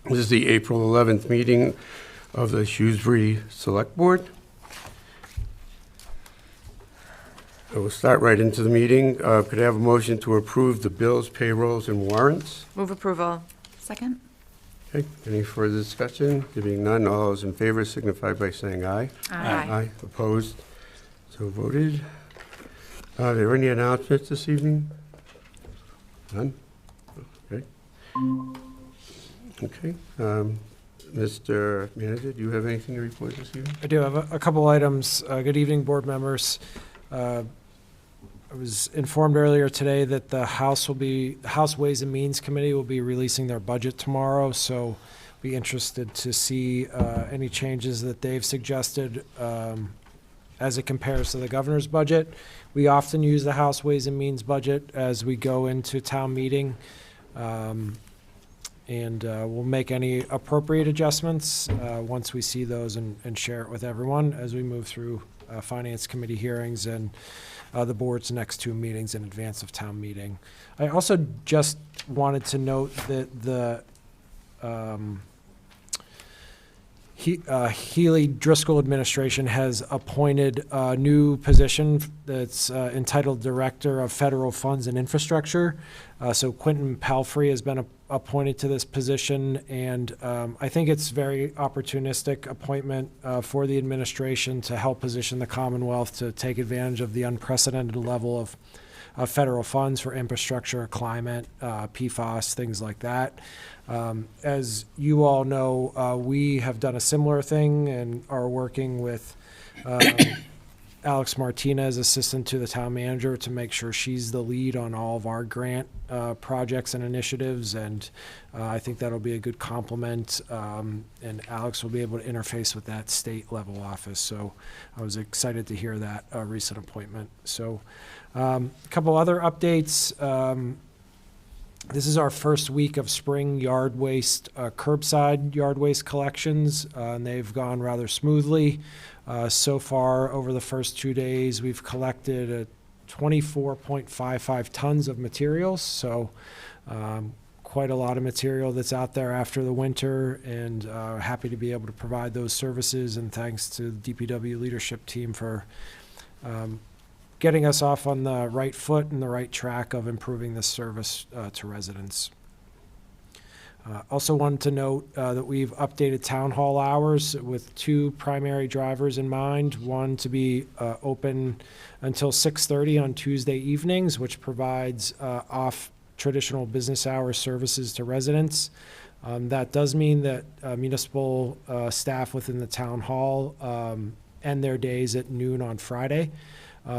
This is the April 11th meeting of the Shrewsbury Select Board. I will start right into the meeting. Could I have a motion to approve the bills, payrolls, and warrants? Move approval. Second? Okay, any further discussion? There being none, all those in favor signify by saying aye. Aye. Opposed? So voted. Are there any announcements this evening? None? Okay. Okay. Mr. Manager, do you have anything to report this evening? I do have a couple items. Good evening, board members. I was informed earlier today that the House Ways and Means Committee will be releasing their budget tomorrow, so be interested to see any changes that they've suggested as it compares to the governor's budget. We often use the House Ways and Means budget as we go into town meeting, and we'll make any appropriate adjustments once we see those and share it with everyone as we move through Finance Committee hearings and the board's next two meetings in advance of town meeting. I also just wanted to note that the Healy Driscoll administration has appointed a new position that's entitled Director of Federal Funds and Infrastructure. So Quentin Palfrey has been appointed to this position, and I think it's very opportunistic appointment for the administration to help position the Commonwealth to take advantage of the unprecedented level of federal funds for infrastructure, climate, PFAS, things like that. As you all know, we have done a similar thing and are working with Alex Martinez, assistant to the town manager, to make sure she's the lead on all of our grant projects and initiatives, and I think that'll be a good complement, and Alex will be able to interface with that state level office, so I was excited to hear that recent appointment. So a couple other updates. This is our first week of spring yard waste, curbside yard waste collections, and they've gone rather smoothly. So far, over the first 2 days, we've collected 24.55 tons of materials, so quite a lot of material that's out there after the winter, and happy to be able to provide those services, and thanks to the DPW leadership team for getting us off on the right foot and the right track of improving this service to residents. Also wanted to note that we've updated town hall hours with two primary drivers in mind. One to be open until 6:30 on Tuesday evenings, which provides off traditional business hour services to residents. That does mean that municipal staff within the town hall end their days at noon on Friday.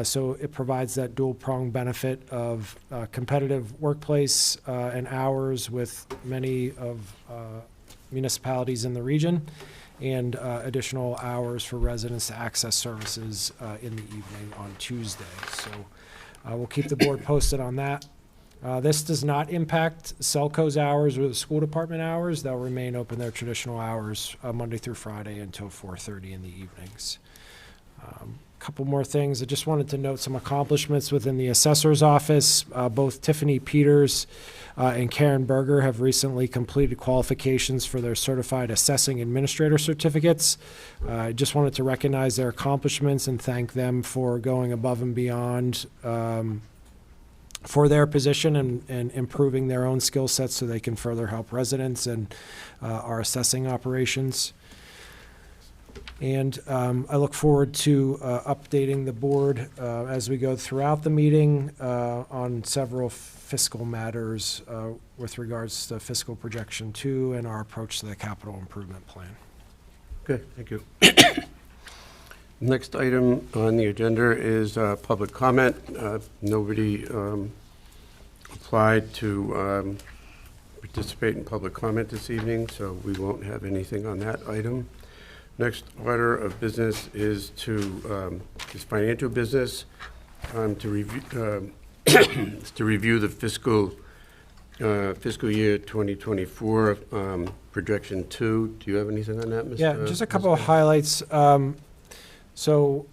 So it provides that dual-pronged benefit of competitive workplace and hours with many of municipalities in the region, and additional hours for residents to access services in the evening on Tuesday. So we'll keep the board posted on that. This does not impact Selco's hours or the school department hours. They'll remain open their traditional hours Monday through Friday until 4:30 in the evenings. Couple more things. I just wanted to note some accomplishments within the assessor's office. Both Tiffany Peters and Karen Berger have recently completed qualifications for their certified assessing administrator certificates. I just wanted to recognize their accomplishments and thank them for going above and beyond for their position and improving their own skill sets so they can further help residents and our assessing operations. And I look forward to updating the board as we go throughout the meeting on several fiscal matters with regards to fiscal projection 2 and our approach to the capital improvement plan. Okay, thank you. Next item on the agenda is public comment. Nobody applied to participate in public comment this evening, so we won't have anything on that item. Next order of business is is financial business, to review the fiscal year 2024 projection 2. Do you have anything on that, Mr.? Yeah, just a couple of highlights. So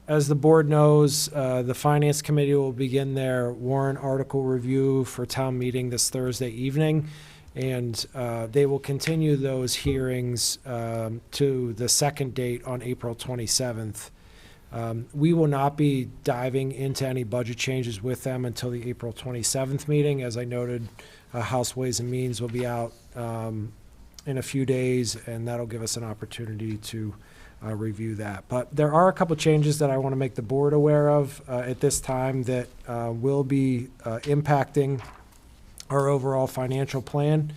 as the board knows, the Finance Committee will begin their warrant article review for town meeting this Thursday evening. And they will continue those hearings to the second date on April 27th. We will not be diving into any budget changes with them until the April 27th meeting. As I noted, House Ways and Means will be out in a few days, and that'll give us an opportunity to review that. But there are a couple changes that I want to make the board aware of at this time that will be impacting our overall financial plan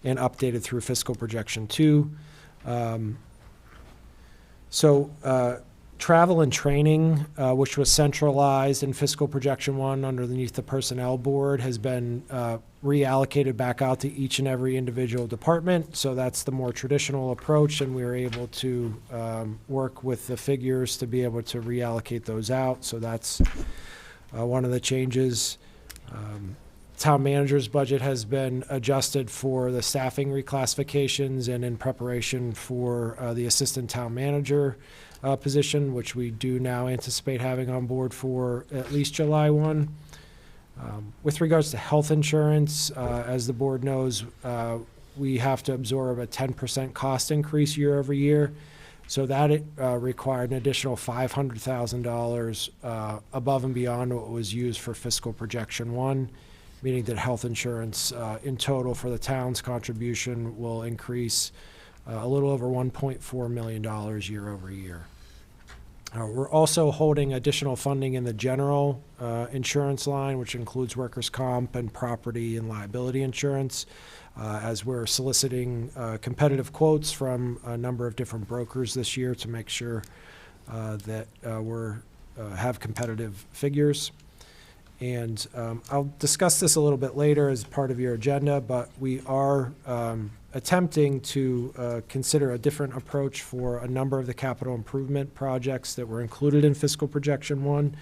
and updated through fiscal projection 2. Travel and training, which was centralized in fiscal projection 1 underneath the personnel board, has been reallocated back out to each and every individual department. So that's the more traditional approach, and we were able to work with the figures to be able to reallocate those out. So that's one of the changes. Town manager's budget has been adjusted for the staffing reclassifications and in preparation for the assistant town manager position, which we do now anticipate having on board for at least July 1. With regards to health insurance, as the board knows, we have to absorb a 10% cost increase year over year. So that required an additional $500,000 above and beyond what was used for fiscal projection 1, meaning that health insurance in total for the town's contribution will increase a little over $1.4 million year over year. We're also holding additional funding in the general insurance line, which includes workers' comp and property and liability insurance, as we're soliciting competitive quotes from a number of different brokers this year to make sure that we have competitive figures. And I'll discuss this a little bit later as part of your agenda, but we are attempting to consider a different approach for a number of the capital improvement projects that were included in fiscal projection 1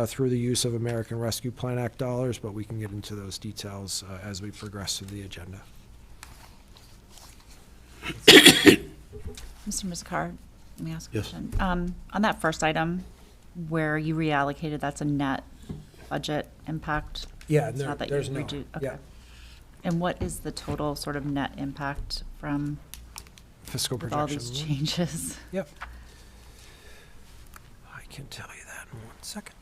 through the use of American Rescue Plan Act dollars, but we can get into those details as we progress through the agenda. Mr. Mizikar, let me ask a Yes. question. On that first item where you reallocated, that's a net budget impact? Yeah, It's not that you there's no. redo- Yeah. okay. And what is the total sort of net impact from Fiscal with all projection. these changes? Yep. I can tell you that in 1 second.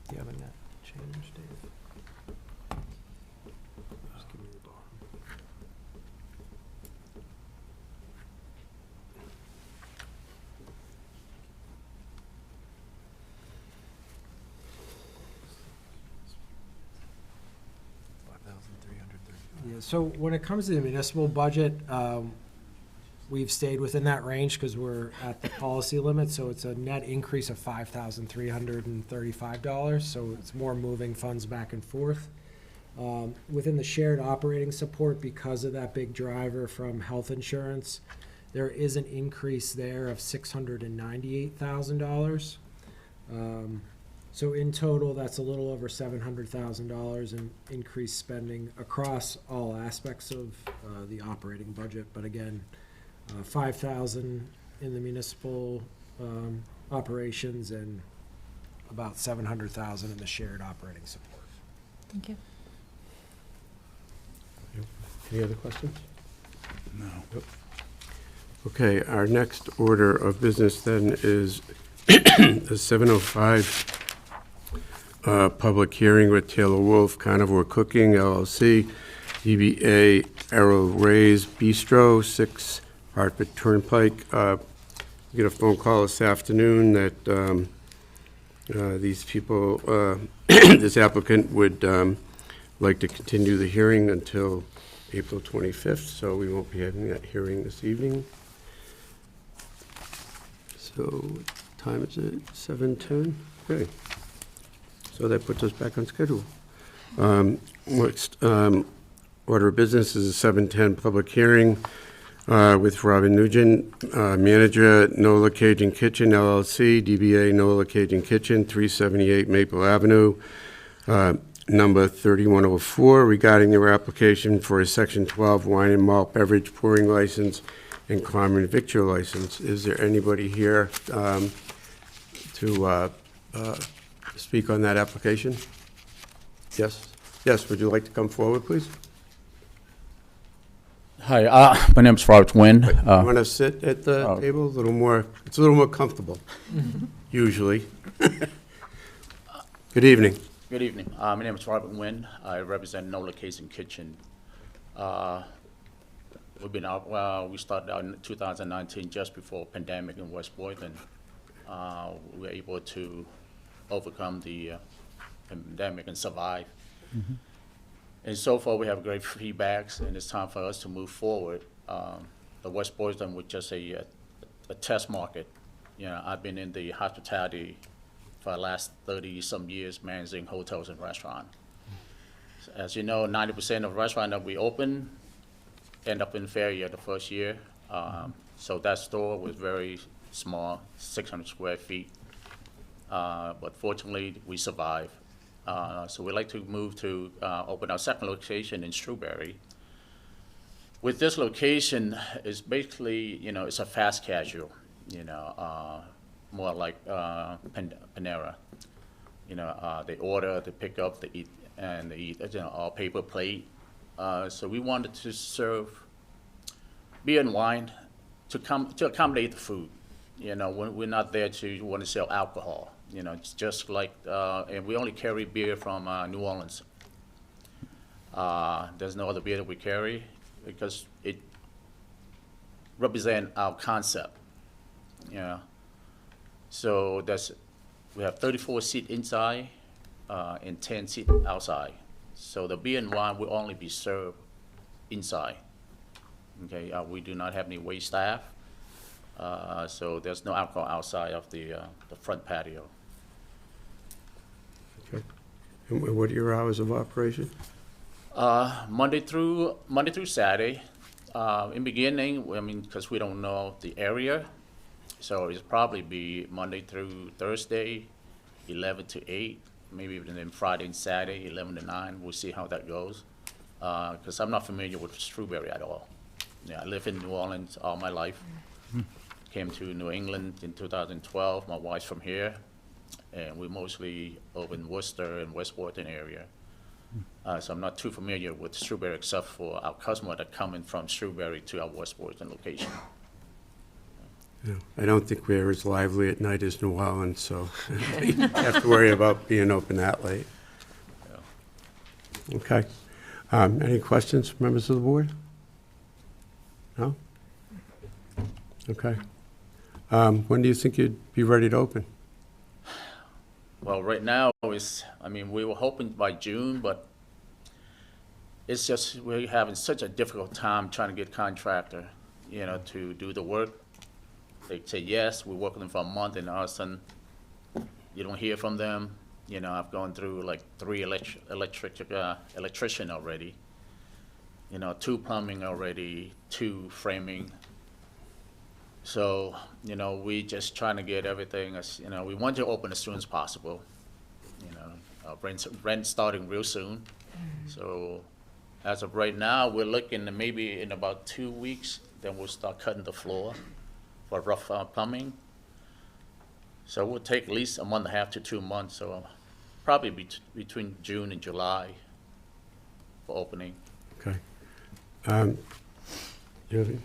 Do you have a net change, Dave? Just give me the bottom. Yeah, so when it comes to the municipal budget, we've stayed within that range because we're at the policy limit, so it's a net increase of $5,335, so it's more moving funds back and forth. Within the shared operating support, because of that big driver from health insurance, there is an increase there of $698,000. So in total, that's a little over $700,000 in increased spending across all aspects of the operating budget. But again, $5,000 in the municipal operations and about $700,000 in the shared operating support. Thank you. Any other questions? No. Okay, our next order of business then is the 7:05 public hearing with Taylor Wolf, Carnivore Cooking LLC, DBA Arrow Rays Bistro, 6 Hartford Turnpike. We get a phone call this afternoon that these people, this applicant would like to continue the hearing until April 25th, so we won't be having that hearing this evening. So, what time is it? 7:10? Okay. So that puts us back on schedule. Next order of business is a 7:10 public hearing with Robin Nugent, manager, Nola Cajun Kitchen LLC, DBA Nola Cajun Kitchen, 378 Maple Avenue, number 3104, regarding their application for a Section 12 wine and malt beverage pouring license and common victual license. Is there anybody here to speak on that application? Yes? Yes, would you like to come forward, please? Hi, my name's Robert Nguyen. You want to sit at the oh. table? A little more, it's a little more comfortable, usually. Good evening. Good evening. My name is Robert Nguyen. I represent NOLA Cajun Kitchen. We've been out, we started out in 2019, just before pandemic in West Boynton. We were able to overcome the pandemic and survive. And so far, we have great feedbacks, and it's time for us to move forward. The West Boynton was just a test market. You know, I've been in the hospitality for the last 30-some years, managing hotels and restaurants. As you know, 90% of restaurants that we open end up in failure the first year. So that store was very small, 600 square feet. But fortunately, we survived. So we'd like to move to open our second location in Shrewsbury. With this location, it's basically, you know, it's a fast casual, you know, more like Panera. You know, they order, they pick up, they eat, and they eat, you know, all paper plate. So we wanted to serve beer and wine to accommodate the food. You know, we're not there to want to sell alcohol. You know, it's just like, and we only carry beer from New Orleans. There's no other beer that we carry because it represents our concept. You know, so we have 34 seats inside and 10 seats outside. So the beer and wine will only be served inside. Okay, we do not have any wait staff, so there's no alcohol outside of the front patio. Okay. And what are your hours of operation? Monday through Saturday. In beginning, I mean, because we don't know the area, so it'll probably be Monday through Thursday, 11 to 8, maybe even then Friday and Saturday, 11 to 9. We'll see how that goes, because I'm not familiar with Shrewsbury at all. Yeah, I live in New Orleans all my life. Came to New England in 2012. My wife's from here, and we mostly over in Worcester and West Boynton area. So I'm not too familiar with Shrewsbury except for our customer that coming from Shrewsbury to our West Boynton location. Yeah, I don't think we're as lively at night as New Orleans, so you have to worry about being open that late. Yeah. Okay. Any questions, members of the board? No? Okay. When do you think you'd be ready to open? Well, right now I mean, we were hoping by June, but it's just we're having such a difficult time trying to get contractor, you know, to do the work. They say yes, we work with them for a month, and all of a sudden, you don't hear from them. You know, I've gone through like 3 electrician already. You know, 2 plumbing already, 2 framing. So, you know, we just trying to get everything, as you know, we want to open as soon as possible. You know, rent starting real soon. So, as of right now, we're looking at maybe in about 2 weeks, then we'll start cutting the floor for rough plumbing. So we'll take at least a month and a half to 2 months, so probably between June and July for opening. Okay. You have any?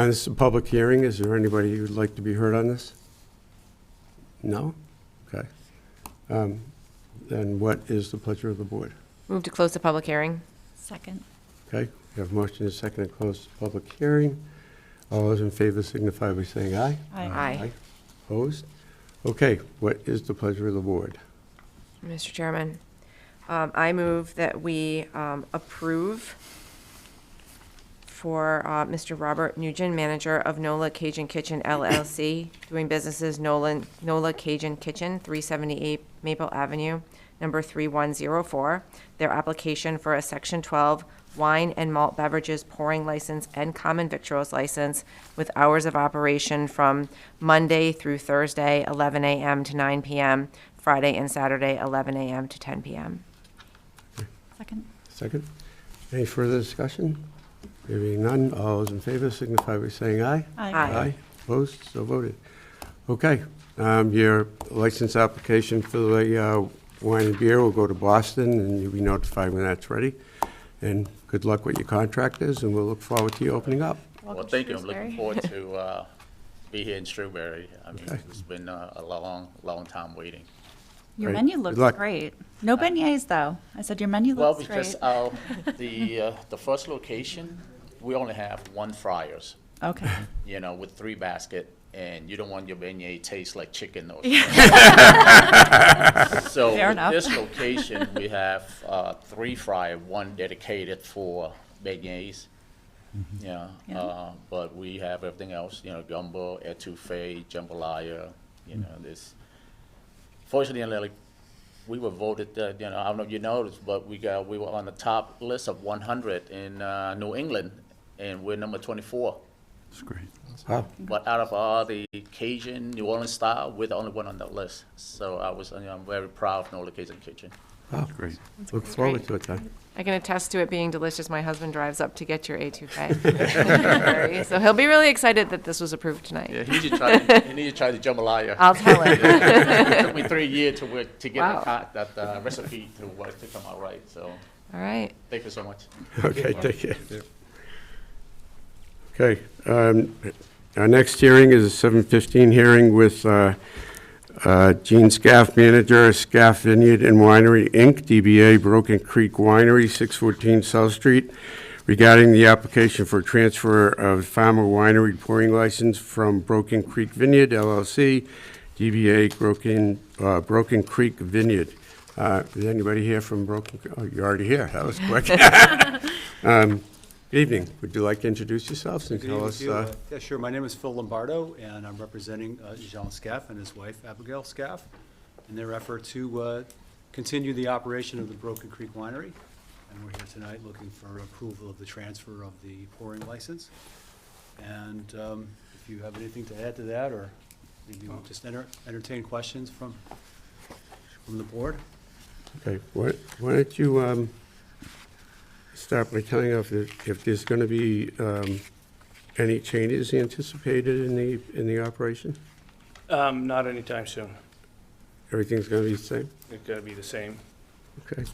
This is a public hearing. Is there anybody who would like to be heard on this? No? Okay. Then what is the pleasure of the board? Move to close the public hearing. Second. Okay, we have a motion and a second to close the public hearing. All those in favor signify by saying aye. Aye. Opposed? Okay, what is the pleasure of the board? Mr. Chairman, I move that we approve for Mr. Robert Nugent, manager of NOLA Cajun Kitchen LLC, doing businesses NOLA Cajun Kitchen, 378 Maple Avenue, number 3104, their application for a Section 12 wine and malt beverages pouring license and common victuals license with hours of operation from Monday through Thursday, 11 a.m. to 9 p.m., Friday and Saturday, 11 a.m. to 10 p.m. Second. Second? Any further discussion? There being none, all those in favor signify by saying aye. Aye. Opposed? So voted. Okay, Your license application for the wine and beer will go to Boston, and you'll be notified when that's ready. And good luck with your contractors, and we'll look forward to you opening up. Well, thank you. I'm looking forward to be here in Shrewsbury. I mean, Okay. it's been a long time waiting. Your Great. menu Good looks luck. great. No beignets, though. I said your menu Well, looks because great. the first location, we only have one fryers, Okay. you know, with 3 baskets, and you don't want your beignet taste like chicken or So Fair with enough. this location, we have 3 fryer, 1 dedicated for beignets. Yeah, Yeah. but we have everything else, you know, gumbo, etouffee, jambalaya, you know, this. Fortunately, like, we were voted, you know, I don't know if you noticed, but we were on the top list of 100 in New England, and we're number 24. That's great. Wow. But out of all the Cajun, New Orleans style, we're the only one on that list. So I'm very proud of Nola Cajun Kitchen. Wow. Great. Look forward to it then. I can attest to it being delicious. My husband drives up to get your etouffee. So he'll be really excited that this was approved tonight. Yeah, he need to try the jambalaya. I'll tell him. It took me 3 years to get Wow. that recipe to come out right. So All right. thank you so much. Okay, take care. Okay, our next hearing is a 7:15 hearing with Gene Scaff, manager, Scaff Vineyard and Winery, Inc., DBA Broken Creek Winery, 614 South Street, regarding the application for transfer of farmer winery pouring license from Broken Creek Vineyard LLC, DBA Broken Creek Vineyard. Is anybody here from Broken? Oh, you're already here. That was quick. Good evening. Would you like to introduce yourselves and Good tell evening us? to you. Yeah, sure. My name is Phil Lombardo, and I'm representing Jean Scaff and his wife Abigail Scaff in their effort to continue the operation of the Broken Creek Winery. And we're here tonight looking for approval of the transfer of the pouring license. And if you have anything to add to that, or maybe we'll just entertain questions from the board. Okay, why don't you start by telling us if there's going to be any changes anticipated in the operation? Not anytime soon. Everything's going to be the same? It's gonna be the same. Okay.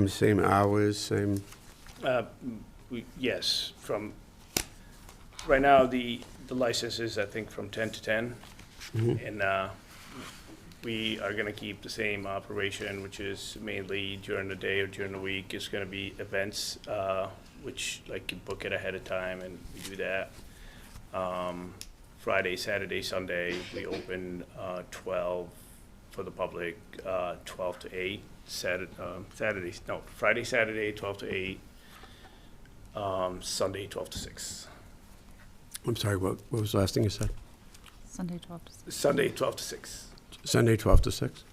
Same hours, same, Yes, from, right now, the license is, I think, from 10 to 10. And we are gonna keep the same operation, which is mainly during the day or during the week. It's gonna be events, which, like, you book it ahead of time, and we do that. Friday, Saturday, Sunday, we open 12 for the public, 12 to 8. Friday, Saturday, 12 to 8. Sunday, 12 to 6. I'm sorry, what was the last thing you said? Sunday 12 to 6. Sunday, 12 to 6. Sunday, 12 to 6?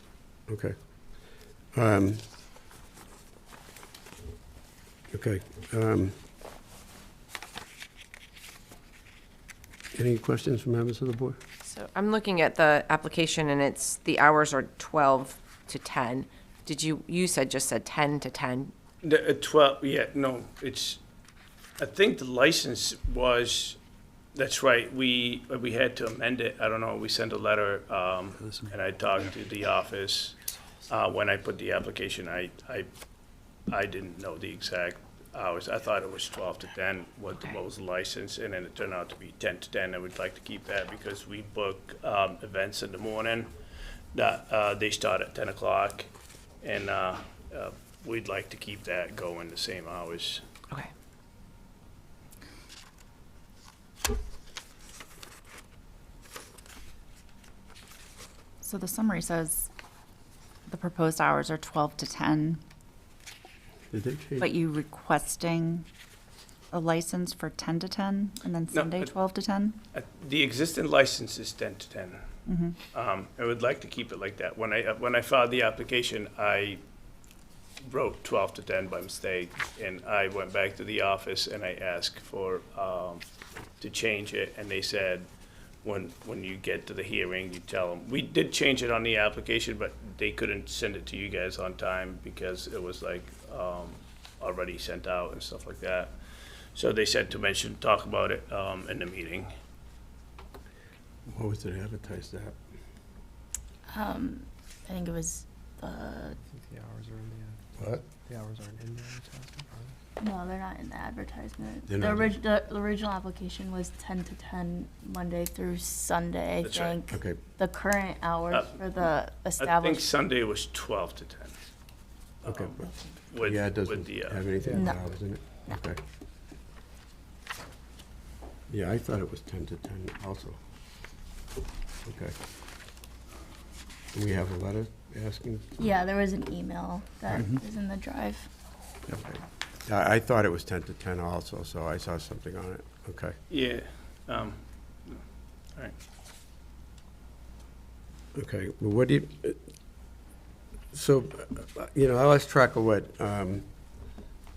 Okay. Okay. Any questions from members of the board? So I'm looking at the application, and the hours are 12 to 10. You just said 10 to 10? The 12, yeah, no, I think the license was, that's right, we had to amend it, I don't know, we sent a letter, and I talked to the office. When I put the application, I didn't know the exact hours, I thought it was 12 to 10, what was the license, and then it turned out to be 10 to 10. I would like to keep that because we book events in the morning, that they start at 10 o'clock, and we'd like to keep that going the same hours. Okay. So the summary says the proposed hours are 12 to 10, Did they change? but you requesting a license for 10 to 10 and then Sunday but- 12 to 10? The existing license is 10 to 10. I would like to keep it like that. When I filed the application, I wrote 12 to 10 by mistake, and I went back to the office and I asked for, to change it, and they said, when you get to the hearing, you tell them. We did change it on the application, but they couldn't send it to you guys on time because it was like, already sent out and stuff like that. So they said to talk about it, in the meeting. What was it advertised at? I think it was The hours are in What? the hours aren't in the advertisement, no, they're not in the advertisement. They're The, not. the original application was 10 to 10 Monday through Sunday. I That's right. think Okay, the current hours for the I think established. Sunday was 12 to 10. okay. With, Yeah, it with doesn't the, have anything No. about hours in it? Okay. Yeah, I thought it was 10 to 10 also. Okay. And we have a letter asking? Yeah, there was an email that Mm-hmm. is in the drive. Okay. I thought it was 10 to 10 also, so I saw something on it. Okay. yeah, all right. Okay, well, what do you, so, I lost track of what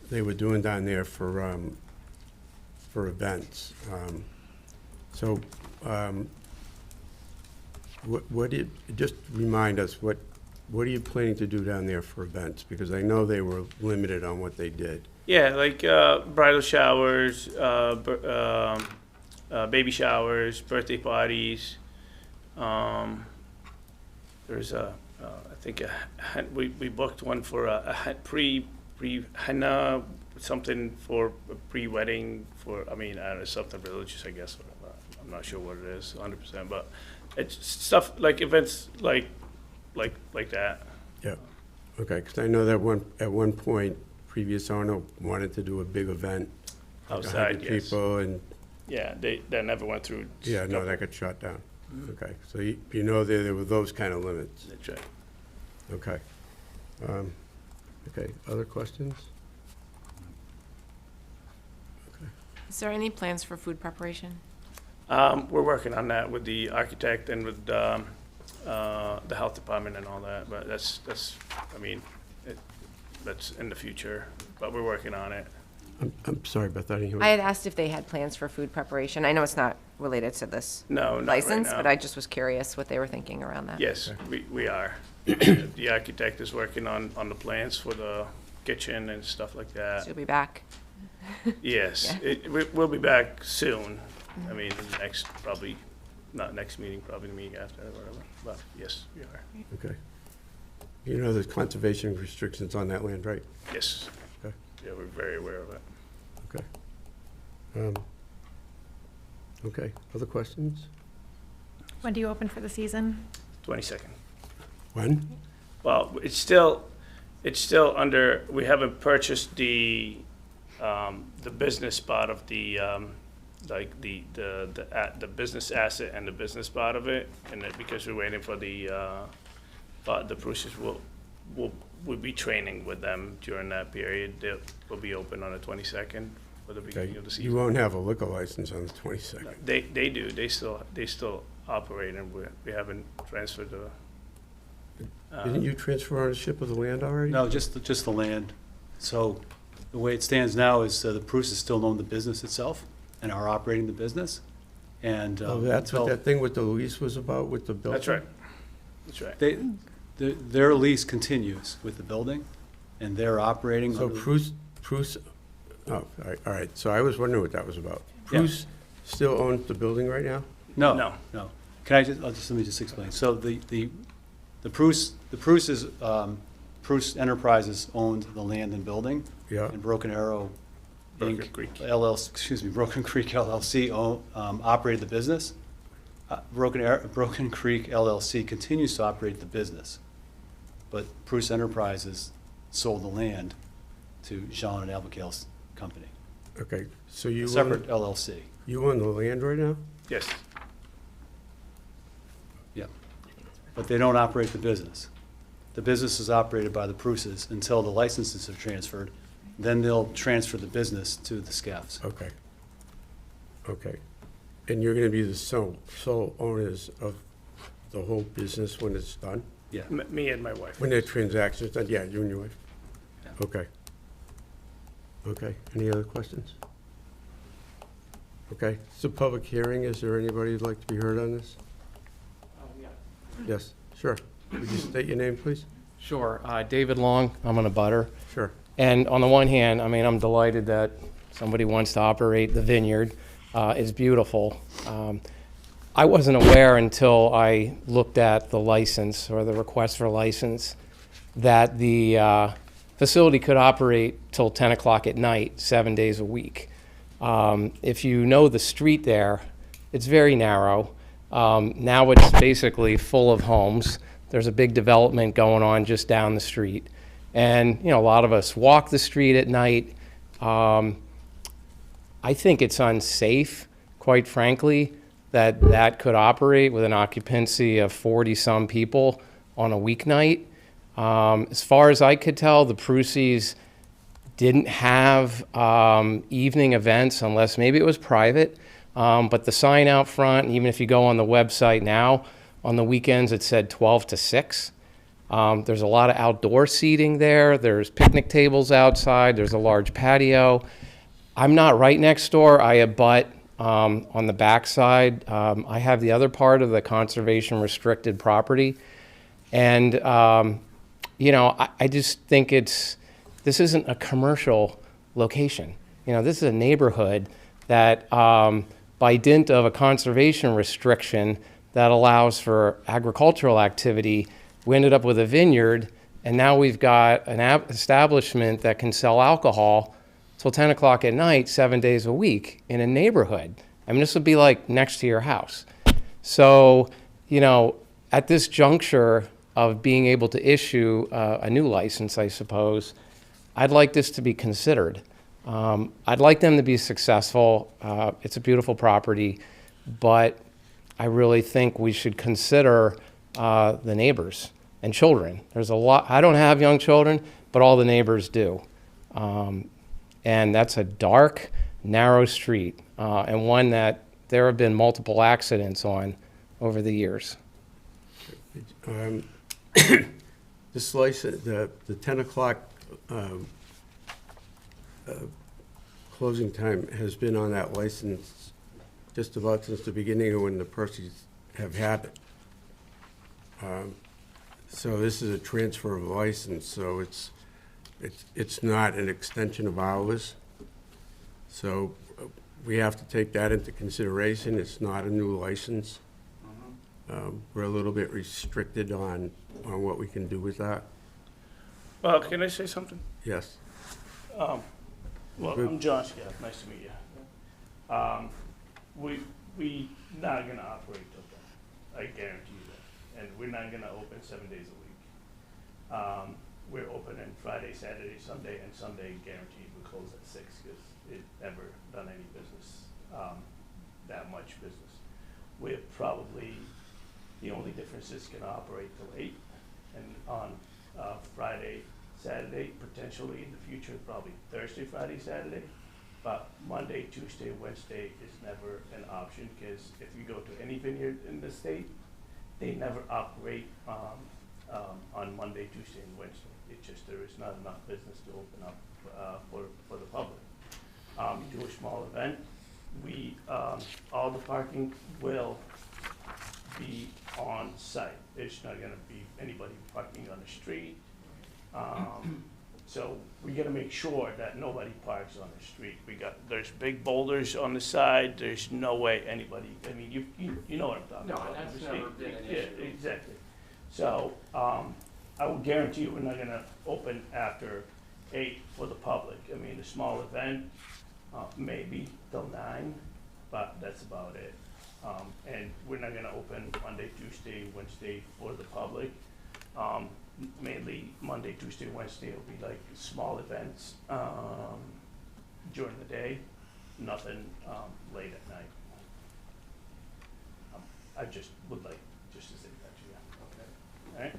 they were doing down there for events. So, what do you, just remind us, what are you planning to do down there for events? Because I know they were limited on what they did. Yeah, like bridal showers, baby showers, birthday parties. There's I think we booked one for a pre henna, something for a pre-wedding for, I mean, I don't know, something religious, I guess. I'm not sure what it is 100%, but it's stuff like events like that. Yeah, okay, because I know that at one point, previous owner wanted to do a big event. like Outside, 100 yes. people, and, Yeah, that never went through. yeah, no, that got shot down. Okay, so you know there were those kind of limits. That's right. Okay. Okay, other questions? Is there any plans for food preparation? We're working on that with the architect and with the health department and all that, but that's, I mean, that's in the future, but we're working on it. I'm sorry, Beth, I didn't hear. I had asked if they had plans for food preparation. I know it's not related to this No, not right license, now. but I just was curious what they were thinking around that. Yes, we are. The architect is working on the plans for the kitchen and stuff like So that. you'll be back. Yes, Yeah. we'll be back soon. I mean, next, probably, not next meeting, probably the meeting after, or whatever, but yes, we are. Okay. You know there's conservation restrictions on that land, right? Yes. Okay. Yeah, we're very aware of it. Okay. Okay, other questions? When do you open for the season? 22nd. When? Well, it's still under, we haven't purchased the business part of the, like the business asset and the business part of it, and then because we're waiting for the Bruces we'll be training with them during that period. They'll be open on the 22nd for the Okay, beginning of the you season. won't have a liquor license on the 22nd. They do, they still operate, and we haven't transferred the. Didn't you transfer ownership of the land already? No, just the land. So the way it stands now is the Bruces still own the business itself and are operating the business. And Oh, that's what until that thing with the lease was about, with the building? That's right, that's right. their lease continues with the building, and they're operating. So under the- Prus, oh, all right, so I was wondering what that was about. Yeah. Prus still owns the building right now? No, No. no. Can I just, let me just explain. So the Bruces, Bruce Enterprises owned the land and building, Yeah, and Broken Arrow Broken Inc. Creek. Broken Creek LLC operated the business. Broken Creek LLC continues to operate the business, but Bruce Enterprises sold the land to Jean and Abigail's company, okay, so you separate own, LLC. you own the land right now? Yes, Yeah, but they don't operate the business. The business is operated by the Bruces until the licenses are transferred. Then they'll transfer the business to the Scaffs. Okay. Okay. And you're gonna be the sole owners of the whole business when it's done? Yeah. me and my wife. When the transaction's done, yeah, you and your wife? Yeah. Okay. Okay, any other questions? Okay, it's a public hearing, is there anybody who'd like to be heard on this? Yes, sure. Would you state your name, please? Sure. David Long, I'm on a butter. Sure. And on the one hand, I mean, I'm delighted that somebody wants to operate the vineyard. It's beautiful. I wasn't aware until I looked at the license or the request for a license that the facility could operate till 10 o'clock at night, 7 days a week. If you know the street there, it's very narrow. Now it's basically full of homes. There's a big development going on just down the street. And, you know, a lot of us walk the street at night. I think it's unsafe, quite frankly, that could operate with an occupancy of 40-some people on a weeknight. As far as I could tell, the Prusies didn't have evening events unless maybe it was private. But the sign out front, even if you go on the website now, on the weekends it said 12 to 6. There's a lot of outdoor seating there. There's picnic tables outside. There's a large patio. I'm not right next door. I abut on the backside. I have the other part of the conservation restricted property. And, you know, I just think this isn't a commercial location. You know, this is a neighborhood that, by dint of a conservation restriction that allows for agricultural activity, we ended up with a vineyard, and now we've got an establishment that can sell alcohol till 10 o'clock at night, 7 days a week in a neighborhood. I mean, this would be like next to your house. So, you know, at this juncture of being able to issue a new license, I suppose, I'd like this to be considered. I'd like them to be successful. It's a beautiful property, but I really think we should consider the neighbors and children. There's a lot, I don't have young children, but all the neighbors do. And that's a dark, narrow street, and one that there have been multiple accidents on over the years. This license, the 10 o'clock closing time has been on that license just about since the beginning of when the Percy's have had it. So this is a transfer of license, so it's not an extension of ours. So we have to take that into consideration. It's not a new license. We're a little bit restricted on what we can do with that. Well, can I say something? Yes. Well, I'm John Scaff, nice to meet you. We not gonna operate till then, I guarantee you that. And we're not gonna open 7 days a week. We're opening Friday, Saturday, Sunday, and Sunday guaranteed we close at 6 because it never done any business, that much business. We're probably, the only difference is gonna operate till 8, and on Friday, Saturday, potentially in the future, probably Thursday, Friday, Saturday. But Monday, Tuesday, Wednesday is never an option because if you go to any vineyard in the state, they never operate on Monday, Tuesday, and Wednesday. It's just there is not enough business to open up for the public. You do a small event, all the parking will be on site. There's not gonna be anybody parking on the street. So we gotta make sure that nobody parks on the street. There's big boulders on the side. There's no way anybody, I mean, you know what I'm talking about. No, that's obviously. never been an Yeah, issue. exactly. So, I will guarantee you we're not gonna open after 8 for the public. I mean, a small event, maybe till 9, but that's about it. And we're not gonna open Monday, Tuesday, Wednesday for the public. Mainly Monday, Tuesday, Wednesday will be like small events during the day, nothing late at night. I just would like just to say that to you. Okay. All right?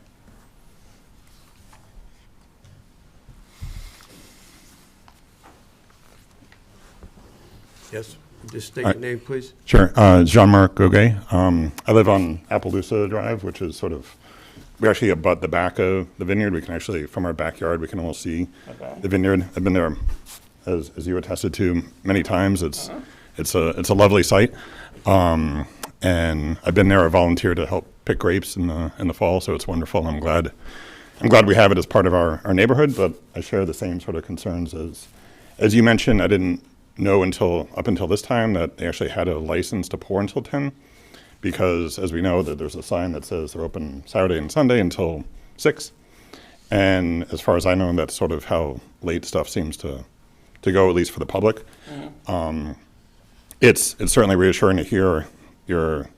Yes, just state your name, please. Sure. Jean-Marc Goguet. I live on Appaloosa Drive, which is sort of, we actually abut the back of the vineyard. We can actually, from our backyard, we can almost see Okay. the vineyard. I've been there, as you attested to, many times. It's a lovely site. And I've been there. I volunteer to help pick grapes in the fall, so it's wonderful. I'm glad we have it as part of our neighborhood, but I share the same sort of concerns as you mentioned. I didn't know up until this time that they actually had a license to pour until 10. because as we know that there's a sign that says they're open Saturday and Sunday until 6. And as far as I know, that's sort of how late stuff seems to go, at least for the public. It's certainly reassuring to hear your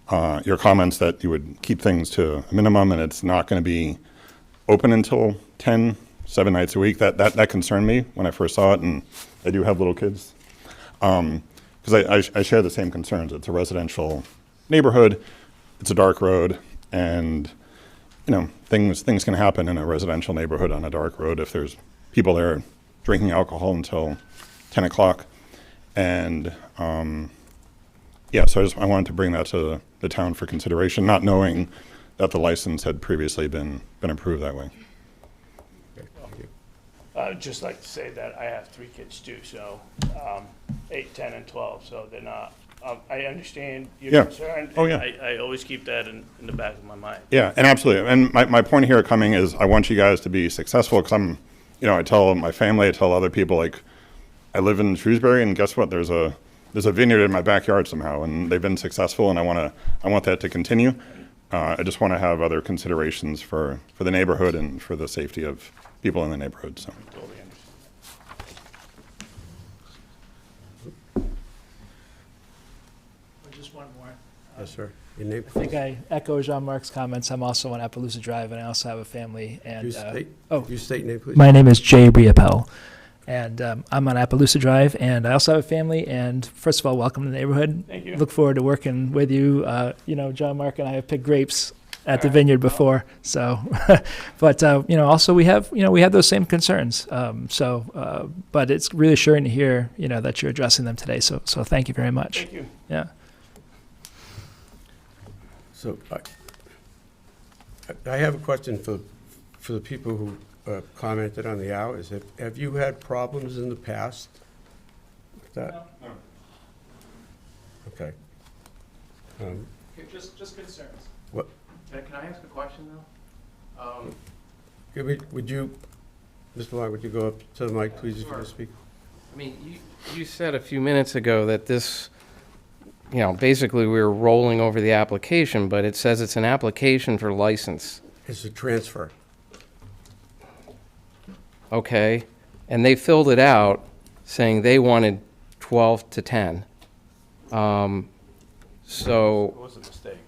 comments that you would keep things to a minimum and it's not going to be open until 10, 7 nights a week. That concerned me when I first saw it, and I do have little kids. Because I share the same concerns. It's a residential neighborhood, it's a dark road, and things can happen in a residential neighborhood on a dark road if there's people there drinking alcohol until 10 o'clock. And so I wanted to bring that to the town for consideration, not knowing that the license had previously been approved that way. I'd just like to say that I have 3 kids too, so 8, 10, and 12, so they're not, I understand your Yeah. concern. Oh, yeah. I always keep that in the back of my mind. Yeah, and absolutely. And my point here coming is I want you guys to be successful because I tell my family, I tell other people, like, I live in Shrewsbury, and guess what? There's a vineyard in my backyard somehow, and they've been successful, and I want that to continue. I just want to have other considerations for the neighborhood and for the safety of people in the neighborhood. So. Totally understand. Just one more. Yes, sir. Your name, I think I echo Jean-Marc's comments. I'm also on Appaloosa Drive, and I also have a family. And you state name, please. my name is Jay Riapel, and I'm on Appaloosa Drive, and I also have a family. And first of all, welcome to the neighborhood. Thank you. Look forward to working with you. John-Marc and I have picked grapes at the vineyard before. So, but also we have those same concerns. But it's reassuring to hear that you're addressing them today. So thank you very much. Thank you. Yeah. So I have a question for the people who commented on the hours. Have you had problems in the past with that? No. Okay. Just concerns. What, Can I ask a question, though? would you, Mr. Long, would you go up to the mic, please, if you can speak? I mean, you said a few minutes ago that this, basically we were rolling over the application, but it says it's an application for license. It's a transfer. Okay, and they filled it out saying they wanted 12 to 10. It So was a mistake.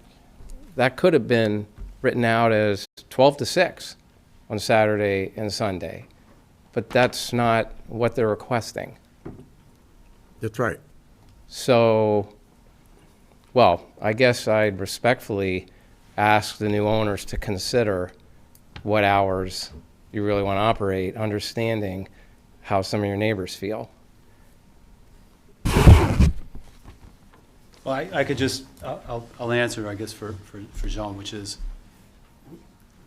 that could have been written out as 12 to 6 on Saturday and Sunday, but that's not what they're requesting. That's right. So, well, I guess I'd respectfully ask the new owners to consider what hours you really want to operate, understanding how some of your neighbors feel. Well, I could just, I'll answer, I guess, for Jean, which is,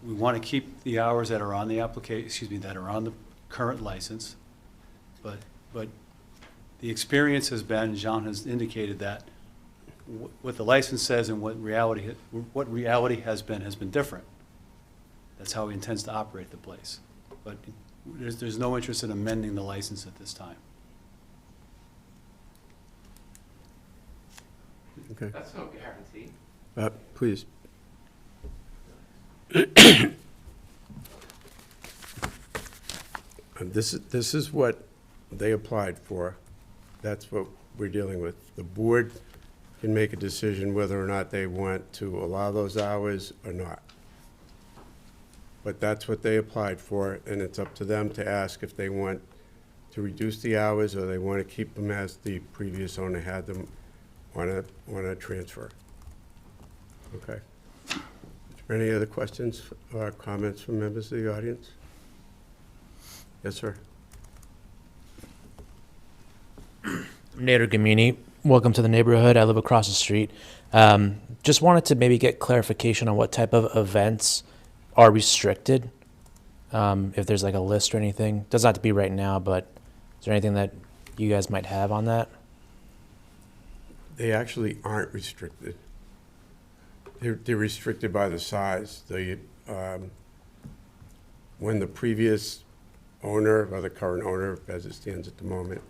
we want to keep the hours that are on the that are on the current license. But the experience has been, Jean has indicated that what the license says and what reality has been different. That's how he intends to operate the place. But there's no interest in amending the license at this time. Okay. That's no guarantee. Please. This is what they applied for. That's what we're dealing with. The board can make a decision whether or not they want to allow those hours or not. But that's what they applied for, and it's up to them to ask if they want to reduce the hours or they want to keep them as the previous owner had them on a transfer. Okay. Is there any other questions or comments from members of the audience? Yes, sir. Nader Gamini, welcome to the neighborhood. I live across the street. Just wanted to maybe get clarification on what type of events are restricted. If there's like a list or anything. Doesn't have to be right now, but is there anything that you guys might have on that? They actually aren't restricted. They're restricted by the size. When the previous owner, or the current owner, as it stands at the moment,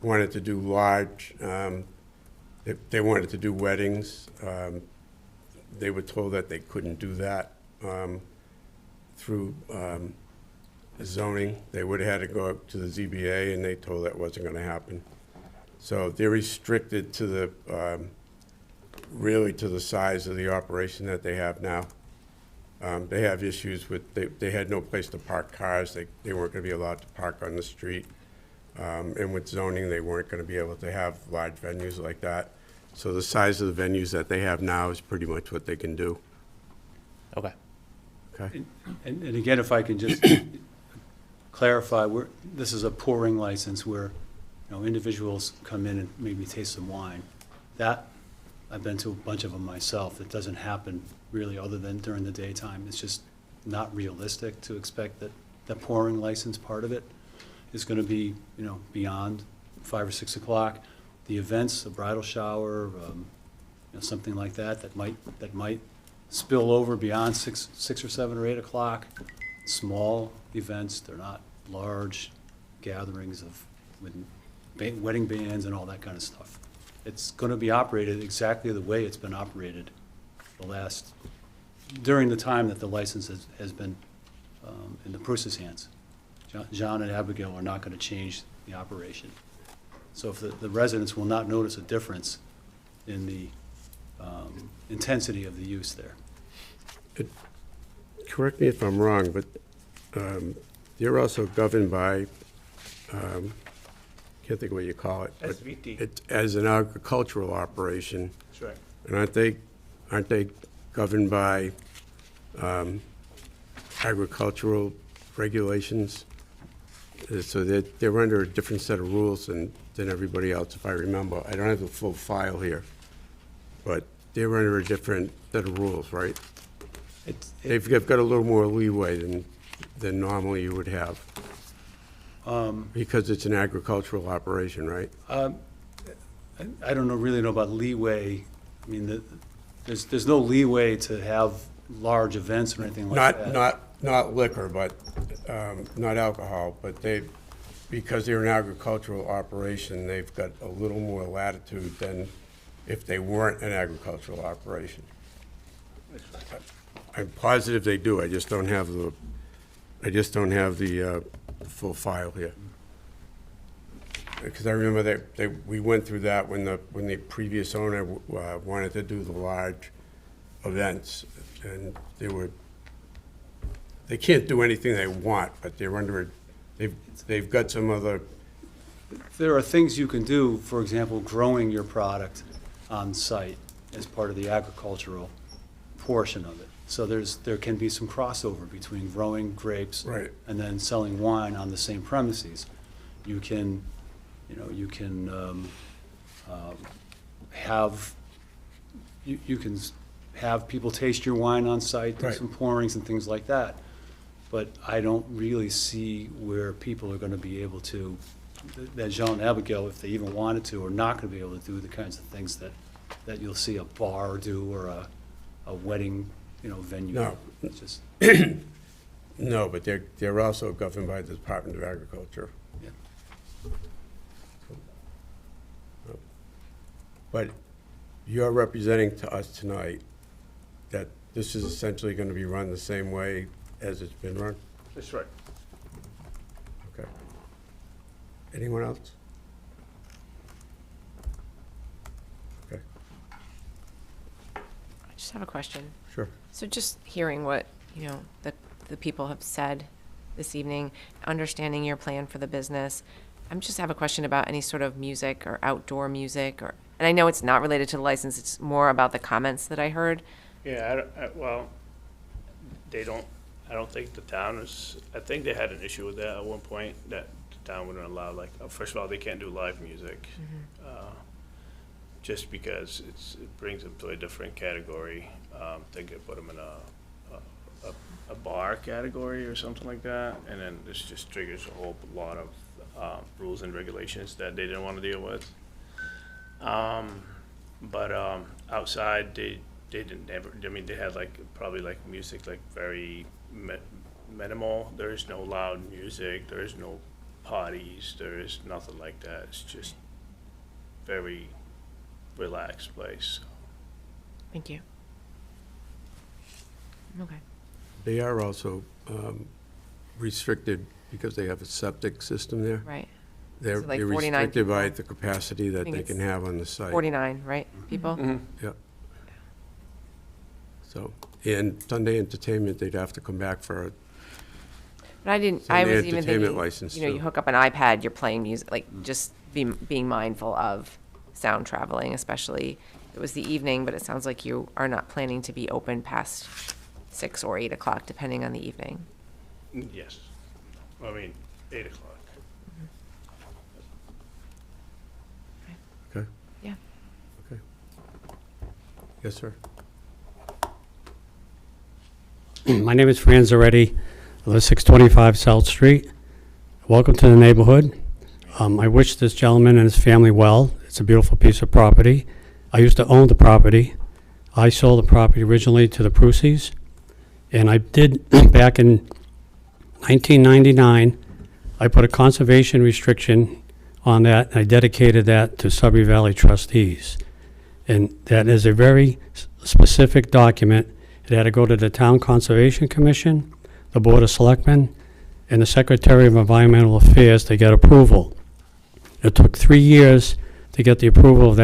wanted to do large they wanted to do weddings. They were told that they couldn't do that through zoning. They would have had to go up to the ZBA, and they told that wasn't going to happen. So they're restricted to the, really to the size of the operation that they have now. They have issues with, they had no place to park cars. They weren't going to be allowed to park on the street. And with zoning, they weren't going to be able to have large venues like that. So the size of the venues that they have now is pretty much what they can do. Okay. Okay? And again, if I can just clarify, this is a pouring license where, individuals come in and maybe taste some wine. That, I've been to a bunch of them myself. It doesn't happen really other than during the daytime. It's just not realistic to expect that the pouring license part of it is going to be, beyond 5 or 6 o'clock. The events, a bridal shower, something like that, that might spill over beyond 6 or 7 or 8 o'clock. Small events, they're not large gatherings with wedding bands and all that kind of stuff. It's going to be operated exactly the way it's been operated during the time that the license has been in the Prus's hands. John and Abigail are not going to change the operation. So if the residents will not notice a difference in the intensity of the use there. Correct me if I'm wrong, but they're also governed by, can't think of what you call it. but SVT. It's as an agricultural operation. That's right. And aren't they governed by agricultural regulations? So they're under a different set of rules than everybody else, if I remember. I don't have the full file here, but they're under a different set of rules, right? They've got a little more leeway than normally you would have. Because it's an agricultural operation, right? I don't really know about leeway. I mean, there's no leeway to have large events or anything like that. Not liquor, but, not alcohol, but because they're an agricultural operation, they've got a little more latitude than if they weren't an agricultural operation. I'm positive they do, I just don't have the full file here. Because I remember that we went through that when the previous owner wanted to do the large events, and they can't do anything they want, but they've got some other. There are things you can do, for example, growing your product on site as part of the agricultural portion of it. So there can be some crossover between growing grapes Right. and then selling wine on the same premises. You can have people taste your wine on site, do Right. some pourings and things like that. But I don't really see where people are going to be able to, that Jean and Abigail, if they even wanted to, are not going to be able to do the kinds of things that you'll see a bar do or a wedding, venue. No. It's just, No, but they're also governed by the Department of Agriculture. yeah. But you're representing to us tonight that this is essentially going to be run the same way as it's been run? That's right. Okay. Anyone else? Okay, I just have a question. sure. So just hearing what, the people have said this evening, understanding your plan for the business, I just have a question about any sort of music or outdoor music, and I know it's not related to the license, it's more about the comments that I heard. Yeah, I don't think the town I think they had an issue with that at one point, that the town wouldn't allow, first of all, they can't do live music. Just because it brings them to a different category. They could put them in a bar category or something like that, and then this just triggers a whole lot of rules and regulations that they didn't want to deal with. But outside, they didn't ever. I mean, they had probably music very minimal. There is no loud music. There is no parties. There is nothing like that. It's just very relaxed place. Thank you. Okay. They are also restricted because they have a septic system there. Right. They're So like they're 49 restricted by people. the capacity that think they it's can have on the site. 49, right, people? Yep. So, and Sunday entertainment, they'd have to come back for a But I didn't, Sunday I was even entertainment thinking, license, you know, you too. hook up an iPad, you're playing music, like, just being mindful of sound traveling, especially, it was the evening, but it sounds like you are not planning to be open past 6 or 8 o'clock, depending on the evening. Yes. I mean, 8 o'clock. Okay, Yeah. okay. Yes, sir. My name is Fran Zaretti, I live 625 South Street. Welcome to the neighborhood. I wish this gentleman and his family well. It's a beautiful piece of property. I used to own the property. I sold the property originally to the Prusies, and I did, back in 1999, I put a conservation restriction on that, and I dedicated that to Sudbury Valley trustees. And that is a very specific document. It had to go to the Town Conservation Commission, the Board of Selectmen, and the Secretary of Environmental Affairs to get approval. It took 3 years to get the approval of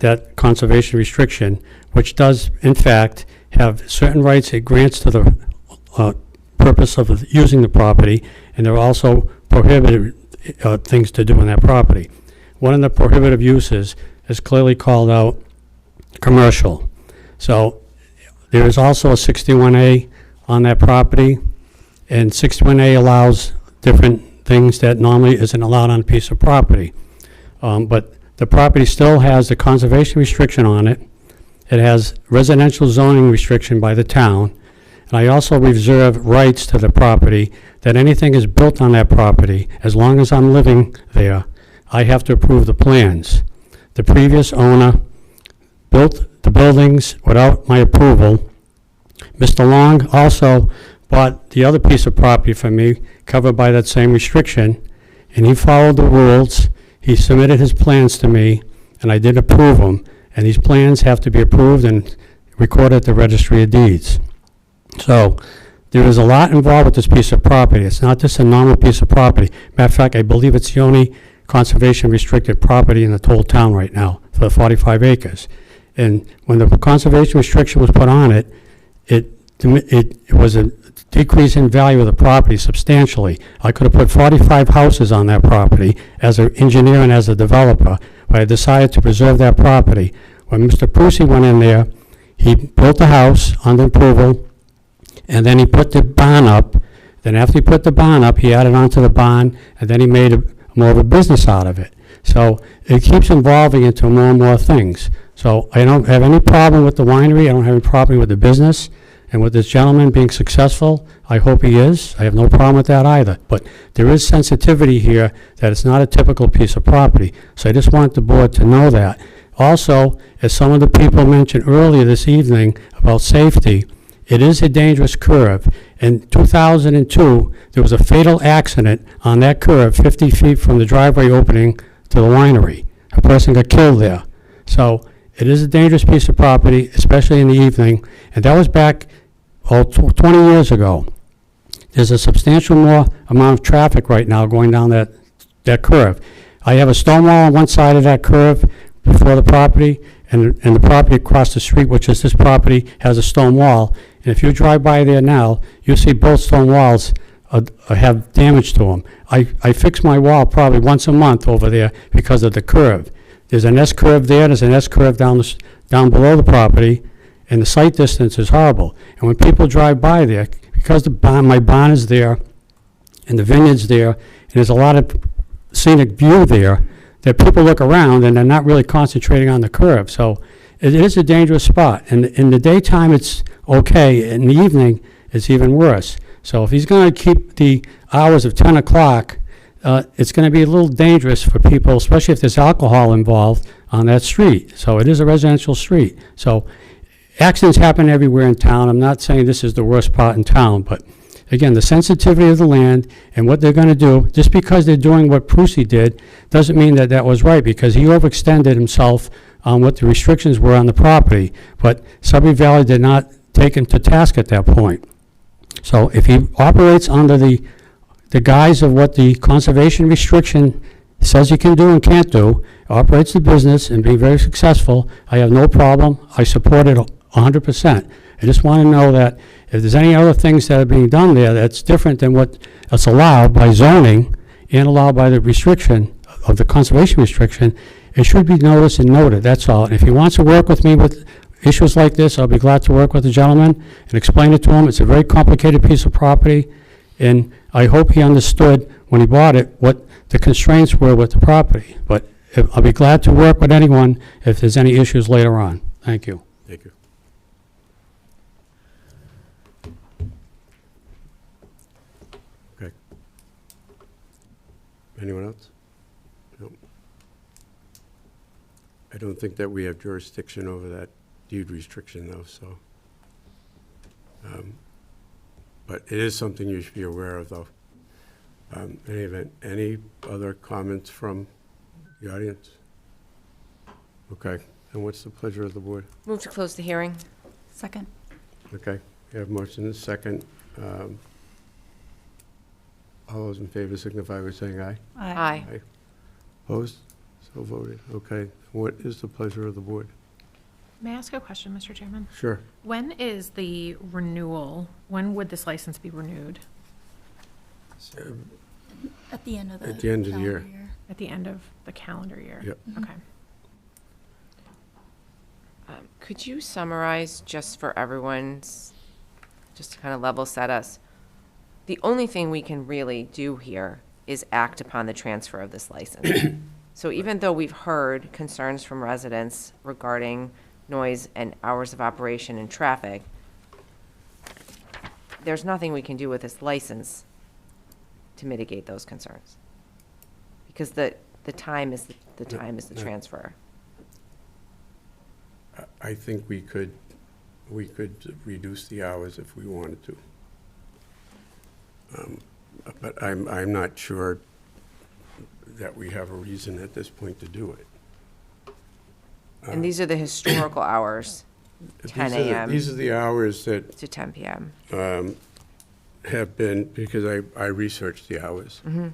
that conservation restriction, which does, in fact, have certain rights it grants to the purpose of using the property, and there are also prohibited things to do in that property. One of the prohibitive uses is clearly called out commercial. So there is also a 61A on that property, and 61A allows different things that normally isn't allowed on a piece of property. But the property still has the conservation restriction on it. It has residential zoning restriction by the town. And I also reserve rights to the property that anything is built on that property, as long as I'm living there, I have to approve the plans. The previous owner built the buildings without my approval. Mr. Long also bought the other piece of property from me covered by that same restriction, and he followed the rules. He submitted his plans to me, and I did approve them, and these plans have to be approved and recorded at the Registry of Deeds. So there is a lot involved with this piece of property. It's not just a normal piece of property. Matter of fact, I believe it's the only conservation restricted property in the whole town right now for the 45 acres. And when the conservation restriction was put on it, it was a decrease in value of the property substantially. I could have put 45 houses on that property as an engineer and as a developer, but I decided to preserve that property. When Mr. Prusi went in there, he built the house under approval, and then he put the barn up. Then after he put the barn up, he added on to the barn, and then he made more of a business out of it. So it keeps evolving into more and more things. So I don't have any problem with the winery. I don't have any problem with the business. And with this gentleman being successful, I hope he is. I have no problem with that either. But there is sensitivity here that it's not a typical piece of property. So I just want the board to know that. Also, as some of the people mentioned earlier this evening about safety, it is a dangerous curve. In 2002, there was a fatal accident on that curve 50 feet from the driveway opening to the winery. A person got killed there. So it is a dangerous piece of property, especially in the evening, and that was back 20 years ago. There's a substantial more amount of traffic right now going down that curve. I have a stone wall on one side of that curve before the property, and the property across the street, which is this property, has a stone wall. And if you drive by there now, you'll see both stone walls have damage to them. I fix my wall probably once a month over there because of the curve. There's an S-curve there, there's an S-curve down below the property, and the sight distance is horrible. And when people drive by there, because my barn is there, and the vineyard's there, and there's a lot of scenic view there, that people look around and they're not really concentrating on the curve. So it is a dangerous spot. And in the daytime, it's okay. In the evening, it's even worse. So if he's going to keep the hours of 10 o'clock, it's going to be a little dangerous for people, especially if there's alcohol involved on that street. So it is a residential street. So accidents happen everywhere in town. I'm not saying this is the worst part in town, but again, the sensitivity of the land and what they're gonna do, just because they're doing what Prusy did, doesn't mean that that was right, because he overextended himself on what the restrictions were on the property. But Sudbury Valley did not take him to task at that point. So if he operates under the guise of what the conservation restriction says he can do and can't do, operates the business and be very successful, I have no problem. I support it 100%. I just want to know that if there's any other things that are being done there that's different than what's allowed by zoning and allowed by the restriction of the conservation restriction, it should be noticed and noted, that's all. And if he wants to work with me with issues like this, I'll be glad to work with the gentleman and explain it to him. It's a very complicated piece of property, and I hope he understood when he bought it what the constraints were with the property. But I'll be glad to work with anyone if there's any issues later on. Thank you. Thank you. Okay. Anyone else? No. I don't think that we have jurisdiction over that deed restriction, though, so. But it is something you should be aware of, though. In any event, any other comments from the audience? Okay, and what's the pleasure of the board? Move to close the hearing. Second. Okay, we have motion and second. All those in favor signify by saying aye. Aye. Opposed? So voted. Okay, what is the pleasure of the board? May I ask a question, Mr. Chairman? Sure. When is the renewal, when would this license be renewed? At the end of the At the end of the year. calendar At the end of the calendar year? Yep. Okay. Could you summarize, just for everyone's, just to kind of level set us, the only thing we can really do here is act upon the transfer of this license. So even though we've heard concerns from residents regarding noise and hours of operation and traffic, there's nothing we can do with this license to mitigate those concerns. Because the time is the No. transfer. I think we could reduce the hours if we wanted to. But I'm not sure that we have a reason at this point to do it. And these are the historical hours, 10 a.m. These are the hours that to 10 p.m. Have been, because I researched the hours. Mm-hmm.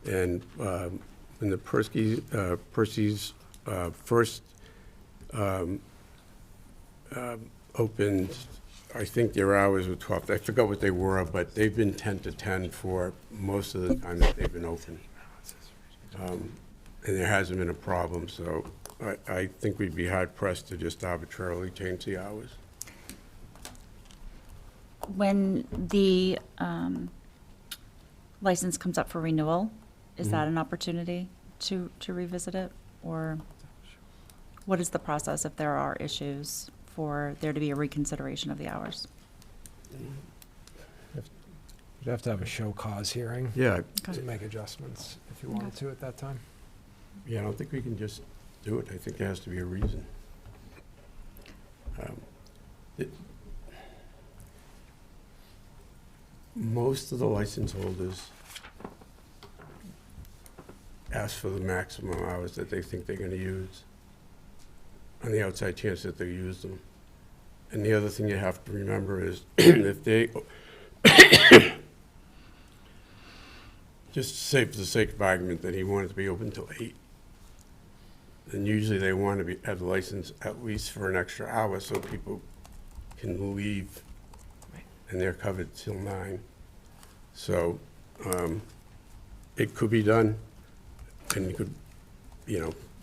And when the Percy's first opened, I think their hours were 12. I forgot what they were, but they've been 10 to 10 for most of the time that they've been open. And there hasn't been a problem, so I think we'd be hard pressed to just arbitrarily change the hours. When the license comes up for renewal, is that an opportunity to revisit it? Or what is the process if there are issues for there to be a reconsideration of the hours? You'd have to have a show cause hearing. Yeah, To make adjustments if you wanted to at that time. yeah, I don't think we can just do it. I think there has to be a reason. Most of the license holders ask for the maximum hours that they think they're gonna use, on the outside chance that they use them. And the other thing you have to remember is, if they, just say for the sake of argument that he wanted to be open till 8, then usually they want to have the license at least for an extra hour so people can leave and they're covered till 9. So it could be done, and you could,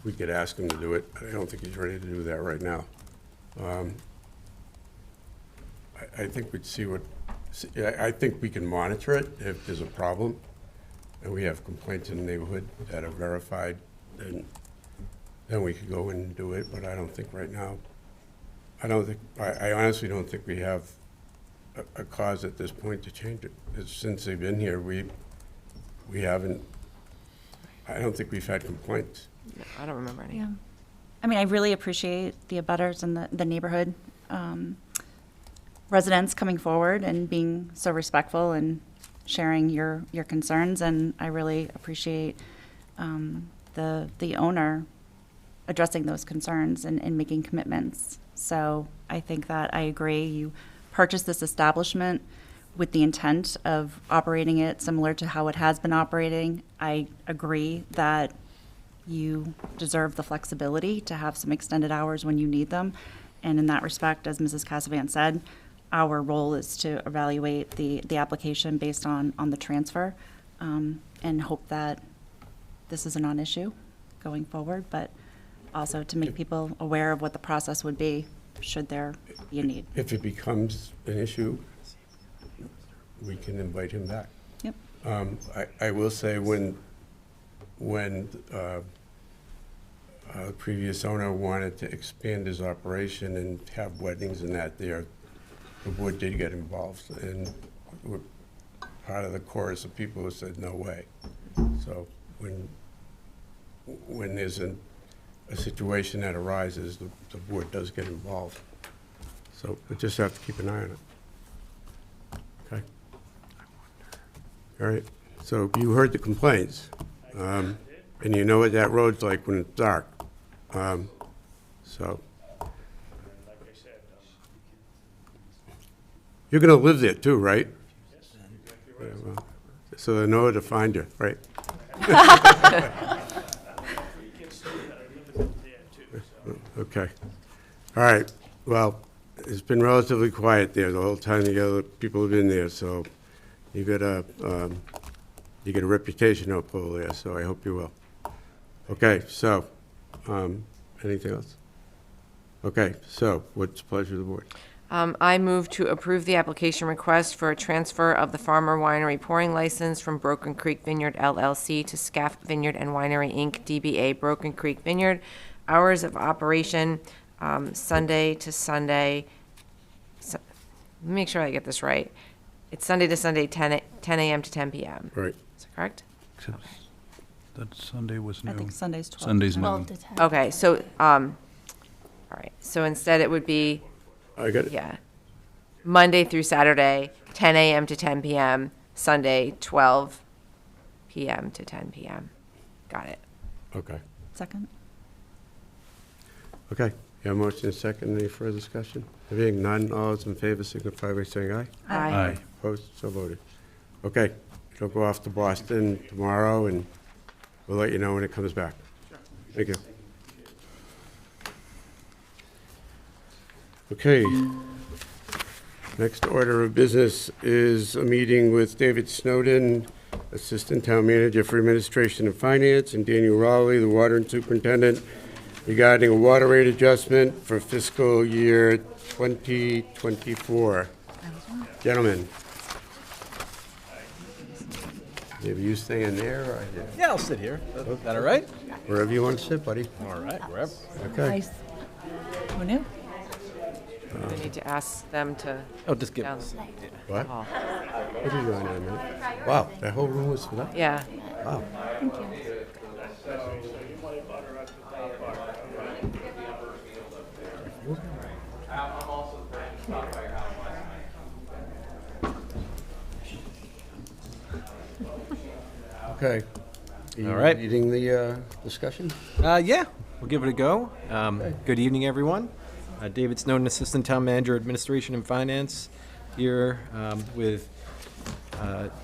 we could ask him to do it, but I don't think he's ready to do that right now. I think we'd see I think we can monitor it if there's a problem, and we have complaints in the neighborhood that are verified, then we could go in and do it, but I don't think right now, I honestly don't think we have a cause at this point to change it. Since they've been here, we haven't, I don't think we've had complaints. No, I don't remember any. Yeah. I mean, I really appreciate the abutters and the neighborhood residents coming forward and being so respectful and sharing your concerns, and I really appreciate the owner addressing those concerns and making commitments. So I think that I agree. You purchased this establishment with the intent of operating it similar to how it has been operating. I agree that you deserve the flexibility to have some extended hours when you need them. And in that respect, as Mrs. Cassavant said, our role is to evaluate the application based on the transfer, and hope that this is a non-issue going forward, but also to make people aware of what the process would be should there be a need. If it becomes an issue, we can invite him back. Yep. I will say when the previous owner wanted to expand his operation and have weddings and that there, the board did get involved, and we're part of the chorus of people who said, no way. So when there's a situation that arises, the board does get involved. So we just have to keep an eye on it. Okay? All right, so you heard the complaints, and you know what that road's like when it's dark. So you're gonna live there too, right? Yeah, well, so they know where to find you, right? Okay. All right. Well, it's been relatively quiet there the whole time the other people have been there, so you get a reputation up over there, so I hope you will. Okay, so, anything else? Okay, so what's the pleasure of the board? I move to approve the application request for a transfer of the Farmer Winery pouring license from Broken Creek Vineyard LLC to Scaff Vineyard and Winery Inc., DBA Broken Creek Vineyard. Hours of operation, Sunday to Sunday. Let me make sure I get this right. It's Sunday to Sunday, 10 a.m. to 10 p.m. Right. Is that correct? That Sunday was I noon. think Sunday's 12. Sunday's 12 noon. to 10. Okay, so, all right, so instead it would be, I got it. yeah, Monday through Saturday, 10 a.m. to 10 p.m., Sunday, 12 p.m. to 10 p.m. Got it. Okay. Second? Okay. You have a motion and a second. Any further discussion? Hearing none, all those in favor signify by saying aye. Aye. Opposed? So voted. Okay. It'll go off to Boston tomorrow, and we'll let you know when it comes back. Thank you. Okay. Next order of business is a meeting with David Snowden, Assistant Town Manager for Administration and Finance, and Daniel Rowley, the Water and Superintendent, regarding a water rate adjustment for fiscal year 2024. Gentlemen. Maybe you staying there or here? Yeah, I'll sit here. Is that all right? Wherever you want to sit, buddy. All right, wherever. Okay. Who knew? I need to ask them to. Oh, just give down- us. What? Oh. What are you doing there, a minute? Wow, that whole room was for that? Yeah. Wow. Okay. Are you All right. leading the discussion? Yeah, we'll give it a go. Good evening, everyone. David Snowden, Assistant Town Manager, Administration and Finance, here with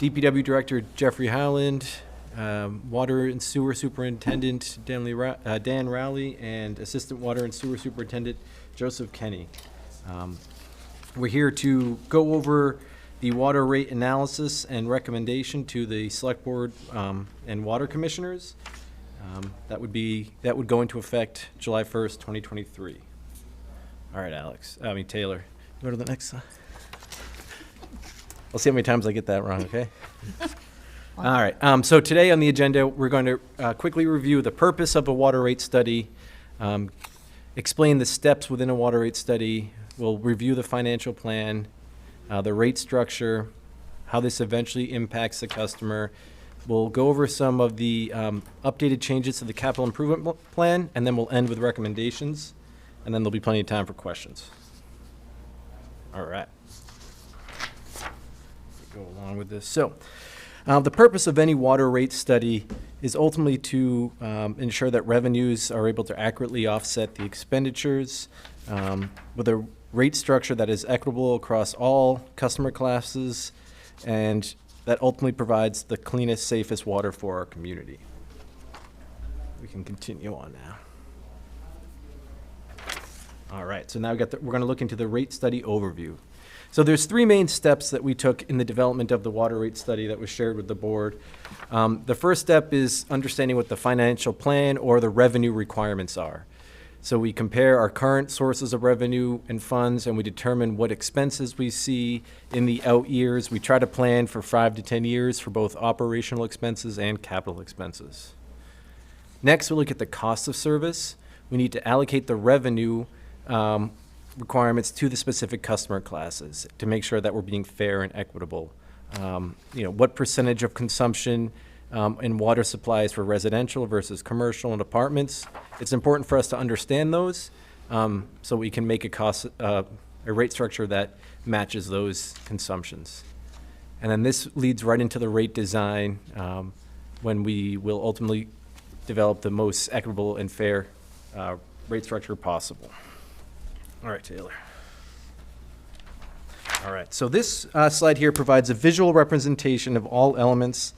DPW Director Jeffrey Howland, Water and Sewer Superintendent Dan Rowley, and Assistant Water and Sewer Superintendent Joseph Kenny. We're here to go over the water rate analysis and recommendation to the Select Board and Water Commissioners. That would go into effect July 1st, 2023. All right, Taylor, go to the next slide. I'll see how many times I get that wrong, okay? All right, so today on the agenda, we're going to quickly review the purpose of a water rate study, explain the steps within a water rate study. We'll review the financial plan, the rate structure, how this eventually impacts the customer. We'll go over some of the updated changes to the capital improvement plan, and then we'll end with recommendations, and then there'll be plenty of time for questions. All right. go along with this. So, the purpose of any water rate study is ultimately to ensure that revenues are able to accurately offset the expenditures with a rate structure that is equitable across all customer classes, and that ultimately provides the cleanest, safest water for our community. We can continue on now. All right, so now we're going to look into the rate study overview. So there's three main steps that we took in the development of the water rate study that was shared with the board. The first step is understanding what the financial plan or the revenue requirements are. So we compare our current sources of revenue and funds, and we determine what expenses we see in the out years. We try to plan for 5 to 10 years for both operational expenses and capital expenses. Next, we look at the cost of service. We need to allocate the revenue requirements to the specific customer classes to make sure that we're being fair and equitable. What percentage of consumption in water supplies for residential versus commercial and apartments. It's important for us to understand those so we can make a rate structure that matches those consumptions. And then this leads right into the rate design when we will ultimately develop the most equitable and fair rate structure possible. All right, Taylor. All right, so this slide here provides a visual representation of all elements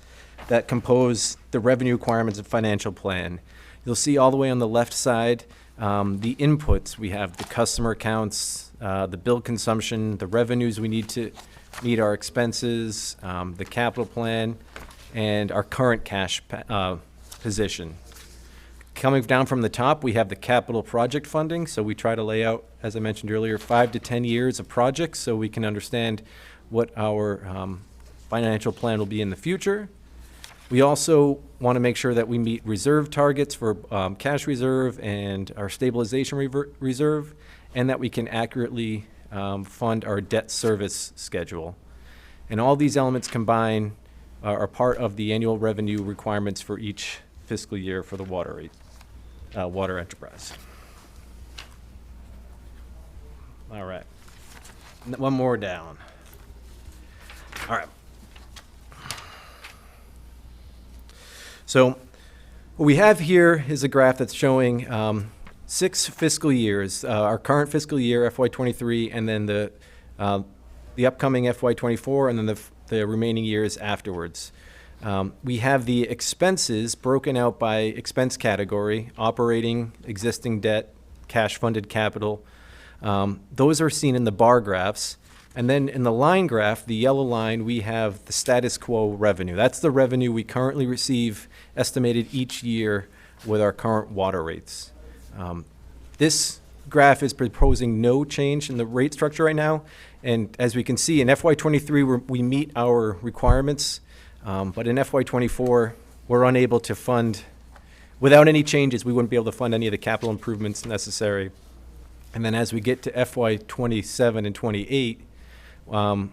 that compose the revenue requirements of financial plan. You'll see all the way on the left side the inputs. We have the customer accounts, the bill consumption, the revenues we need to meet our expenses, the capital plan, and our current cash position. Coming down from the top, we have the capital project funding. So we try to lay out, as I mentioned earlier, 5 to 10 years of projects so we can understand what our financial plan will be in the future. We also want to make sure that we meet reserve targets for cash reserve and our stabilization reserve, and that we can accurately fund our debt service schedule. And all these elements combined are part of the annual revenue requirements for each fiscal year for the water enterprise. All right. One more down. All right. So what we have here is a graph that's showing 6 fiscal years, our current fiscal year, FY23, and then the upcoming FY24, and then the remaining years afterwards. We have the expenses broken out by expense category: operating, existing debt, cash-funded capital. Those are seen in the bar graphs. And then in the line graph, the yellow line, we have the status quo revenue. That's the revenue we currently receive, estimated each year with our current water rates. This graph is proposing no change in the rate structure right now. And as we can see, in FY23, we meet our requirements. But in FY24, we're unable to fund, without any changes, we wouldn't be able to fund any of the capital improvements necessary. And then as we get to FY27 and 28,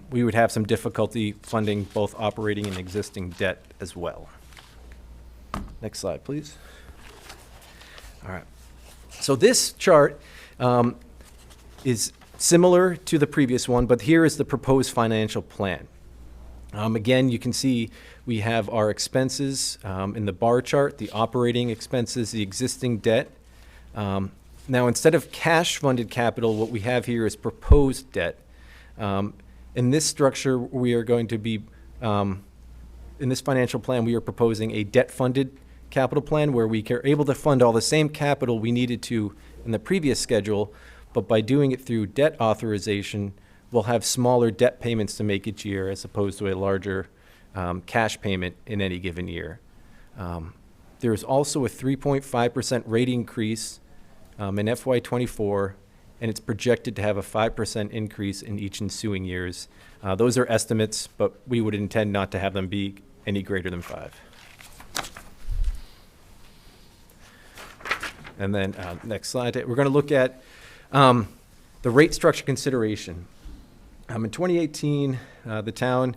we would have some difficulty funding both operating and existing debt as well. Next slide, please. All right. So this chart is similar to the previous one, but here is the proposed financial plan. Again, you can see we have our expenses in the bar chart, the operating expenses, the existing debt. Now, instead of cash-funded capital, what we have here is proposed debt. In this structure, we are going to be, in this financial plan, we are proposing a debt-funded capital plan where we are able to fund all the same capital we needed to in the previous schedule, but by doing it through debt authorization, we'll have smaller debt payments to make each year as opposed to a larger cash payment in any given year. There's also a 3.5% rate increase in FY24, and it's projected to have a 5% increase in each ensuing years. Those are estimates, but we would intend not to have them be any greater than 5. And then next slide, we're going to look at the rate structure consideration. In 2018, the town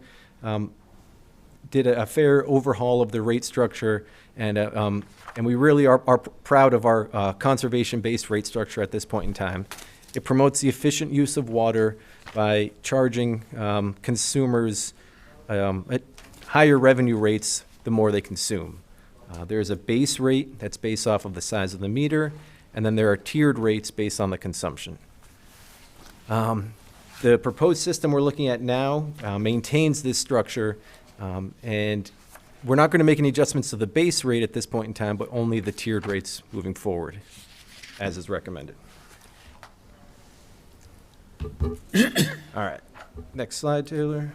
did a fair overhaul of the rate structure, and we really are proud of our conservation-based rate structure at this point in time. It promotes the efficient use of water by charging consumers at higher revenue rates the more they consume. There's a base rate that's based off of the size of the meter, and then there are tiered rates based on the consumption. The proposed system we're looking at now maintains this structure, and we're not going to make any adjustments to the base rate at this point in time, but only the tiered rates moving forward, as is recommended. All right, next slide, Taylor.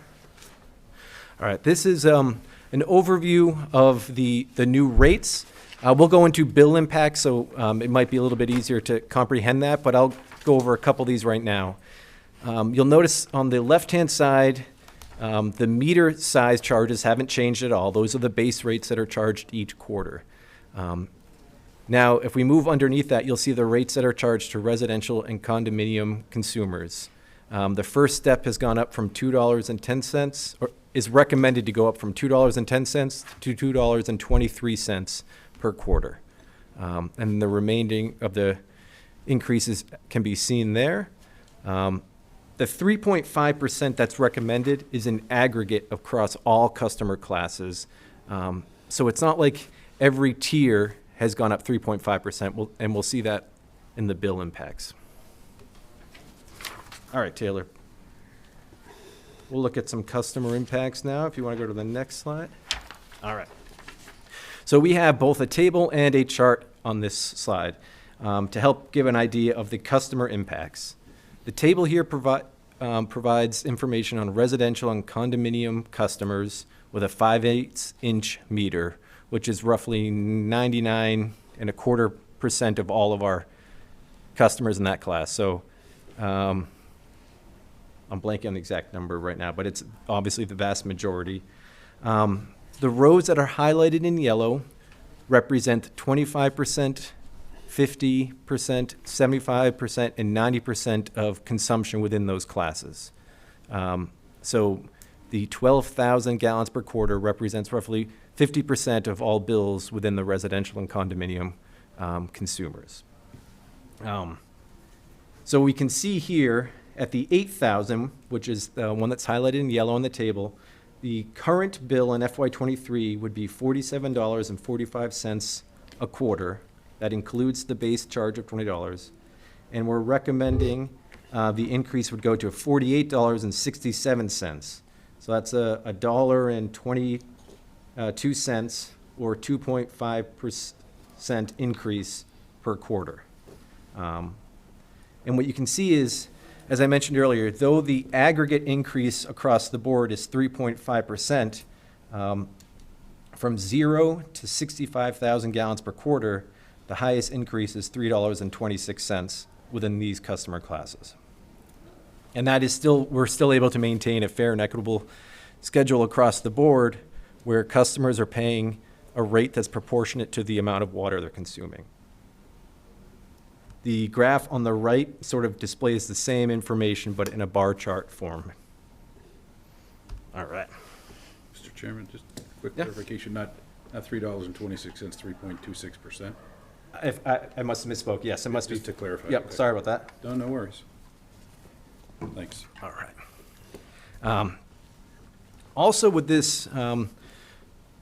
All right, this is an overview of the new rates. We'll go into bill impact, so it might be a little bit easier to comprehend that, but I'll go over a couple of these right now. You'll notice on the left-hand side, the meter size charges haven't changed at all. Those are the base rates that are charged each quarter. Now, if we move underneath that, you'll see the rates that are charged to residential and condominium consumers. The first step has gone up from $2.10, or is recommended to go up from $2.10 to $2.23 per quarter. And the remaining of the increases can be seen there. The 3.5% that's recommended is an aggregate across all customer classes. So it's not like every tier has gone up 3.5%, and we'll see that in the bill impacts. All right, Taylor. We'll look at some customer impacts now, if you want to go to the next slide. All right. So we have both a table and a chart on this slide to help give an idea of the customer impacts. The table here provides information on residential and condominium customers with a 5/8" meter, which is roughly 99.25% of all of our customers in that class. So I'm blanking on the exact number right now, but it's obviously the vast majority. The rows that are highlighted in yellow represent 25%, 50%, 75%, and 90% of consumption within those classes. So the 12,000 gallons per quarter represents roughly 50% of all bills within the residential and condominium consumers. So we can see here at the 8,000, which is the one that's highlighted in yellow on the table, the current bill in FY23 would be $47.45 a quarter. That includes the base charge of $20. And we're recommending the increase would go to $48.67. So that's $1.22 or 2.5% increase per quarter. And what you can see is, as I mentioned earlier, though the aggregate increase across the board is 3.5%, from 0 to 65,000 gallons per quarter, the highest increase is $3.26 within these customer classes. And that is we're still able to maintain a fair and equitable schedule across the board where customers are paying a rate that's proportionate to the amount of water they're consuming. The graph on the right sort of displays the same information, but in a bar chart form. All right. Mr. Chairman, just a quick clarification, not $3.26, 3.26%. I must have misspoke. Yes, it must be. Just to clarify. Yep, okay. sorry about that. No worries. Thanks. All right. Also with this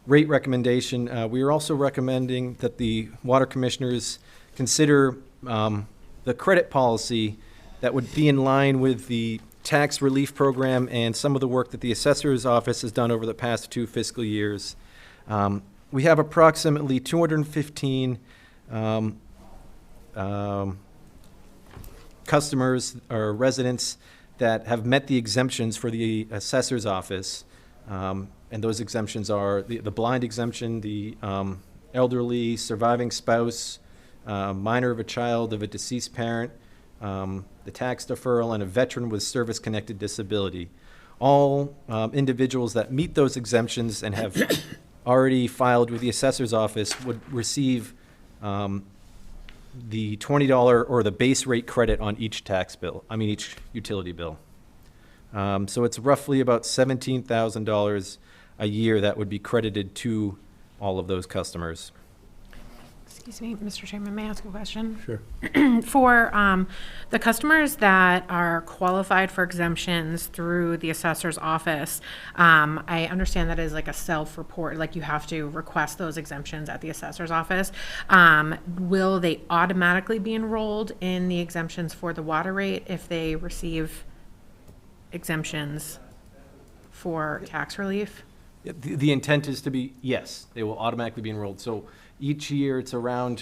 rate recommendation, we are also recommending that the water commissioners consider the credit policy that would be in line with the tax relief program and some of the work that the assessor's office has done over the past 2 fiscal years. We have approximately 215 customers or residents that have met the exemptions for the assessor's office. And those exemptions are the blind exemption, the elderly, surviving spouse, minor of a child of a deceased parent, the tax deferral, and a veteran with service-connected disability. All individuals that meet those exemptions and have already filed with the assessor's office would receive the $20 or the base rate credit on each each utility bill. So it's roughly about $17,000 a year that would be credited to all of those customers. Excuse me, Mr. Chairman, may I ask a question? Sure. For the customers that are qualified for exemptions through the assessor's office, I understand that is like a self-report, like you have to request those exemptions at the assessor's office. Will they automatically be enrolled in the exemptions for the water rate if they receive exemptions for tax relief? The intent is to be, yes, they will automatically be enrolled. So each year, it's around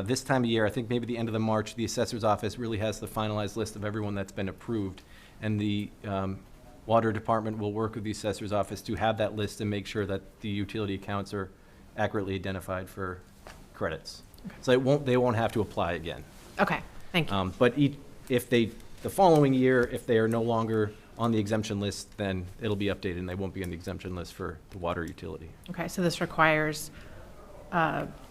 this time of year, I think maybe the end of the March, the assessor's office really has the finalized list of everyone that's been approved. And the water department will work with the assessor's office to have that list and make sure that the utility accounts are accurately identified for credits. So they won't have to apply again. Okay, thank you. But if the following year, if they are no longer on the exemption list, then it'll be updated and they won't be on the exemption list for the water utility. Okay, so this requires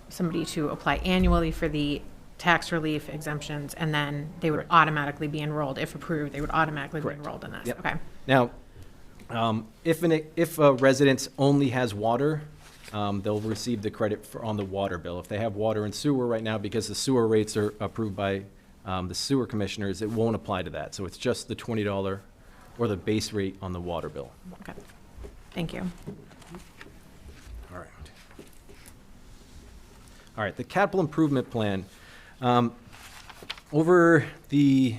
somebody to apply annually for the tax relief exemptions, and then they would automatically be enrolled. If approved, they would automatically be enrolled in this. Yep. Okay. Now, if a residence only has water, they'll receive the credit on the water bill. If they have water and sewer right now, because the sewer rates are approved by the sewer commissioners, it won't apply to that. So it's just the $20 or the base rate on the water bill. Okay. Thank you. All right. All right, the capital improvement plan. Over the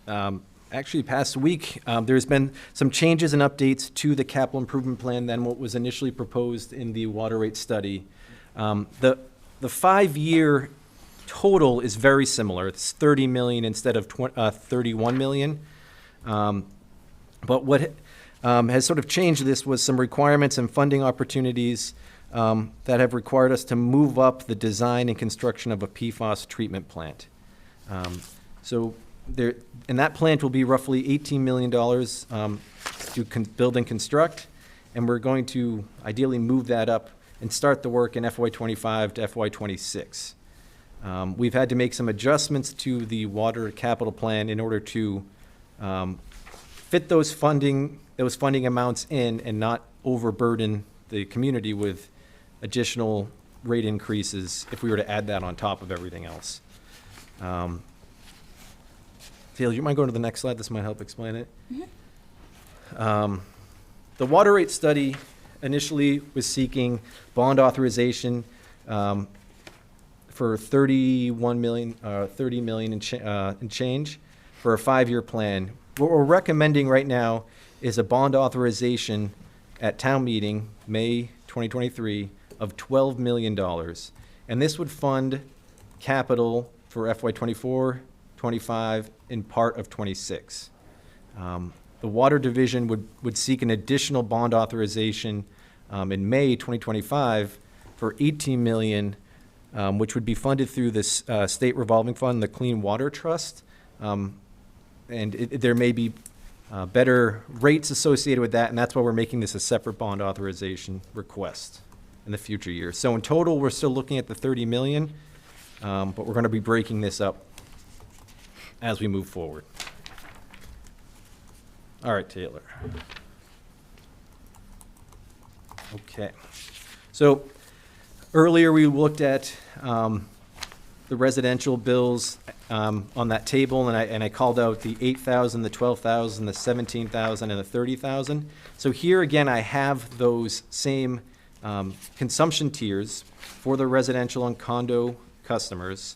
actually past week, there's been some changes and updates to the capital improvement plan than what was initially proposed in the water rate study. The 5-year total is very similar. It's 30 million instead of 31 million. But what has sort of changed this was some requirements and funding opportunities that have required us to move up the design and construction of a PFAS treatment plant. So there, and that plant will be roughly $18 million to build and construct, and we're going to ideally move that up and start the work in FY25 to FY26. We've had to make some adjustments to the water capital plan in order to fit those funding amounts in and not overburden the community with additional rate increases if we were to add that on top of everything else. Taylor, do you mind going to the next slide? This might help explain it. Mm-hmm. The water rate study initially was seeking bond authorization for 30 million in change for a 5-year plan. What we're recommending right now is a bond authorization at town meeting, May 2023, of $12 million. And this would fund capital for FY24, 25, and part of 26. The Water Division would seek an additional bond authorization in May 2025 for $18 million, which would be funded through this state revolving fund, the Clean Water Trust. And there may be better rates associated with that, and that's why we're making this a separate bond authorization request in the future years. So in total, we're still looking at the 30 million, but we're going to be breaking this up as we move forward. All right, Taylor. Okay. So earlier we looked at the residential bills on that table, and I called out the 8,000, the 12,000, the 17,000, and the 30,000. So here again, I have those same consumption tiers for the residential and condo customers.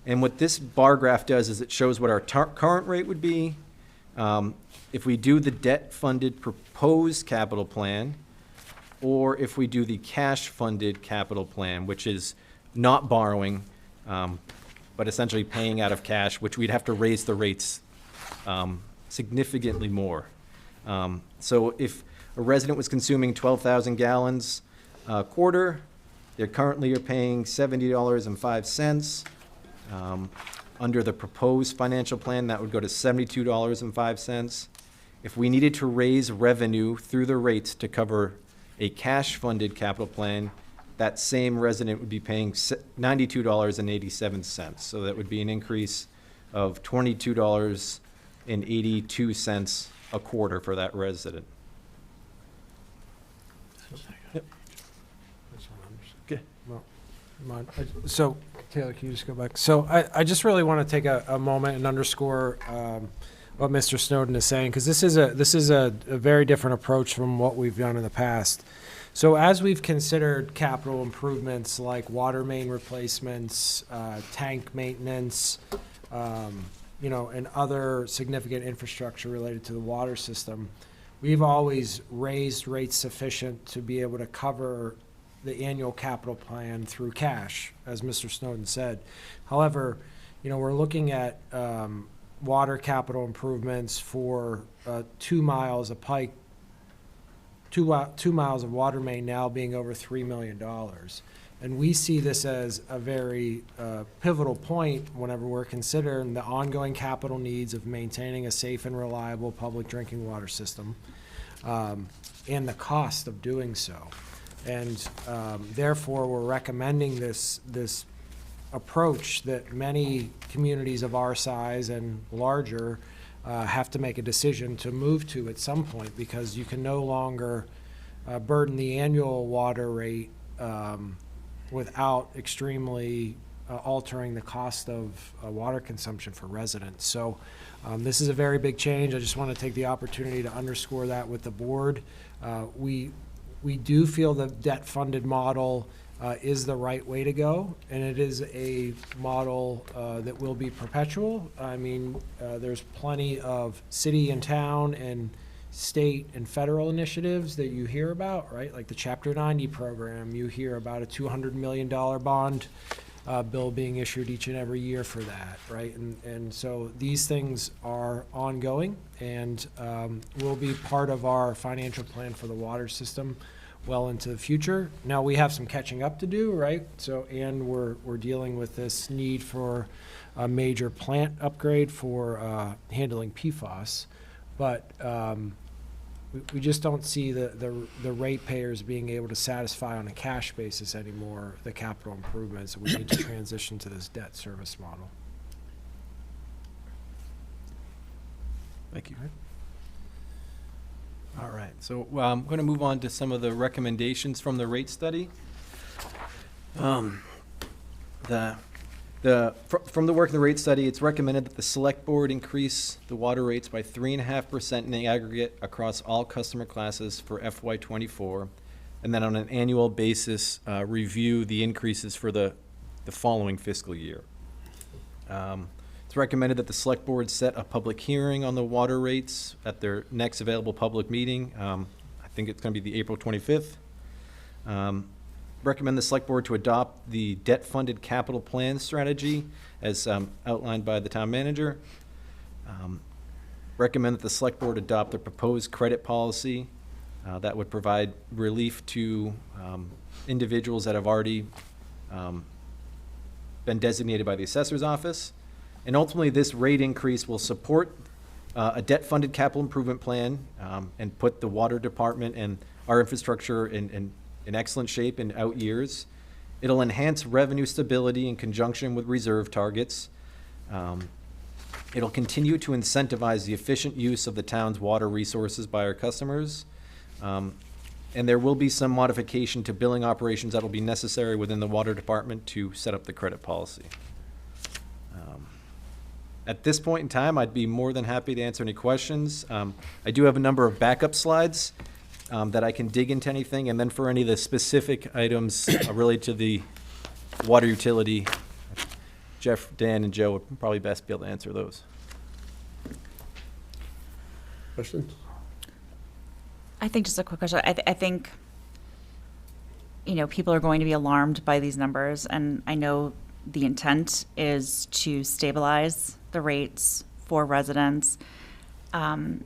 And what this bar graph does is it shows what our current rate would be if we do the debt-funded proposed capital plan, or if we do the cash-funded capital plan, which is not borrowing, but essentially paying out of cash, which we'd have to raise the rates significantly more. So if a resident was consuming 12,000 gallons a quarter, they currently are paying $70.05. Under the proposed financial plan, that would go to $72.05. If we needed to raise revenue through the rates to cover a cash-funded capital plan, that same resident would be paying $92.87. So that would be an increase of $22.82 a quarter for that resident. Yep. So, Taylor, can you just go back? So I just really want to take a moment and underscore what Mr. Snowden is saying, because this is a very different approach from what we've done in the past. So as we've considered capital improvements like water main replacements, tank maintenance, and other significant infrastructure related to the water system, we've always raised rates sufficient to be able to cover the annual capital plan through cash, as Mr. Snowden said. However, we're looking at water capital improvements for 2 miles of pipe, 2 miles of water main now being over $3 million. And we see this as a very pivotal point whenever we're considering the ongoing capital needs of maintaining a safe and reliable public drinking water system, and the cost of doing so. And therefore, we're recommending this approach that many communities of our size and larger have to make a decision to move to at some point, because you can no longer burden the annual water rate without extremely altering the cost of water consumption for residents. So this is a very big change. I just want to take the opportunity to underscore that with the board. We do feel the debt-funded model is the right way to go, and it is a model that will be perpetual. I mean, there's plenty of city and town and state and federal initiatives that you hear about, right? Like the Chapter 90 program, you hear about a $200 million bond bill being issued each and every year for that, right? And so these things are ongoing and will be part of our financial plan for the water system well into the future. Now, we have some catching up to do, right? So, and we're dealing with this need for a major plant upgrade for handling PFAS, but we just don't see the ratepayers being able to satisfy on a cash basis anymore the capital improvements. So we need to transition to this debt service model. Thank you. All right, so I'm going to move on to some of the recommendations from the rate study. From the work of the rate study, it's recommended that the select board increase the water rates by 3.5% in the aggregate across all customer classes for FY24, and then on an annual basis, review the increases for the following fiscal year. It's recommended that the select board set a public hearing on the water rates at their next available public meeting. I think it's going to be the April 25th. Recommend the select board to adopt the debt-funded capital plan strategy as outlined by the town manager. Recommend that the select board adopt the proposed credit policy that would provide relief to individuals that have already been designated by the assessor's office. And ultimately, this rate increase will support a debt-funded capital improvement plan and put the water department and our infrastructure in excellent shape in out years. It'll enhance revenue stability in conjunction with reserve targets. It'll continue to incentivize the efficient use of the town's water resources by our customers. And there will be some modification to billing operations that will be necessary within the water department to set up the credit policy. At this point in time, I'd be more than happy to answer any questions. I do have a number of backup slides that I can dig into anything, and then for any of the specific items related to the water utility, Jeff, Dan, and Joe would probably best be able to answer those. Questions? I think just a quick question. I think, people are going to be alarmed by these numbers, and I know the intent is to stabilize the rates for residents. Mr.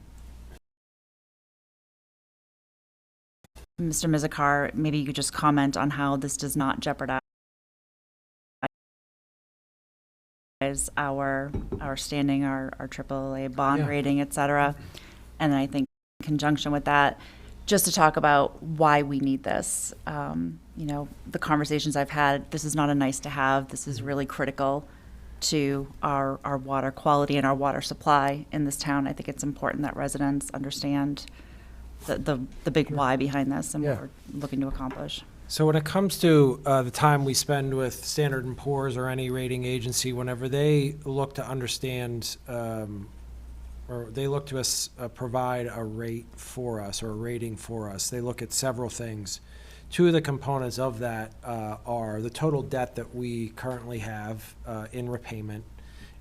Mizikar, maybe you could just comment on how this does not jeopardize our standing, our AAA bond rating, et cetera. And I think in conjunction with that, just to talk about why we need this. The conversations I've had, this is not a nice to have. This is really critical to our water quality and our water supply in this town. I think it's important that residents understand the big why behind this and what we're looking to accomplish. So when it comes to the time we spend with Standard & Poor's or any rating agency, whenever they look to understand, or they look to us, provide a rate for us or a rating for us, they look at several things. Two of the components of that are the total debt that we currently have in repayment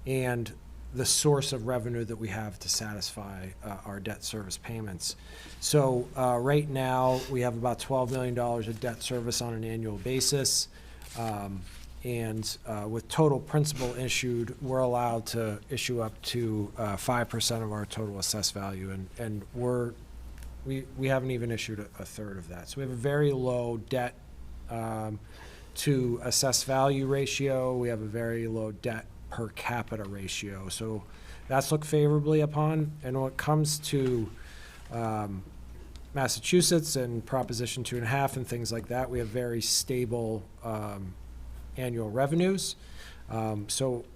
and the source of revenue that we have to satisfy our debt service payments. So right now, we have about $12 million of debt service on an annual basis. And with total principal issued, we're allowed to issue up to 5% of our total assessed value. And we haven't even issued a third of that. So we have a very low debt to assessed value ratio. We have a very low debt per capita ratio. So that's looked favorably upon. And when it comes to Massachusetts and Proposition 2.5 and things like that, we have very stable annual revenues. So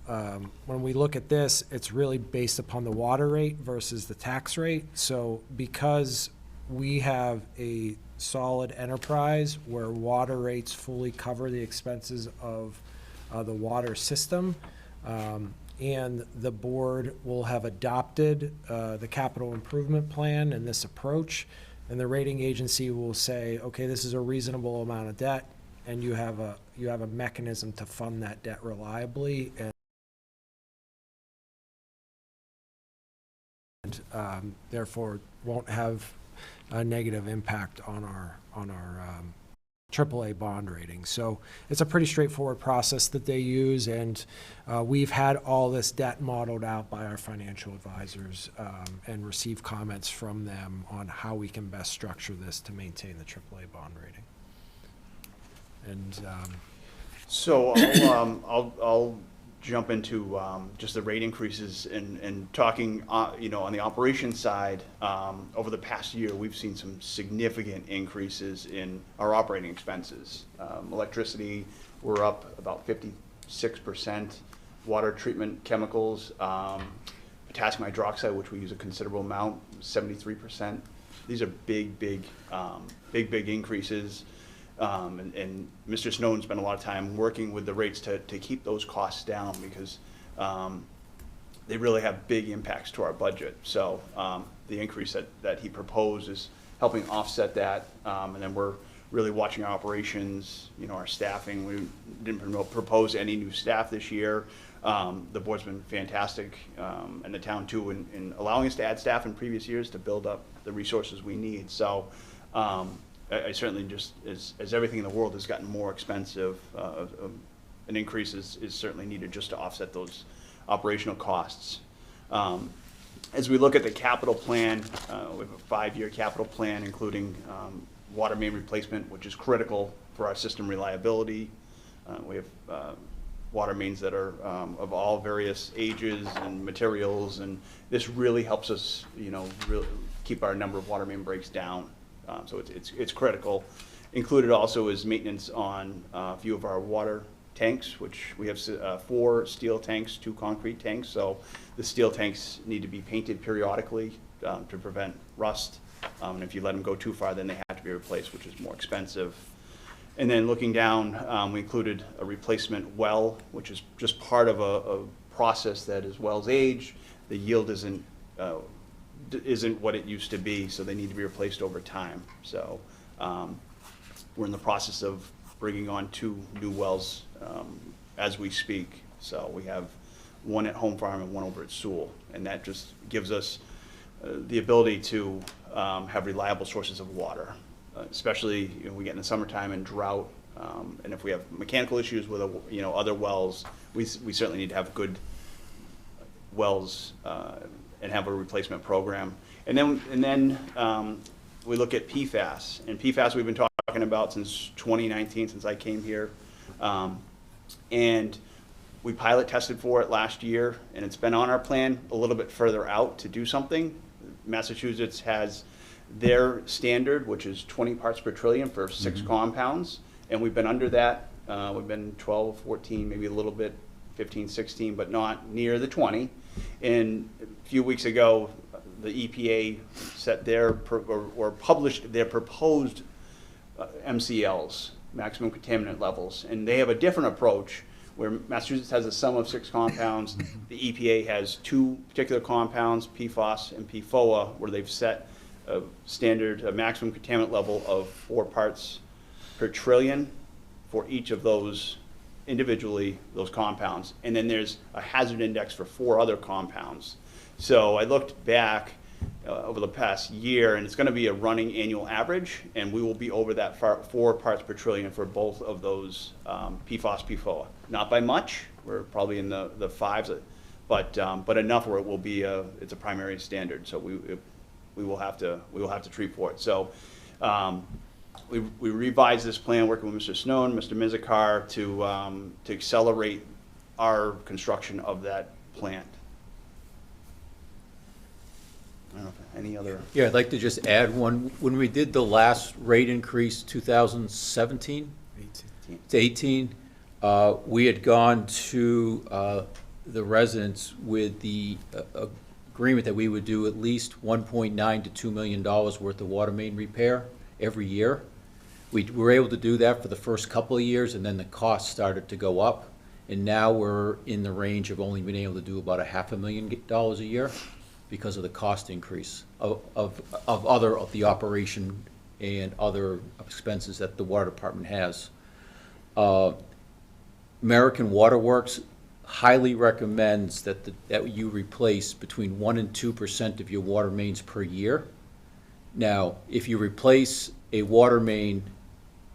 when we look at this, it's really based upon the water rate versus the tax rate. So because we have a solid enterprise where water rates fully cover the expenses of the water system, and the board will have adopted the capital improvement plan and this approach, and the rating agency will say, okay, this is a reasonable amount of debt, and you have a mechanism to fund that debt reliably, and therefore won't have a negative impact on our AAA bond rating. So it's a pretty straightforward process that they use, and we've had all this debt modeled out by our financial advisors and received comments from them on how we can best structure this to maintain the AAA bond rating. And so I'll jump into just the rate increases and talking, you know, on the operations side. Over the past year, we've seen some significant increases in our operating expenses. Electricity, we're up about 56%. Water treatment chemicals, potassium hydroxide, which we use a considerable amount, 73%. These are big increases. And Mr. Snowden spent a lot of time working with the rates to keep those costs down because they really have big impacts to our budget. So the increase that he proposed is helping offset that. And then we're really watching our operations, you know, our staffing. We didn't propose any new staff this year. The board's been fantastic, and the town too, in allowing us to add staff in previous years to build up the resources we need. So I certainly just, as everything in the world has gotten more expensive, an increase is certainly needed just to offset those operational costs. As we look at the capital plan, we have a 5-year capital plan, including water main replacement, which is critical for our system reliability. We have water mains that are of all various ages and materials, and this really helps us, you know, really keep our number of water main breaks down. So it's critical. Included also is maintenance on a few of our water tanks, which we have 4 steel tanks, 2 concrete tanks. So the steel tanks need to be painted periodically to prevent rust. And if you let them go too far, then they have to be replaced, which is more expensive. And then looking down, we included a replacement well, which is just part of a process that as wells age, the yield isn't what it used to be, so they need to be replaced over time. So we're in the process of bringing on 2 new wells as we speak. So we have one at Home Farm and one over at Sewell, and that just gives us the ability to have reliable sources of water, especially we get in the summertime and drought, and if we have mechanical issues with other wells, we certainly need to have good wells and have a replacement program. And then we look at PFAS, and PFAS we've been talking about since 2019, since I came here, and we pilot tested for it last year, and it's been on our plan a little bit further out to do something. Massachusetts has their standard, which is 20 parts per trillion for 6 compounds, and we've been under that. We've been 12, 14, maybe a little bit, 15, 16, but not near the 20. And a few weeks ago, the EPA set their, or published their proposed MCLs, maximum contaminant levels. And they have a different approach, where Massachusetts has a sum of 6 compounds. The EPA has 2 particular compounds, PFOS and PFOA, where they've set a standard, a maximum contaminant level of 4 parts per trillion for each of those individually, those compounds. And then there's a hazard index for 4 other compounds. So I looked back over the past year, and it's going to be a running annual average, and we will be over that 4 parts per trillion for both of those PFOS, PFOA. Not by much. We're probably in the 5s, but enough where it will be it's a primary standard. So we will have to treat for it. So we revised this plan working with Mr. Snow and Mr. Mizikar to accelerate our construction of that plant. I don't know if any other. Yeah, I'd like to just add one. When we did the last rate increase, 2017 to 18, we had gone to the residents with the agreement that we would do at least $1.9 to $2 million worth of water main repair every year. We were able to do that for the first couple of years, and then the cost started to go up. And now we're in the range of only being able to do about $500,000 a year, because of the cost increase of the operation and other expenses that the water department has. American Water Works highly recommends that you replace between 1% and 2% of your water mains per year. Now, if you replace a water main,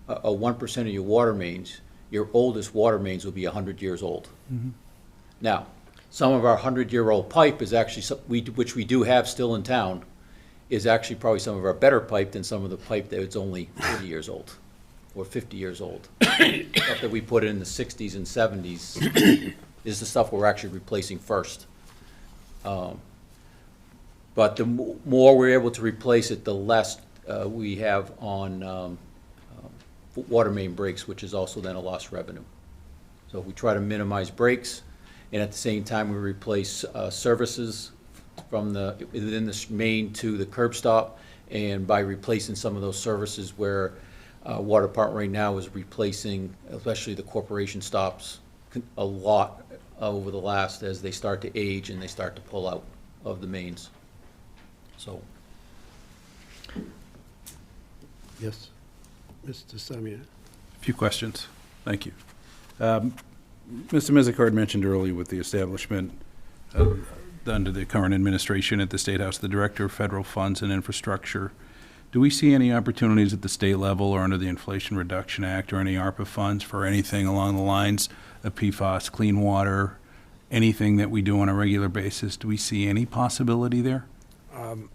1% of your water mains, your oldest water mains will be 100 years old. Mm-hmm. Now, some of our 100-year-old pipe is actually, which we do have still in town, is actually probably some of our better pipe than some of the pipe that it's only 40 years old or 50 years old. Stuff that we put in the 60s and 70s is the stuff we're actually replacing first. But the more we're able to replace it, the less we have on water main breaks, which is also then a lost revenue. So we try to minimize breaks. And at the same time, we replace services from within the main to the curb stop. And by replacing some of those services where water department right now is replacing, especially the corporation stops, a lot over the last, as they start to age and they start to pull out of the mains. So. Yes, Mr. Samia. A few questions. Thank you. Mr. Mizikar mentioned earlier with the establishment under the current administration at the State House, the Director of Federal Funds and Infrastructure. Do we see any opportunities at the state level or under the Inflation Reduction Act or any ARPA funds for anything along the lines of PFAS, clean water, anything that we do on a regular basis? Do we see any possibility there?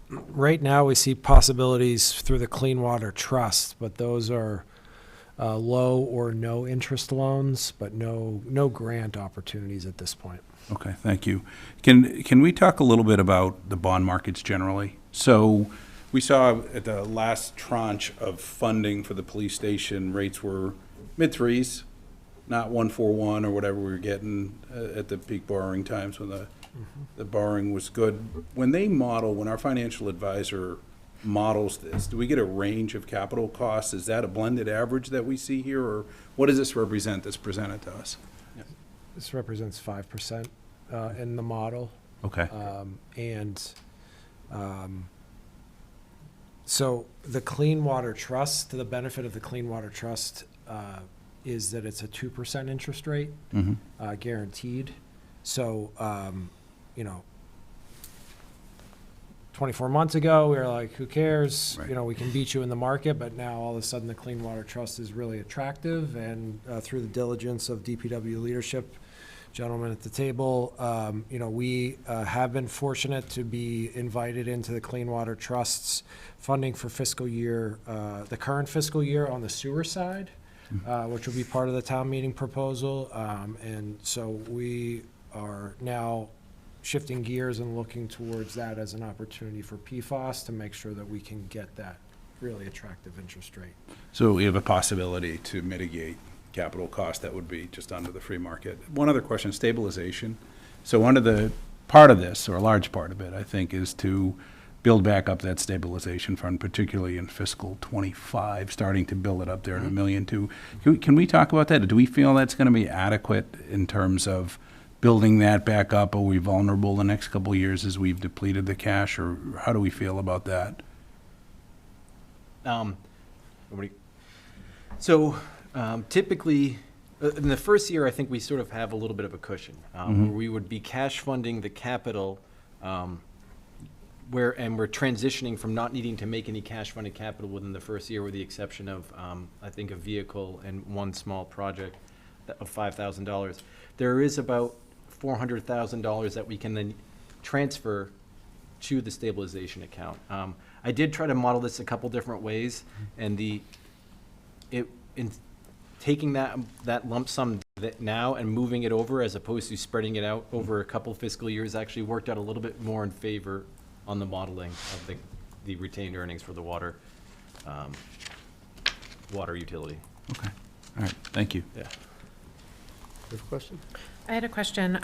Right now, we see possibilities through the Clean Water Trust, but those are low or no interest loans, but no grant opportunities at this point. Okay, thank you. Can we talk a little bit about the bond markets generally? So we saw at the last tranche of funding for the police station, rates were mid-threes, not 141 or whatever we were getting at the peak borrowing times when the borrowing was good. When our financial advisor models this, do we get a range of capital costs? Is that a blended average that we see here, or what does this represent that's presented to us? This represents 5% in the model. Okay. So the Clean Water Trust, to the benefit of the Clean Water Trust, is that it's a 2% interest rate, guaranteed. So, 24 months ago, we were like, who cares? Right. We can beat you in the market, but now all of a sudden the Clean Water Trust is really attractive, and through the diligence of DPW leadership, gentlemen at the table, we have been fortunate to be invited into the Clean Water Trust's funding for the current fiscal year on the sewer side, which will be part of the town meeting proposal. And so we are now shifting gears and looking towards that as an opportunity for PFAS to make sure that we can get that really attractive interest rate. So we have a possibility to mitigate capital cost that would be just under the free market. One other question, stabilization. So under the part of this, or a large part of it, I think, is to build back up that stabilization fund, particularly in fiscal '25, starting to build it up there at $1.2 million. Can we talk about that? Do we feel that's going to be adequate in terms of building that back up? Are we vulnerable the next couple of years as we've depleted the cash, or how do we feel about that? Typically, in the first year, I think we sort of have a little bit of a cushion, where we would be cash funding the capital, and we're transitioning from not needing to make any cash funded capital within the first year, with the exception of, I think, a vehicle and one small project of $5,000. There is about $400,000 that we can then transfer to the stabilization account. I did try to model this a couple different ways, and in taking that lump sum now and moving it over, as opposed to spreading it out over a couple fiscal years, actually worked out a little bit more in favor on the modeling of the retained earnings for the water utility. Okay, all right, thank you. Yeah. Question? I had a question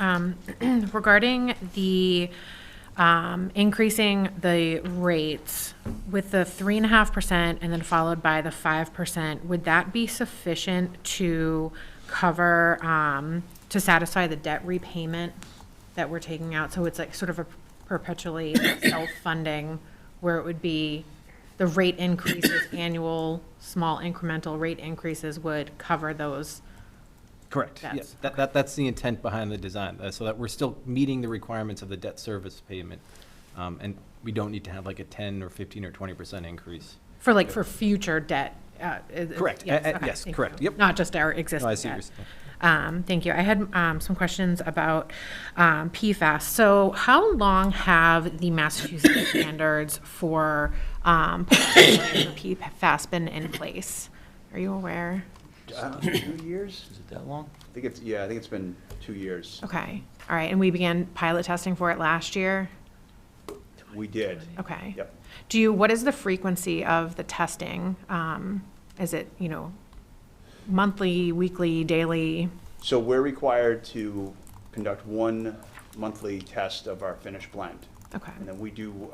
regarding the increasing the rates with the 3.5% and then followed by the 5%. Would that be sufficient to cover, to satisfy the debt repayment that we're taking out? So it's like sort of a perpetually self-funding, where it would be the rate increases, annual small incremental rate increases would cover those. Correct. Debts. Yes, that's the intent behind the design, so that we're still meeting the requirements of the debt service payment, and we don't need to have like a 10 or 15 or 20% increase. For future debt. Correct. Yes, okay, Yes, thank correct. you. Yep. Not just our No, existing I see what debt. you're saying. Thank you. I had some questions about PFAS. So how long have the Massachusetts standards for PFAS been in place? Are you aware? 2 years? Is it that long? I think it's been 2 years. Okay. All right. And we began pilot testing for it last year? We did. Okay. Yep. What is the frequency of the testing? Is it, monthly, weekly, daily? So we're required to conduct one monthly test of our finished blend. Okay. And then we do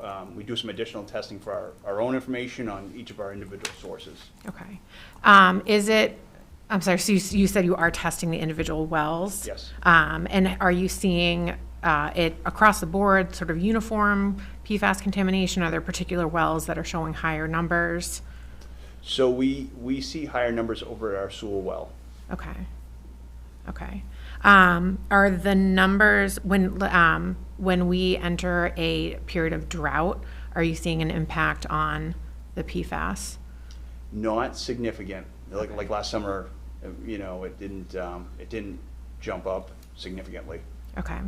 some additional testing for our own information on each of our individual sources. Okay. I'm sorry, so you said you are testing the individual wells? Yes. And are you seeing it across the board, sort of uniform PFAS contamination? Are there particular wells that are showing higher numbers? So we see higher numbers over at our Sewell well. Okay. Okay. Are the numbers, when we enter a period of drought, are you seeing an impact on the PFAS? Not significant. Like last summer, it didn't jump up significantly. Okay.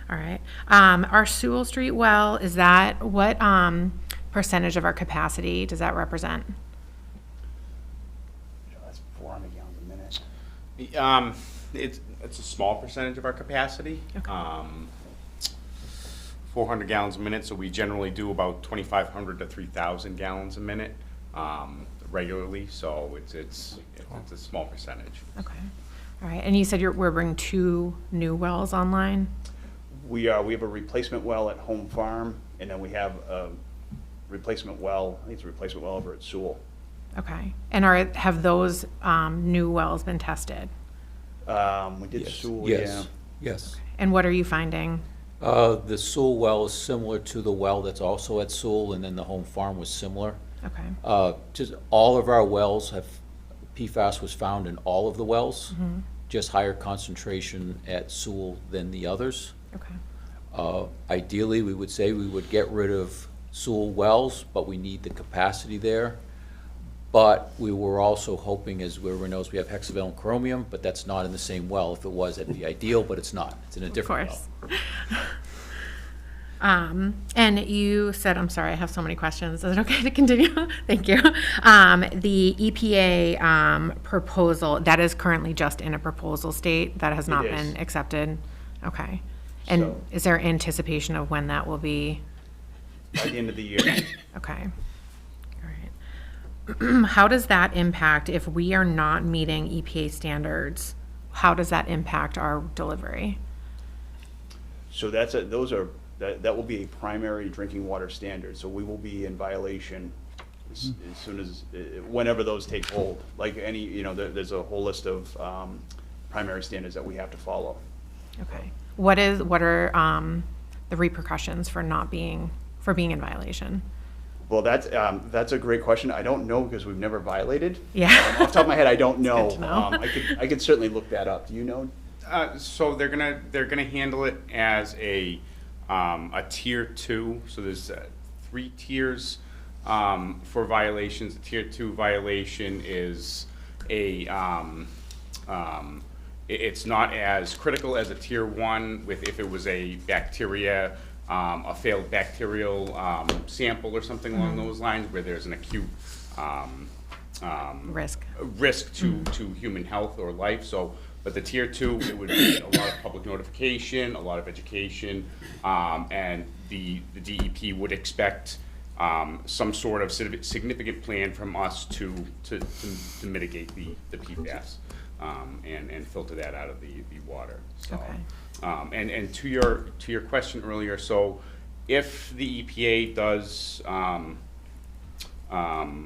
All right. Our Sewell Street well, is that, what percentage of our capacity does that represent? That's 400 gallons a minute. It's a small percentage of our capacity. Okay. 400 gallons a minute, so we generally do about 2,500 to 3,000 gallons a minute regularly. So it's a small percentage. Okay. All right. And you said we're bringing 2 new wells online? We have a replacement well at Home Farm, and then we have a replacement well. I think it's a replacement well over at Sewell. Okay. And have those new wells been tested? We did Yes. Sewell, Yes. yeah. Yes. And what are you finding? The Sewell well is similar to the well that's also at Sewell, and then the Home Farm was similar. Okay. Just all of our wells have, PFAS was found in all of the wells, just higher concentration at Sewell than the others. Okay. Ideally, we would say we would get rid of Sewell wells, but we need the capacity there. But we were also hoping, as everyone knows, we have hexavalent chromium, but that's not in the same well. If it was, that'd be ideal, but it's not. It's in a different well. Of course. And you said, I'm sorry, I have so many questions. Is it okay to continue? Thank you. The EPA proposal, that is currently just in a proposal state, that has not been accepted? Okay. And So- is there anticipation of when that will be? By the end of the year. Okay. All right. How does that impact, if we are not meeting EPA standards, how does that impact our delivery? So those are That will be a primary drinking water standard, so we will be in violation as soon as, whenever those take hold. Like any, you know, there's a whole list of primary standards that we have to follow. Okay. What are the repercussions for being in violation? Well, that's a great question. I don't know because we've never violated. Yeah. Off the top of my head, I don't know. Good to know. I could certainly look that up. Do you know? So they're gonna handle it as a tier 2. So there's 3 tiers for violations. The tier 2 violation is it's not as critical as a tier 1 with if it was a bacteria, a failed bacterial sample or something along those lines, where there's an acute risk to human health or life. So, but the tier 2, it would be a lot of public notification, a lot of education, and the DEP would expect some sort of significant plan from us to mitigate the PFAS and filter that out of the water. So, Okay. And to your question earlier, so if the EPA does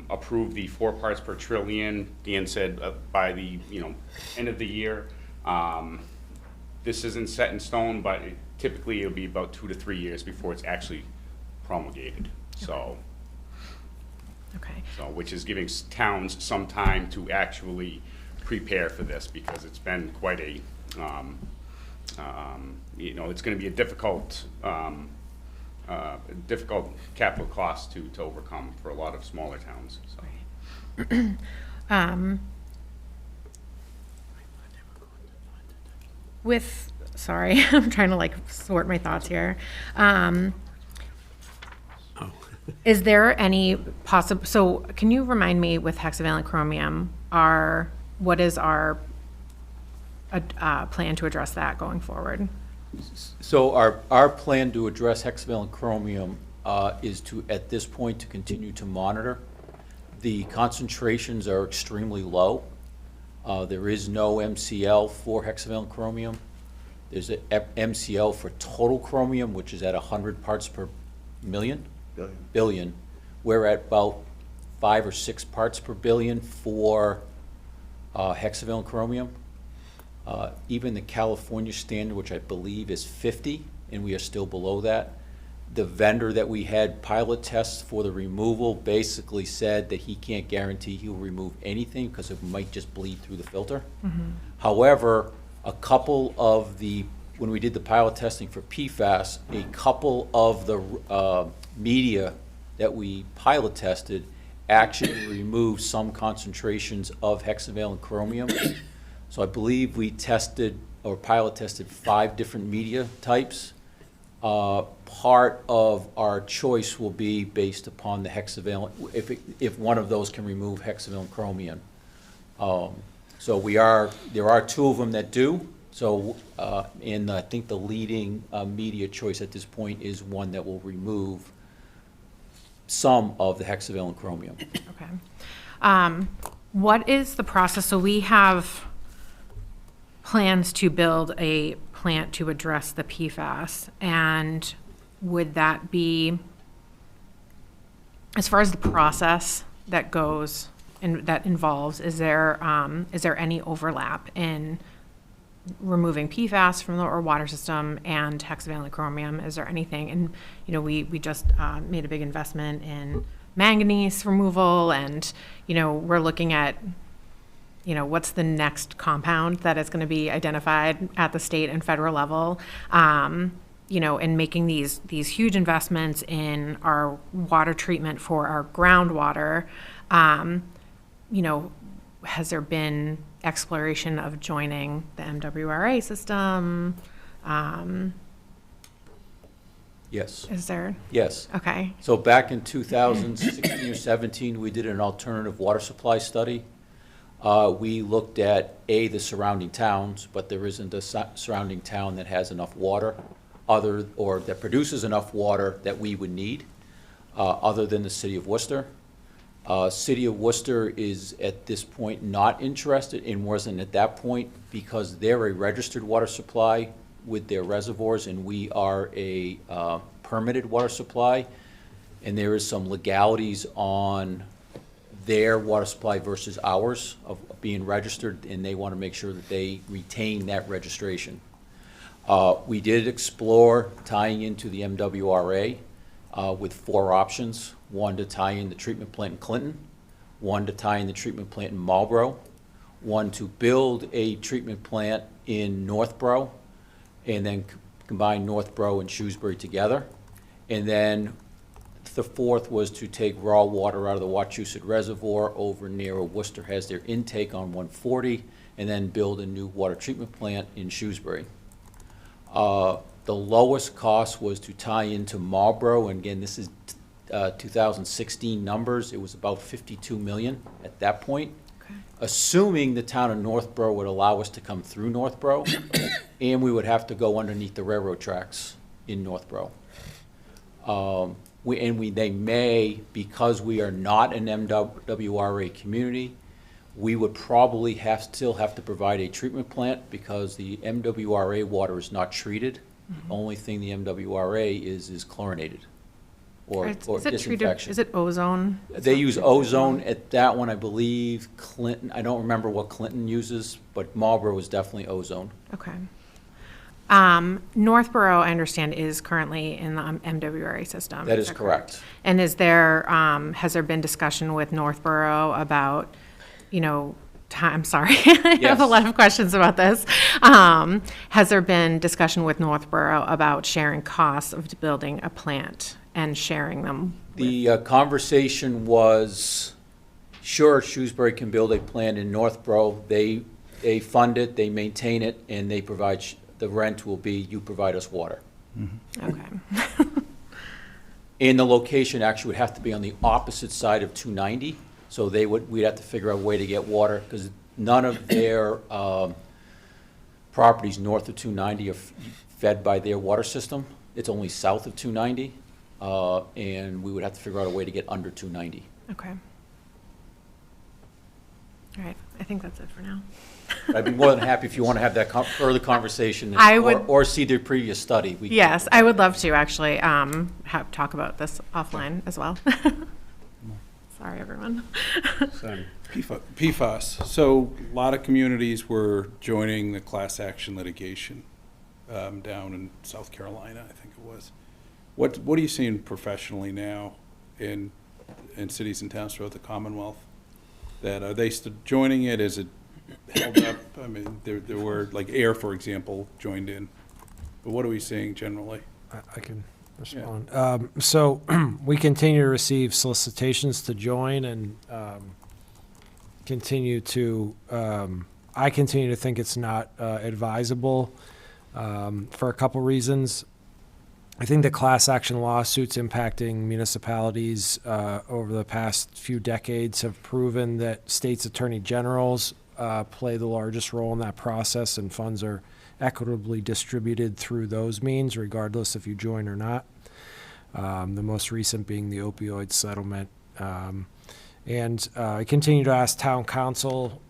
approve the 4 parts per trillion, Dan said by the end of the year, this isn't set in stone, but typically it'll be about 2 to 3 years before it's actually promulgated. So, Okay. so which is giving towns some time to actually prepare for this, because it's been quite a it's going to be a difficult capital cost to overcome for a lot of smaller towns. So. Sorry, I'm trying to sort my thoughts here. Is there any possible, so can you remind me with hexavalent chromium, what is our plan to address that going forward? So our plan to address hexavalent chromium is to, at this point, to continue to monitor. The concentrations are extremely low. There is no MCL for hexavalent chromium. There's an MCL for total chromium, which is at 100 parts per billion. We're at about 5 or 6 parts per billion for hexavalent chromium. Even the California standard, which I believe is 50, and we are still below that. The vendor that we had pilot tests for the removal basically said that he can't guarantee he'll remove anything because it might just bleed through the filter. However, when we did the pilot testing for PFAS, a couple of the media that we pilot tested actually removed some concentrations of hexavalent chromium. So I believe we pilot tested 5 different media types. Part of our choice will be based upon the hexavalent, if one of those can remove hexavalent chromium. So there are 2 of them that do. So, and I think the leading media choice at this point is one that will remove some of the hexavalent chromium. Okay. What is the process? So we have plans to build a plant to address the PFAS, and would that be, as far as the process that goes and that involves, is there any overlap in removing PFAS from our water system and hexavalent chromium? Is there anything? And we just made a big investment in manganese removal, and we're looking at what's the next compound that is going to be identified at the state and federal level, and making these huge investments in our water treatment for our groundwater. Has there been exploration of joining the MWRA system? Yes. Is there? Yes. Okay. So back in 2016 or 17, we did an alternative water supply study. We looked at, the surrounding towns, but there isn't a surrounding town that has enough water, or that produces enough water that we would need, other than the city of Worcester. City of Worcester is at this point not interested, and wasn't at that point, because they're a registered water supply. with their reservoirs, and we are a permitted water supply, and there is some legalities on their water supply versus ours of being registered, and they want to make sure that they retain that registration. We did explore tying into the MWRA with 4 options. 1 to tie in the treatment plant in Clinton, 1 to tie in the treatment plant in Marlboro, 1 to build a treatment plant in Northborough, and then combine Northborough and Shrewsbury together. And then the 4th was to take raw water out of the Wachusett Reservoir over near Worcester has their intake on 140, and then build a new water treatment plant in Shrewsbury. The lowest cost was to tie into Marlboro, and again, this is 2016 numbers. It was about 52 million at that point. Assuming the town of Northborough would allow us to come through Northborough, and we would have to go underneath the railroad tracks in Northborough. They may, because we are not an MWRA community, we would probably still have to provide a treatment plant because the MWRA water is not treated. The only thing the MWRA is chlorinated or Is it treated, disinfection. is it ozone? They use ozone at that one, I believe. Clinton, I don't remember what Clinton uses, but Marlboro is definitely ozone. Okay. Northborough, I understand, is currently in the MWRA system. That is correct. And is there, has there been discussion with Northborough about, you know, I'm sorry, I have a lot of questions about this. Has there been discussion with Northborough about sharing costs of building a plant and sharing them? The conversation was, sure, Shrewsbury can build a plant in Northborough. They fund it, they maintain it, and they provide, the rent will be, you provide us water. Okay. And the location actually would have to be on the opposite side of 290. So we'd have to figure out a way to get water, because none of their properties north of 290 are fed by their water system. It's only south of 290, and we would have to figure out a way to get under 290. Okay. All right, I think that's it for now. I'd be more than happy if you want to have that further conversation I would- or see the previous study. Yes, I would love to actually talk about this offline as well. Sorry, everyone. PFAS. So a lot of communities were joining the class action litigation down in South Carolina, I think it was. What are you seeing professionally now in cities and towns throughout the Commonwealth? That are they still joining it? Is it held up? I mean, there were, like AIR, for example, joined in. But what are we seeing generally? I can respond. So we continue to receive solicitations to join, and continue to, I continue to think it's not advisable for a couple reasons. I think the class action lawsuits impacting municipalities over the past few decades have proven that states' attorney generals play the largest role in that process, and funds are equitably distributed through those means, regardless if you join or not. The most recent being the opioid settlement. I continue to ask town council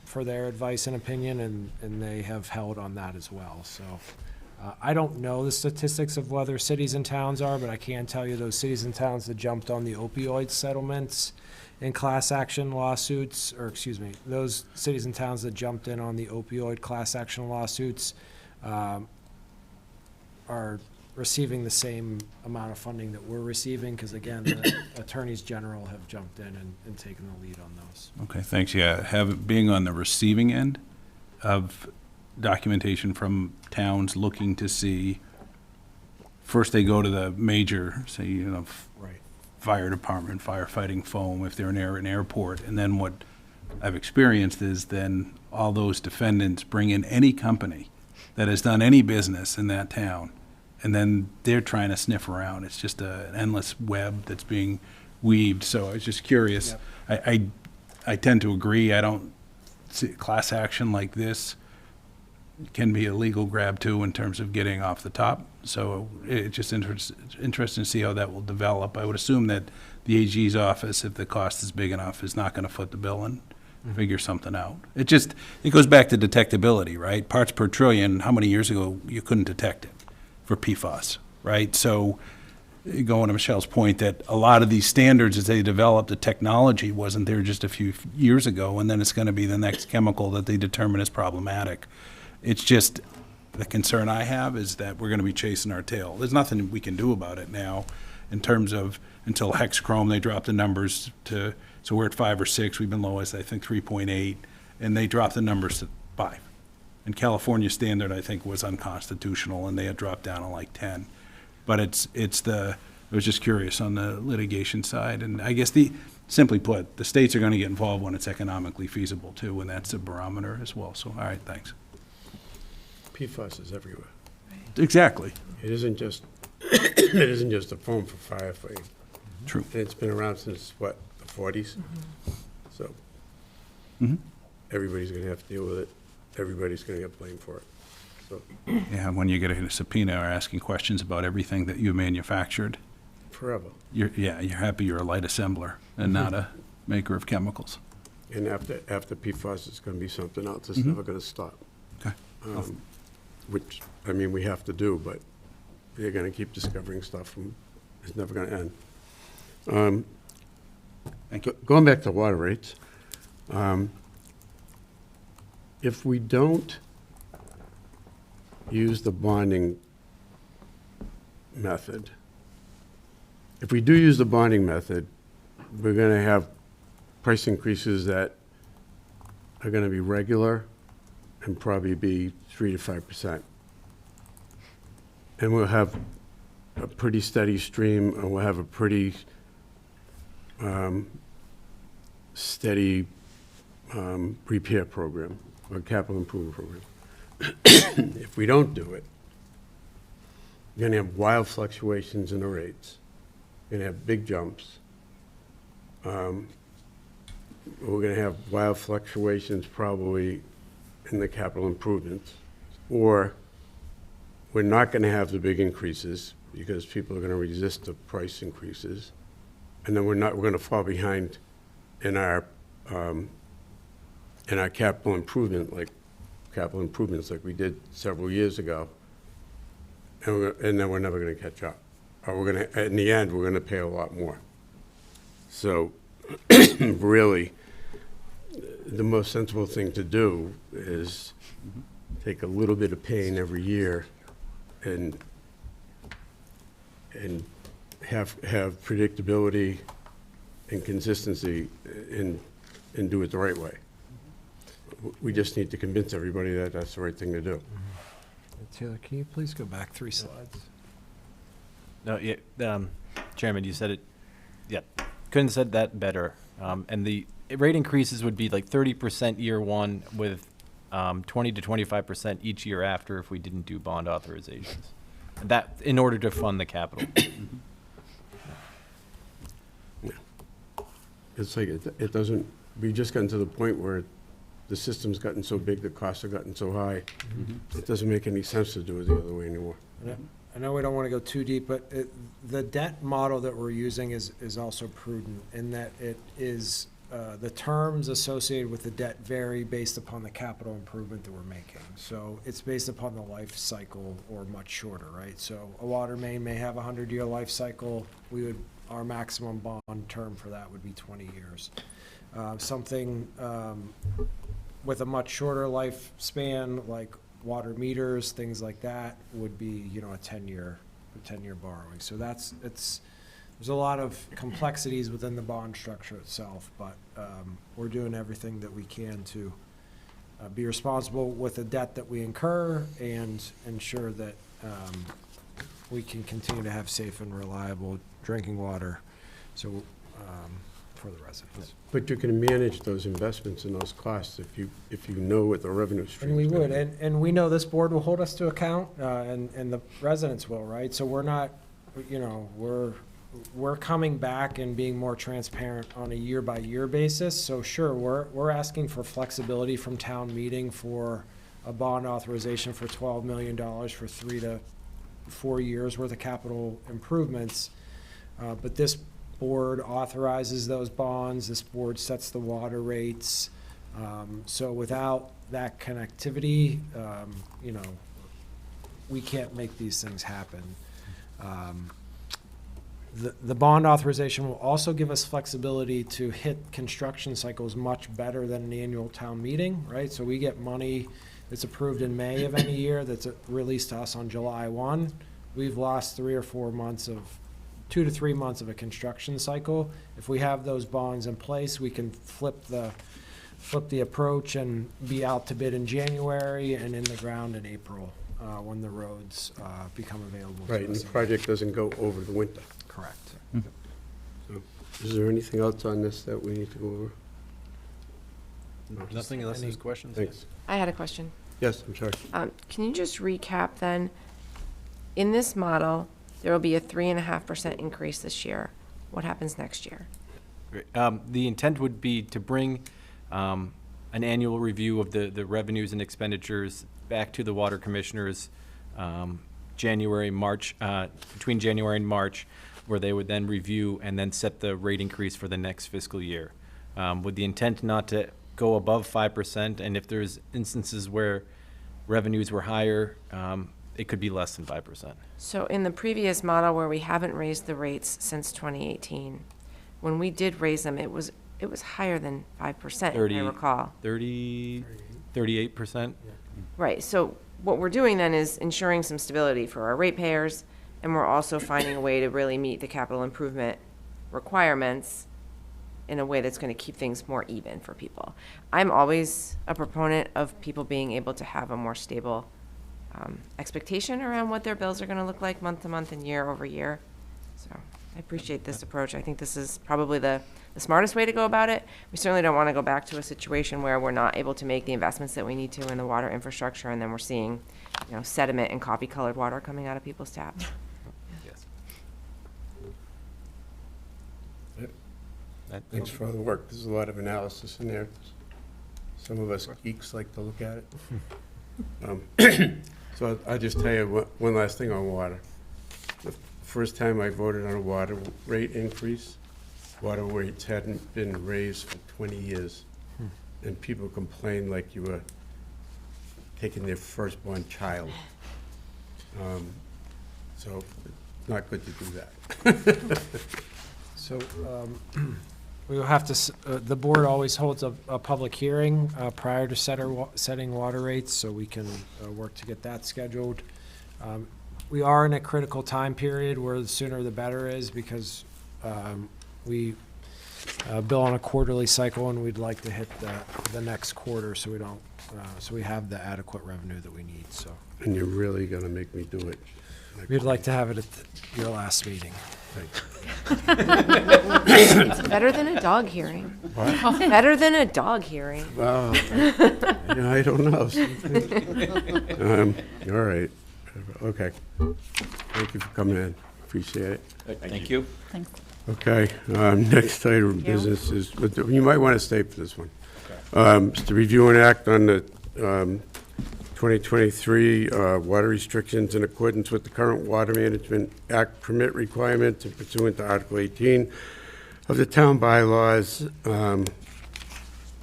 for their advice and opinion, and they have held on that as well. So I don't know the statistics of whether cities and towns are, but I can tell you those cities and towns that jumped on the opioid settlements in class action lawsuits, or excuse me, those cities and towns that jumped in on the opioid class action lawsuits are receiving the same amount of funding that we're receiving, because again, the attorneys general have jumped in and taken the lead on those. Okay, thanks. Yeah, being on the receiving end of documentation from towns looking to see, first they go to the major, say, Right. fire department, firefighting foam, if they're near an airport, and then what I've experienced is then all those defendants bring in any company that has done any business in that town, and then they're trying to sniff around. It's just an endless web that's being weaved. So I was just curious. Yep. I tend to agree. I don't see class action like this can be a legal grab too in terms of getting off the top. So it's just interesting to see how that will develop. I would assume that the AG's office, if the cost is big enough, is not going to foot the bill and figure something out. It goes back to detectability, right? Parts per trillion, how many years ago you couldn't detect it for PFAS, right? So going to Michelle's point that a lot of these standards, as they developed, the technology wasn't there just a few years ago, and then it's going to be the next chemical that they determine is problematic. It's just, the concern I have is that we're going to be chasing our tail. There's nothing we can do about it now in terms of, until Hexchrome, they dropped the numbers to, so we're at 5 or 6, we've been lowest, I think 3.8, and they dropped the numbers to 5. And California standard, I think, was unconstitutional, and they had dropped down to like 10. But I was just curious on the litigation side, and I guess simply put, the states are going to get involved when it's economically feasible too, and that's a barometer as well. So, all right, thanks. PFAS is everywhere. Exactly. It isn't just, it isn't just a foam for firefighting. True. And it's been around since, what, the 40s? So everybody's going to have to deal with it. Everybody's going to get blamed for it. So Yeah, when you get a subpoena or asking questions about everything that you manufactured, forever. you're happy you're a light assembler and not a maker of chemicals. And after PFAS, it's going to be something else. It's never going to stop. Okay. Which, I mean, we have to do, but they're going to keep discovering stuff, and it's never going to end. Going back to water rates, if we don't use the bonding method, if we do use the bonding method, we're going to have price increases that are going to be regular and probably be 3 to 5%. And we'll have a pretty steady stream, and we'll have a pretty steady repair program or capital improvement program. If we don't do it, you're going to have wild fluctuations in the rates. You're going to have big jumps. We're going to have wild fluctuations probably in the capital improvements, or we're not going to have the big increases because people are going to resist the price increases, and then we're going to fall behind in our capital improvements like we did several years ago, and then we're never going to catch up. Or we're going to, in the end, we're going to pay a lot more. So, really, the most sensible thing to do is take a little bit of pain every year and have predictability and consistency and do it the right way. We just need to convince everybody that that's the right thing to do. Taylor, can you please go back 3 slides? No, yeah, Chairman, you said it, yeah, couldn't have said that better. And the rate increases would be like 30% year one with 20 to 25% each year after if we didn't do bond authorizations. That, in order to fund the capital. It's like, it doesn't, we've just gotten to the point where the system's gotten so big, the costs have gotten so high, it doesn't make any sense to do it the other way anymore. I know we don't want to go too deep, but the debt model that we're using is also prudent in that it is, the terms associated with the debt vary based upon the capital improvement that we're making. So it's based upon the life cycle or much shorter, right? So a water main may have a 100-year life cycle. Our maximum bond term for that would be 20 years. Something with a much shorter lifespan, like water meters, things like that, would be, a 10-year borrowing. So there's a lot of complexities within the bond structure itself, but we're doing everything that we can to be responsible with the debt that we incur and ensure that we can continue to have safe and reliable drinking water for the residents. But you can manage those investments and those costs if you know what the revenue stream is. And we would, and we know this board will hold us to account, and the residents will, right? So we're not, we're coming back and being more transparent on a year-by-year basis. So sure, we're asking for flexibility from town meeting for a bond authorization for $12 million for 3 to 4 years worth of capital improvements. But this board authorizes those bonds. This board sets the water rates. So without that connectivity, we can't make these things happen. The bond authorization will also give us flexibility to hit construction cycles much better than an annual town meeting, right? So we get money that's approved in May of any year that's released to us on July 1. We've lost 2 to 3 months of a construction cycle. If we have those bonds in place, we can flip the approach and be out to bid in January and in the ground in April, when the roads become available to Right, and us. the project doesn't go over the winter. Correct. So, is there anything else on this that we need to go over? Nothing unless there's questions? Thanks. I had a question. Yes, I'm sorry. Can you just recap then? In this model, there will be a 3.5% increase this year. What happens next year? The intent would be to bring an annual review of the revenues and expenditures back to the water commissioners January, March, between January and March, where they would then review and then set the rate increase for the next fiscal year. With the intent not to go above 5%, and if there's instances where revenues were higher, it could be less than 5%. So in the previous model where we haven't raised the rates since 2018, when we did raise them, it was higher than 5%, if I recall. 38%. Right, so what we're doing then is ensuring some stability for our ratepayers, and we're also finding a way to really meet the capital improvement requirements in a way that's going to keep things more even for people. I'm always a proponent of people being able to have a more stable expectation around what their bills are going to look like month to month and year over year. So I appreciate this approach. I think this is probably the smartest way to go about it. We certainly don't want to go back to a situation where we're not able to make the investments that we need to in the water infrastructure, and then we're seeing, sediment and coffee-colored water coming out of people's taps. Yes. Thanks for all the work. There's a lot of analysis in there. Some of us geeks like to look at it. So I'll just tell you one last thing on water. The first time I voted on a water rate increase, water rates hadn't been raised for 20 years. And people complained like you were taking their firstborn child. So it's not good to do that. So, we will have to, the board always holds a public hearing prior to setting water rates, so we can work to get that scheduled. We are in a critical time period where the sooner the better is, because we bill on a quarterly cycle, and we'd like to hit the next quarter, so we don't, so we have the adequate revenue that we need, so. And you're really gonna make me do it. We'd like to have it at your last meeting. It's better than a dog hearing. What? Better than a dog hearing. Well, I don't know. All right. Okay. Thank you for coming in. Appreciate it. Thank you. Thanks. Okay. Next item of business is, you might want to stay for this one. It's to review and act on the 2023 water restrictions in accordance with the current Water Management Act permit requirements and pursuant to Article 18 of the town bylaws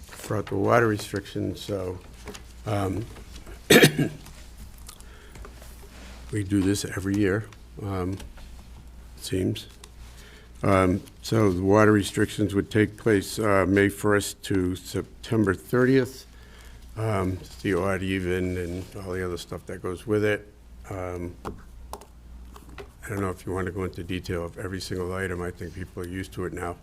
for the water restrictions. So we do this every year, it seems. So the water restrictions would take place May 1st to September 30th. It's the odd even and all the other stuff that goes with it. I don't know if you want to go into detail of every single item. I think people are used to it now.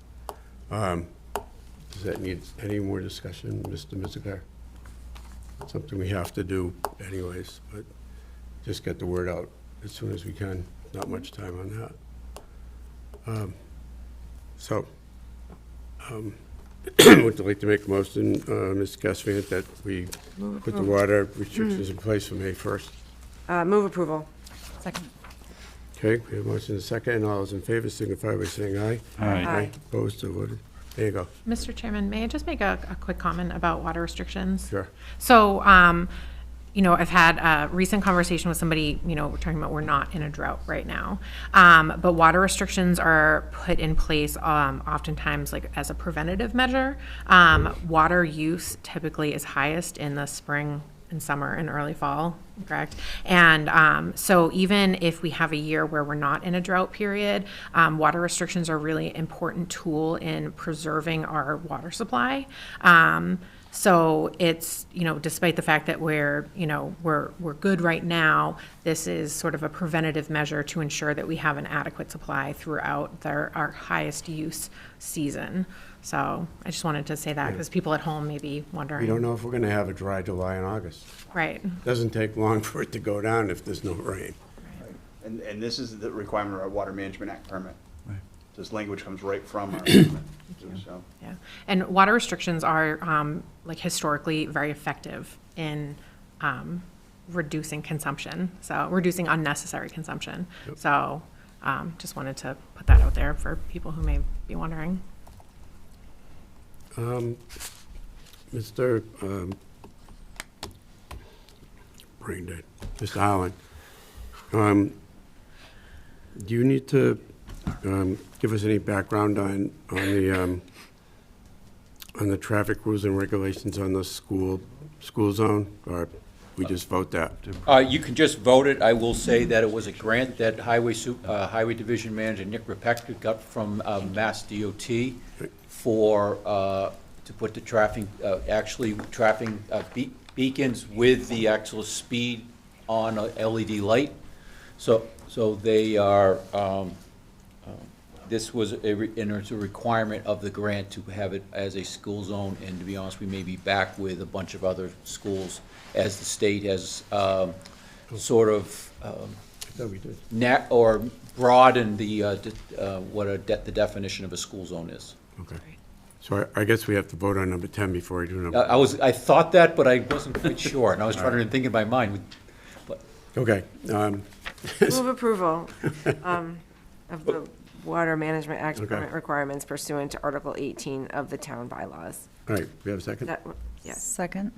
Does that need any more discussion, Mr. Mizugar? It's something we have to do anyways, but just get the word out as soon as we can. Not much time on that. Would you like to make a motion, Ms. Gasvant, that we put the water restrictions in place for May 1st? Move approval. Second. Okay, we have a motion and a second, and all those in favor signify by saying aye. Aye. Opposed, so voted. There you go. Mr. Chairman, may I just make a quick comment about water restrictions? Sure. So, I've had a recent conversation with somebody, we're talking about we're not in a drought right now. But water restrictions are put in place oftentimes like as a preventative measure. Water use typically is highest in the spring and summer and early fall, correct? And so even if we have a year where we're not in a drought period, water restrictions are a really important tool in preserving our water supply. So it's, despite the fact that we're good right now, this is sort of a preventative measure to ensure that we have an adequate supply throughout our highest use season. So I just wanted to say that because people at home may be wondering. We don't know if we're going to have a dry July and August. Right. Doesn't take long for it to go down if there's no rain. And this is the requirement of our Water Management Act permit. This language comes right from our permit. So. Yeah, and water restrictions are historically very effective in reducing consumption, so reducing unnecessary consumption. Yep. So just wanted to put that out there for people who may be wondering. Mr. Brain dead. Mr. Howland, do you need to give us any background on the traffic rules and regulations on the school zone, or we just vote that? You can just vote it. I will say that it was a grant that Highway Division Manager Nick Repecka got from Mass DOT to put the traffic beacons with the actual speed on a LED light. So they are, this was it's a requirement of the grant to have it as a school zone, and to be honest, we may be back with a bunch of other schools as the state has sort of or broadened the definition of a school zone is. Okay. So I guess we have to vote on number 10 before we do number. I thought that, but I wasn't quite sure, and I was trying to think in my mind. Okay. Move approval of the Water Management Act permit requirements pursuant to Article 18 of the town bylaws. All right, we have a second? Yes. Second.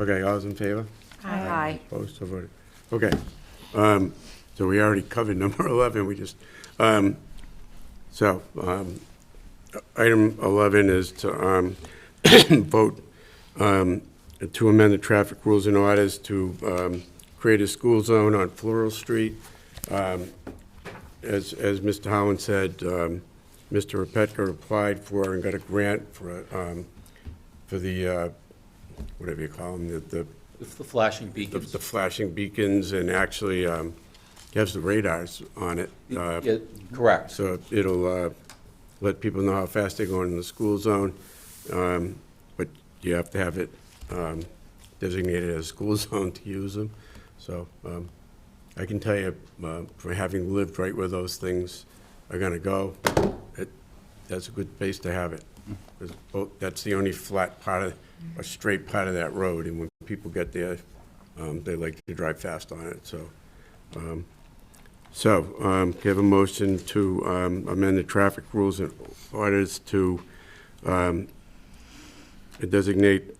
Okay, all those in favor? Aye. Opposed, so voted. Okay. So we already covered number 11. We just, item 11 is to vote to amend the traffic rules and orders to create a school zone on Floral Street. As Mr. Howland said, Mr. Repecka applied for and got a grant for the, whatever you call them, The flashing beacons. The flashing beacons, and actually has the radars on it. Correct. So it'll let people know how fast they're going in the school zone, but you have to have it designated as a school zone to use them. So I can tell you, from having lived right where those things are going to go, that's a good place to have it. That's the only flat part of, or straight part of that road, and when people get there, they like to drive fast on it. So, can I have a motion to amend the traffic rules and orders to designate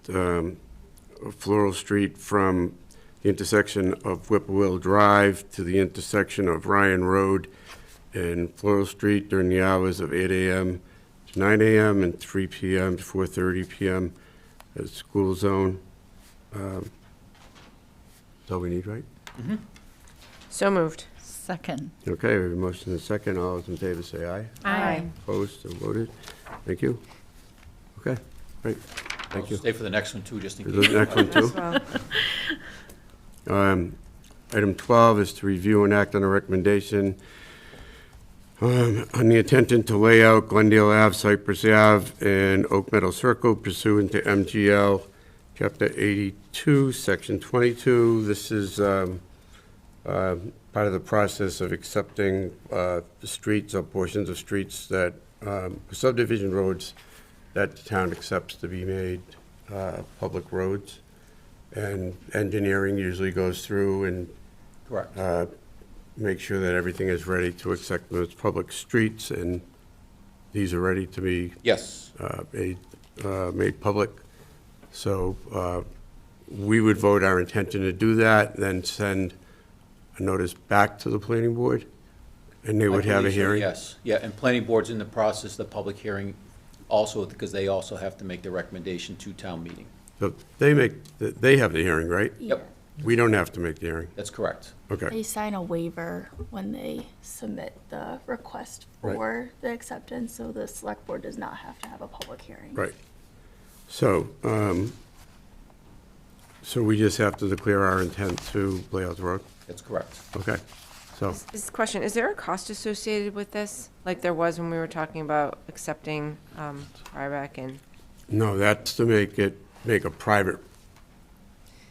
Floral Street from the intersection of Whippoorwill Drive to the intersection of Ryan Road and Floral Street during the hours of 8 a.m. to 9 a.m. and 3 p.m. to 4:30 p.m. as school zone. That's all we need, right? Mm-hmm. So moved. Second. Okay, we have a motion and a second. All those in favor say aye. Aye. Opposed, so voted. Thank you. Okay, great. Thank you. Stay for the next one too, just in The case. next one too. Item 12 is to review and act on a recommendation on the intention to lay out Glendale Ave, Cypress Ave, and Oak Meadow Circle pursuant to MGL Chapter 82, Section 22. This is part of the process of accepting the streets or portions of streets that, subdivision roads that the town accepts to be made public roads. And engineering usually goes through and Correct. make sure that everything is ready to accept those public streets, and these are ready to be Yes. made public. So we would vote our intention to do that, then send a notice back to the planning board, and they would I have a believe so, hearing? Yes, yeah, and planning board's in the process, of the public hearing also, because they also have to make the recommendation to town meeting. So they have the hearing, right? Yep, We don't have to make the hearing? that's correct. Okay. They sign a waiver when they submit the request Right. for the acceptance, so the select board does not have to have a public hearing. Right. So, so we just have to declare our intent to lay out the road? That's correct. Okay, so, This question, is there a cost associated with this? Like there was when we were talking about accepting Ryback and, no, that's to make a private,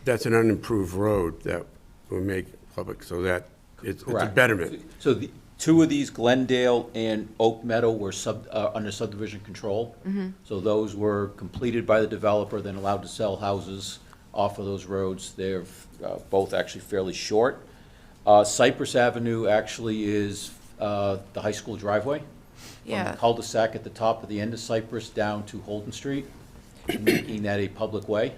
that's an unimproved road that will make public, so that it's a Correct. betterment. So the, two of these, Glendale and Oak Meadow, were under subdivision control. So those were completed by the developer, then allowed to sell houses off of those roads. They're both actually fairly short. Cypress Avenue actually is the high school driveway. From Yeah. the cul-de-sac at the top of the end of Cypress down to Holden Street, making that a public way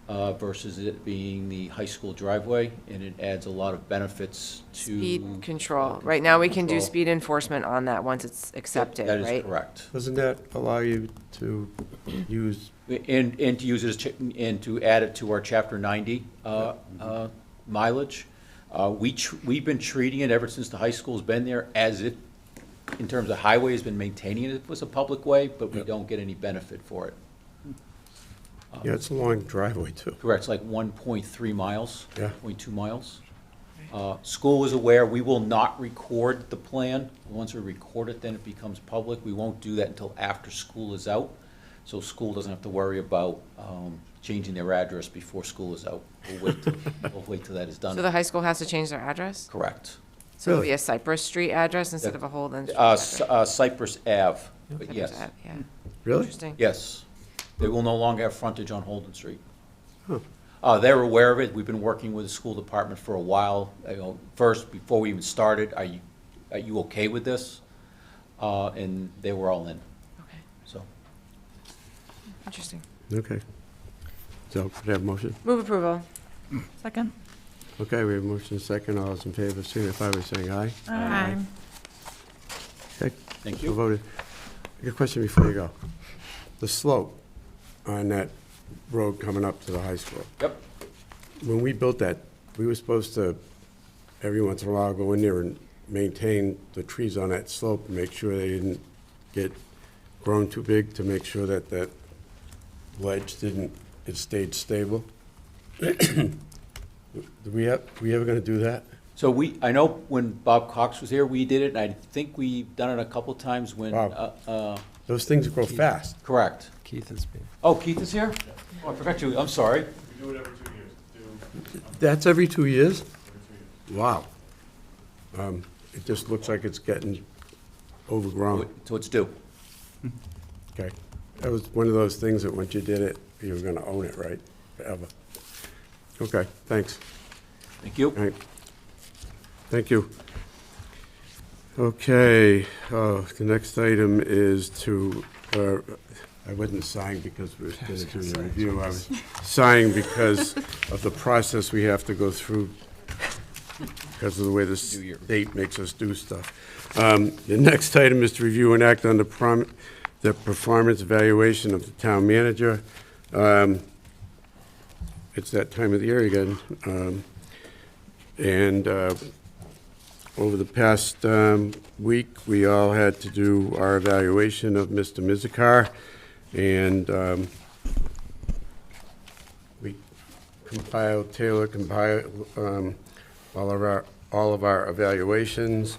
versus it being the high school driveway, and it adds a lot of benefits to. speed control. Right now, we can do Control. speed enforcement on that once it's accepted, That right? is correct. Doesn't that allow you to use, And to use it as, and to add it to our chapter 90 mileage. We've been treating it ever since the high school's been there as if, in terms of highway, has been maintaining it as a public way, but we don't get any benefit for it. yeah, it's a long driveway too. Correct, it's like 1.3 miles, Yeah. 1.2 miles. School is aware, we will not record the plan. Once we record it, then it becomes public. We won't do that until after school is out. So school doesn't have to worry about changing their address before school is out. We'll wait till that is done. So the high school has to change their address? Correct. So it'll be a Cypress Street address instead of a Holden Street C- address? Cypress Ave, but Cypress yes. Ave, yeah. Really? Interesting. Yes. They will no longer have frontage on Holden Street. They're aware of it. We've been working with the school department for a while. First, before we even started, are you okay with this? And they were all in, Okay, so. interesting. Okay. So, could I have a motion? Move approval. Second? Okay, we have a motion and a second. All those in favor, signify by saying aye. Aye. Okay. Thank So you. voted. I got a question before you go. The slope on that road coming up to the high school. Yep. When we built that, we were supposed to, every once in a while, go in there and maintain the trees on that slope and make sure they didn't get grown too big, to make sure that that ledge it stayed stable. We ever gonna do that? So I know when Bob Cox was here, we did it, and I think we've done it a couple times when, Those things grow fast. correct. Keith has been. Oh, Keith is here? Oh, I forgot you, I'm sorry. That's every 2 years? Wow. It just looks like it's getting overgrown. So it's due. Okay. That was one of those things that once you did it, you were gonna own it, right? Forever. Okay, thanks. Thank you. All right. Thank you. Okay, the next item is to, I wasn't sighing because we were going to do the review. I was sighing because of the process we have to go through because of the way the state makes us do stuff. The next item is to review and act on the performance evaluation of the town manager. It's that time of the year again. Over the past week, we all had to do our evaluation of Mr. Mizikar, and we compiled all of our evaluations,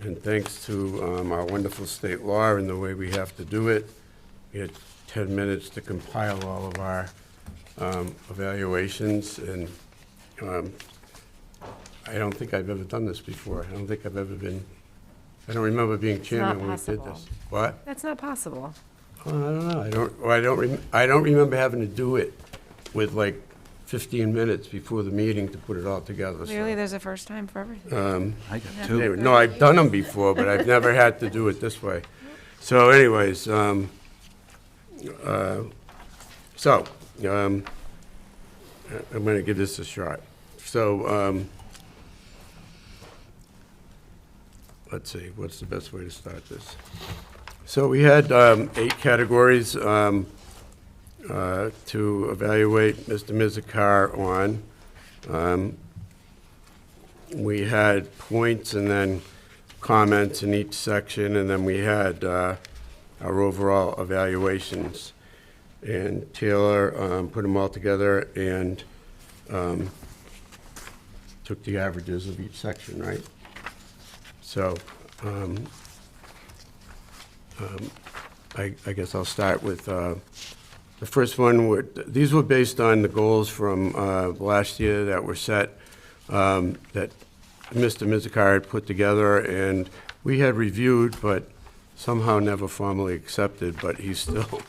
and thanks to our wonderful state law and the way we have to do it, we had 10 minutes to compile all of our evaluations, and I don't think I've ever done this before. I don't think I've ever been, I don't remember being chairman when we did possible. this. What? That's not possible. I don't know. I don't remember having to do it with like 15 minutes before the meeting to put it all together. so. Clearly, there's a first time for everything. I got Yeah. two. No, I've done them before, but I've never had to do it this way. So anyways, I'm going to give this a shot. So, let's see, what's the best way to start this? So we had 8 categories to evaluate Mr. Mizikar on. We had points and then comments in each section, and then we had our overall evaluations. And Taylor put them all together and took the averages of each section, right? So I guess I'll start with the first one. These were based on the goals from last year that were set, that Mr. Mizikar had put together, and we had reviewed, but somehow never formally accepted, but he still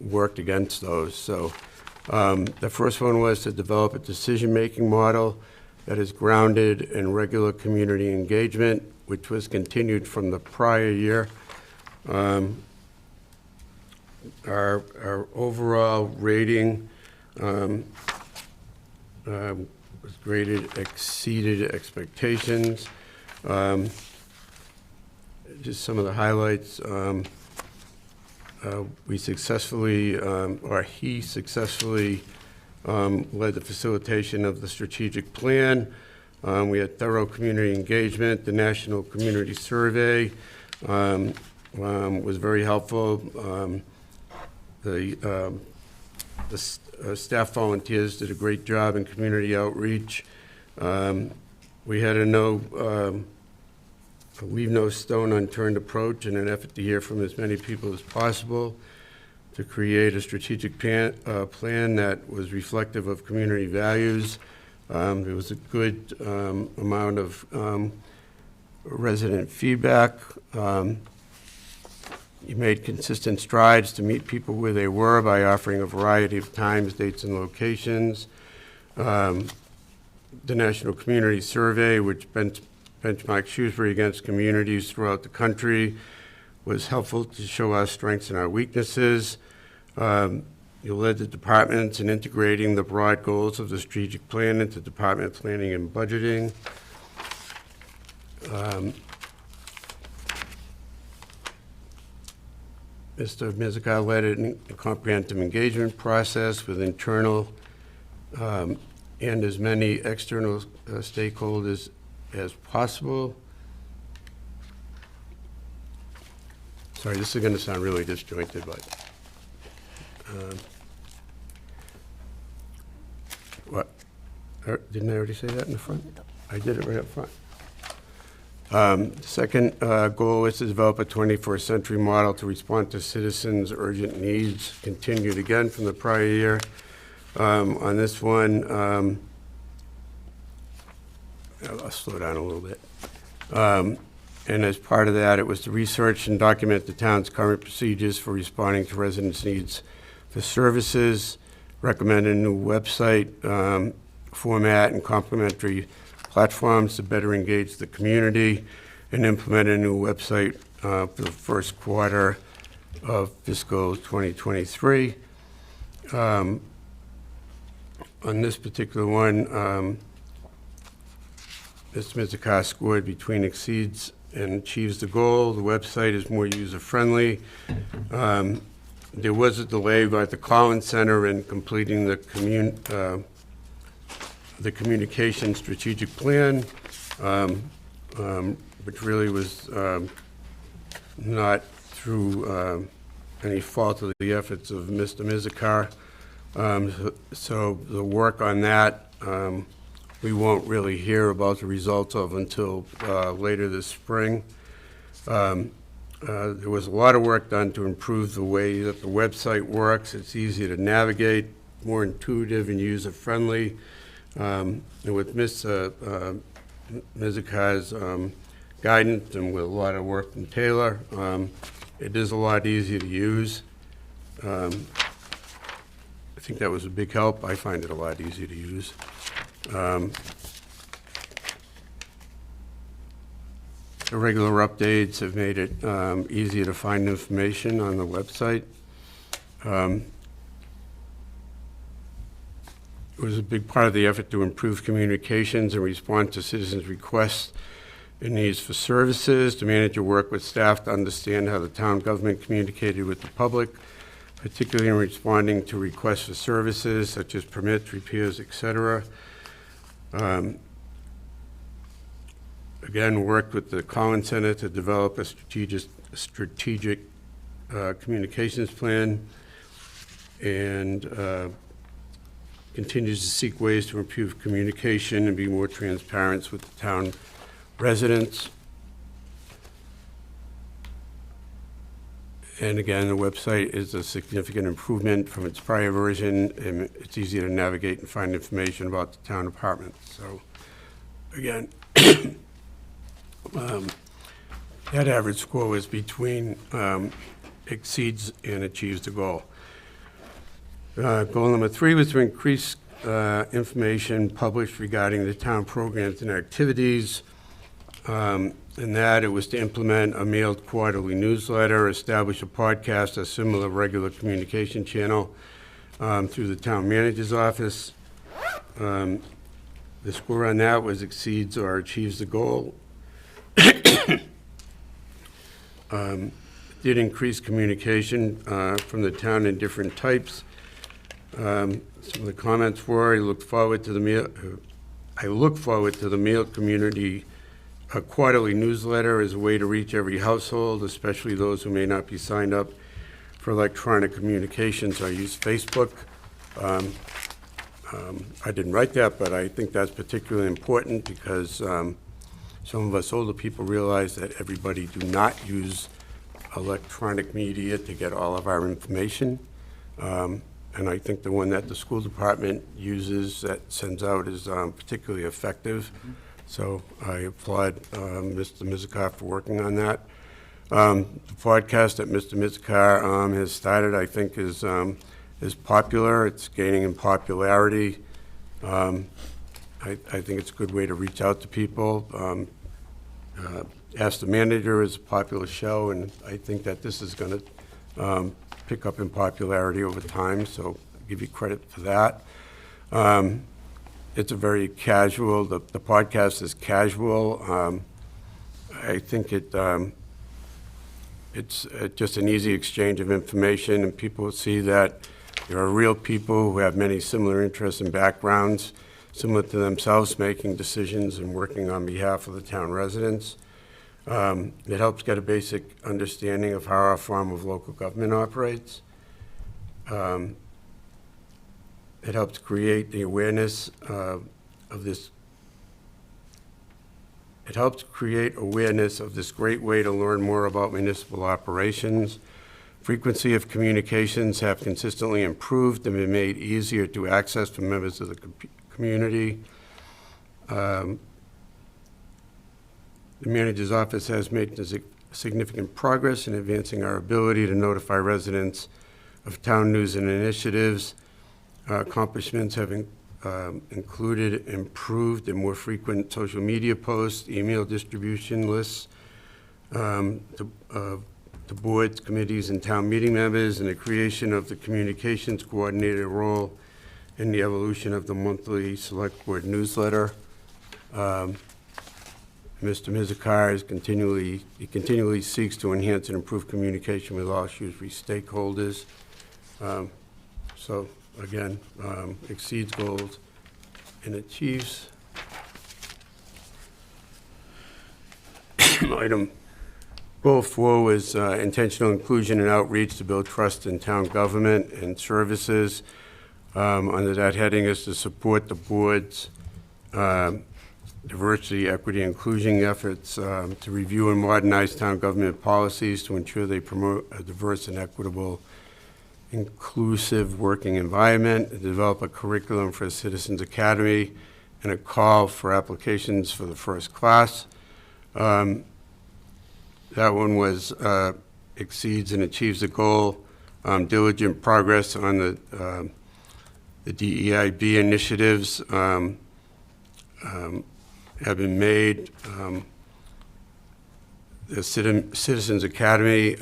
worked against those. So the first one was to develop a decision-making model that is grounded in regular community engagement, which was continued from the prior year. Our overall rating was graded exceeded expectations. Just some of the highlights. We successfully, or he successfully, led the facilitation of the strategic plan. We had thorough community engagement. The National Community Survey was very helpful. The staff volunteers did a great job in community outreach. We had a leave no stone unturned approach in an effort to hear from as many people as possible, to create a strategic plan that was reflective of community values. There was a good amount of resident feedback. You made consistent strides to meet people where they were by offering a variety of times, dates, and locations. The National Community Survey, which benchmarked Shrewsbury against communities throughout the country, was helpful to show our strengths and our weaknesses. You led the departments in integrating the broad goals of the strategic plan into department planning and budgeting. Mr. Mizikar led a comprehensive engagement process with internal and as many external stakeholders as possible. Sorry, this is going to sound really disjointed, but what? Didn't I already say that in the front? I did it right up front. Second goal is to develop a 21st century model to respond to citizens' urgent needs, continued again from the prior year. On this one, I'll slow down a little bit. And as part of that, it was to research and document the town's current procedures for responding to residents' needs for services, recommend a new website format and complementary platforms to better engage the community, and implement a new website for the first quarter of fiscal 2023. On this particular one, Mr. Mizikar scored between exceeds and achieves the goal. The website is more user-friendly. There was a delay by the Collins Center in completing the communication strategic plan, which really was not through any fault of the efforts of Mr. Mizikar. So the work on that, we won't really hear about the results of until later this spring. There was a lot of work done to improve the way that the website works. It's easier to navigate, more intuitive and user-friendly. And with Ms. Mizikar's guidance and with a lot of work from Taylor, it is a lot easier to use. I think that was a big help. I find it a lot easier to use. The regular updates have made it easier to find information on the website. was a big part of the effort to improve communications and respond to citizens' requests and needs for services. The manager worked with staff to understand how the town government communicated with the public, particularly in responding to requests for services such as permits, repairs, etc. Again, worked with the Collins Center to develop a strategic communications plan, and continues to seek ways to improve communication and be more transparent with the town residents. And again, the website is a significant improvement from its prior version, and it's easier to navigate and find information about the town departments. So again, that average score was between exceeds and achieves the goal. Goal number 3 was to increase information published regarding the town programs and activities. And that it was to implement a mailed quarterly newsletter, establish a podcast, a similar regular communication channel through the town manager's office. The score on that was exceeds or achieves the goal. Did increase communication from the town in different types. Some of the comments were, I look forward to the mailed community quarterly newsletter as a way to reach every household, especially those who may not be signed up for electronic communications. I use Facebook. I didn't write that, but I think that's particularly important because some of us older people realize that everybody do not use electronic media to get all of our information. And I think the one that the school department uses that sends out is particularly effective. So I applaud Mr. Mizikar for working on that. The podcast that Mr. Mizikar has started, I think, is popular. It's gaining in popularity. I think it's a good way to reach out to people. Ask the Manager is a popular show, and I think that this is going to pick up in popularity over time, so I'll give you credit for that. It's a very casual, the podcast is casual. I think it's just an easy exchange of information, and people will see that there are real people who have many similar interests and backgrounds, similar to themselves, making decisions and working on behalf of the town residents. It helps get a basic understanding of how our form of local government operates. It helps create the awareness of this. It helps create awareness of this great way to learn more about municipal operations. Frequency of communications have consistently improved and been made easier to access for members of the community. The manager's office has made significant progress in advancing our ability to notify residents of town news and initiatives. Accomplishments have included improved and more frequent social media posts, email distribution lists to boards, committees, and town meeting members, and the creation of the communications coordinator role in the evolution of the monthly select board newsletter. Mr. Mizikar is continually seeks to enhance and improve communication with all Shrewsbury stakeholders. So again, exceeds goals and achieves. Item goal 4 was intentional inclusion and outreach to build trust in town government and services. Under that heading is to support the board's diversity, equity, inclusion efforts to review and modernize town government policies to ensure they promote a diverse and equitable, inclusive working environment, to develop a curriculum for a Citizens Academy, and a call for applications for the first class. That one was exceeds and achieves the goal. Diligent progress on the DEIB initiatives have been made. The Citizens Academy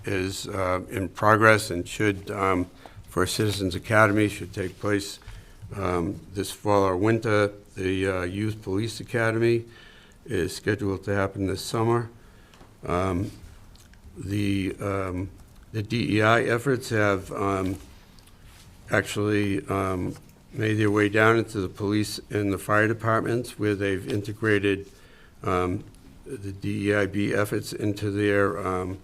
is in progress and should, for a Citizens Academy, should take place this fall or winter. The Youth Police Academy is scheduled to happen this summer. The DEI efforts have actually made their way down into the police and the fire departments, where they've integrated the DEIB efforts into their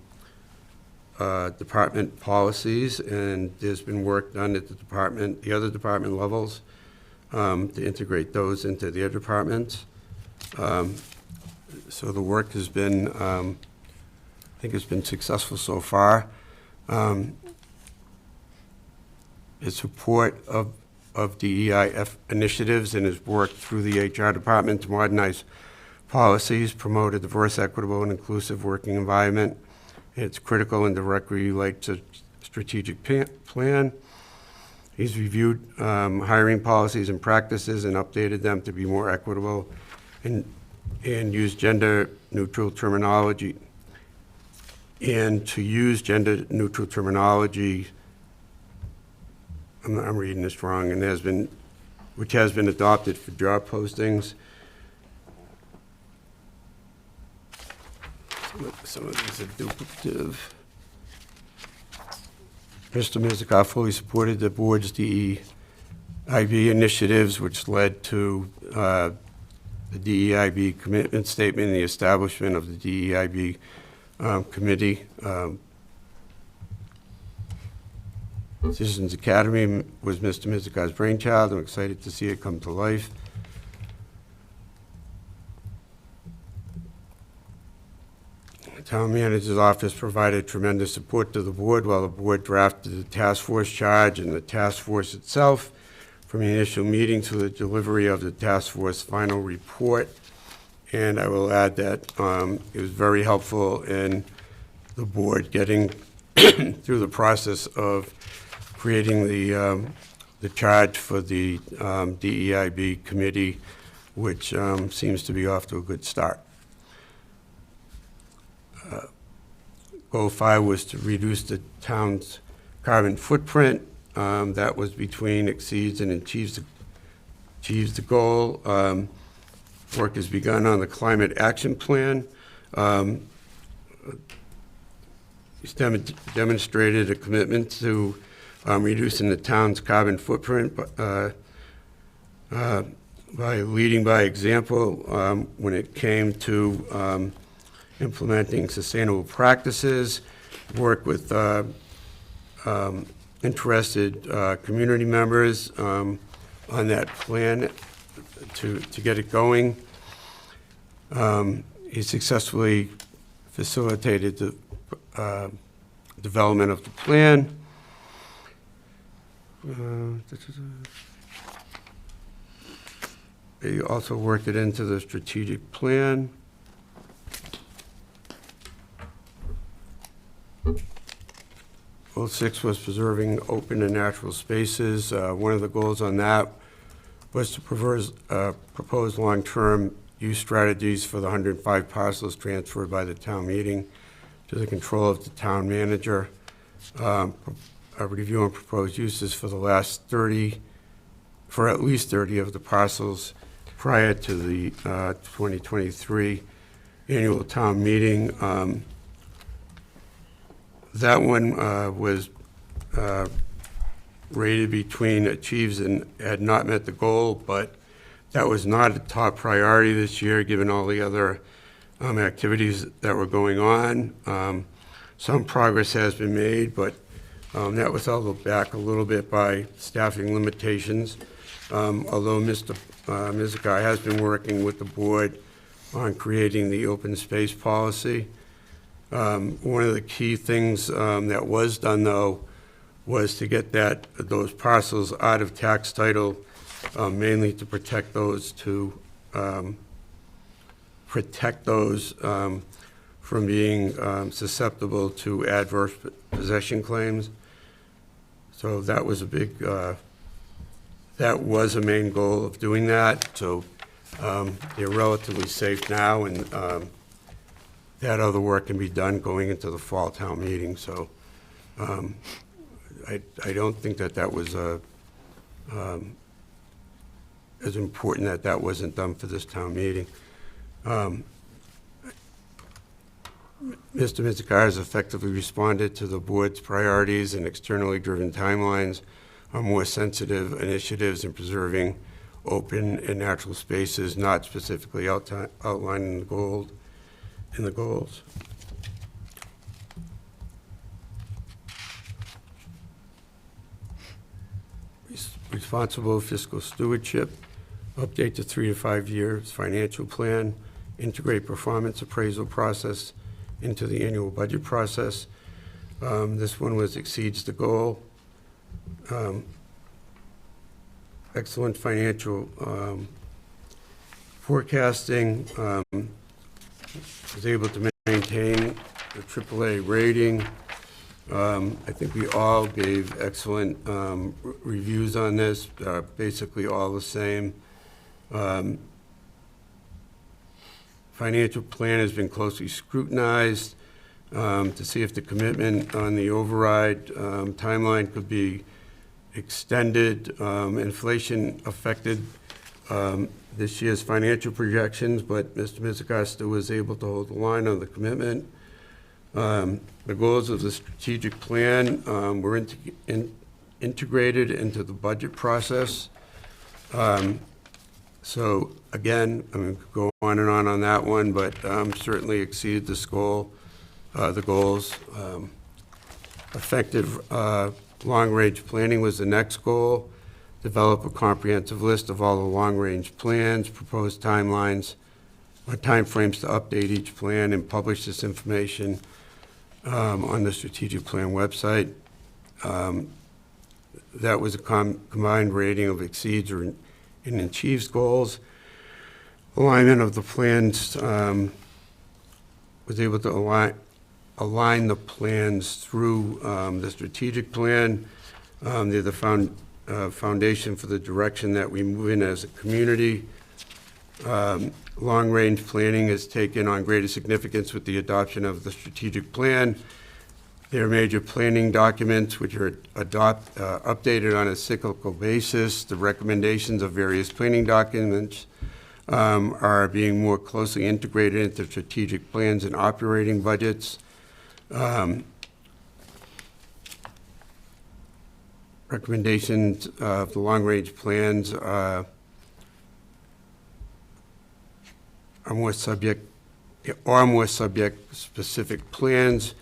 department policies, and there's been work done at the other department levels to integrate those into their departments. So the work has been, I think it's been successful so far. His support of DEI initiatives and his work through the HR department to modernize policies, promote a diverse, equitable, and inclusive working environment. It's critical and directly relates to strategic plan. He's reviewed hiring policies and practices and updated them to be more equitable and use gender-neutral terminology. And to use gender-neutral terminology, I'm reading this wrong, and which has been adopted for job postings. Some of these are duplicative. Mr. Mizikar fully supported the board's DEIB initiatives, which led to the DEIB commitment statement and the establishment of the DEIB committee. Citizens Academy was Mr. Mizikar's brainchild. I'm excited to see it come to life. The town manager's office provided tremendous support to the board while the board drafted the task force charge and the task force itself, from the initial meeting to the delivery of the task force final report. And I will add that it was very helpful in the board getting through the process of creating the charge for the DEIB committee, which seems to be off to a good start. Goal 5 was to reduce the town's carbon footprint. That was between exceeds and achieves the goal. Work has begun on the climate action plan. He's demonstrated a commitment to reducing the town's carbon footprint by leading by example when it came to implementing sustainable practices, work with interested community members on that plan to get it going. He successfully facilitated the development of the plan. He also worked it into the strategic plan. Goal 6 was preserving open and natural spaces. One of the goals on that was to propose long-term use strategies for the 105 parcels transferred by the town meeting to the control of the town manager. Review and propose uses for at least 30 of the parcels prior to the 2023 annual town meeting. That one was rated between achieves and had not met the goal, but that was not a top priority this year, given all the other activities that were going on. Some progress has been made, but that was held back a little bit by staffing limitations. Although Mr. Mizikar has been working with the board on creating the open space policy. One of the key things that was done, though, was to get those parcels out of tax title, mainly to protect those from being susceptible to adverse possession claims. So that was that was a main goal of doing that. So they're relatively safe now, and that other work can be done going into the fall town meeting. So I don't think that was as important that that wasn't done for this town meeting. Mr. Mizikar has effectively responded to the board's priorities and externally driven timelines on more sensitive initiatives in preserving open and natural spaces, not specifically outlined in the goals. Responsible fiscal stewardship, update the 3 to 5 years financial plan, integrate performance appraisal process into the annual budget process. This one was exceeds the goal. Excellent financial forecasting, was able to maintain the AAA rating. I think we all gave excellent reviews on this, basically all the same. Financial plan has been closely scrutinized to see if the commitment on the override timeline could be extended. Inflation affected this year's financial projections, but Mr. Mizikar still was able to hold the line on the commitment. The goals of the strategic plan were integrated into the budget process. So again, I mean, go on and on that one, but certainly exceeded the goals. Effective long-range planning was the next goal. Develop a comprehensive list of all the long-range plans, proposed timelines, or timeframes to update each plan, and publish this information on the strategic plan website. That was a combined rating of exceeds or and achieves goals. Alignment of the plans was able to align the plans through the strategic plan. They're the foundation for the direction that we move in as a community. Long-range planning has taken on greater significance with the adoption of the strategic plan. There are major planning documents which are updated on a cyclical basis. The recommendations of various planning documents are being more closely integrated into strategic plans and operating budgets. Recommendations of the long-range plans are more subject-specific plans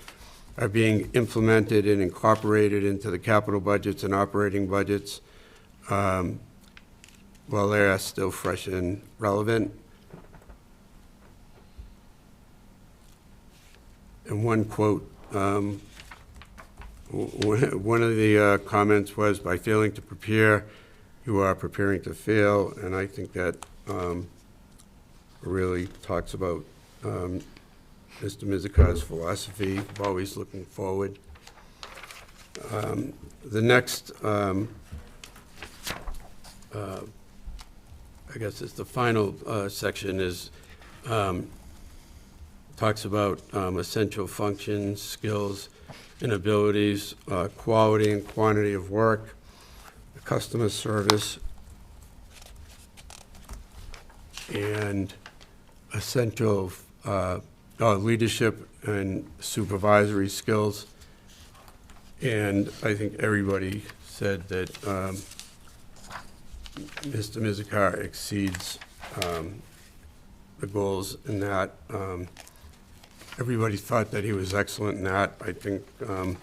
are being implemented and incorporated into the capital budgets and operating budgets while they are still fresh and relevant. And one quote, one of the comments was, by failing to prepare, you are preparing to fail. And I think that really talks about Mr. Mizikar's philosophy of always looking forward. The next, I guess it's the final section, is talks about essential functions, skills, and abilities, quality and quantity of work, customer service, and essential leadership and supervisory skills. And I think everybody said that Mr. Mizikar exceeds the goals in that. Everybody thought that he was excellent in that. I think that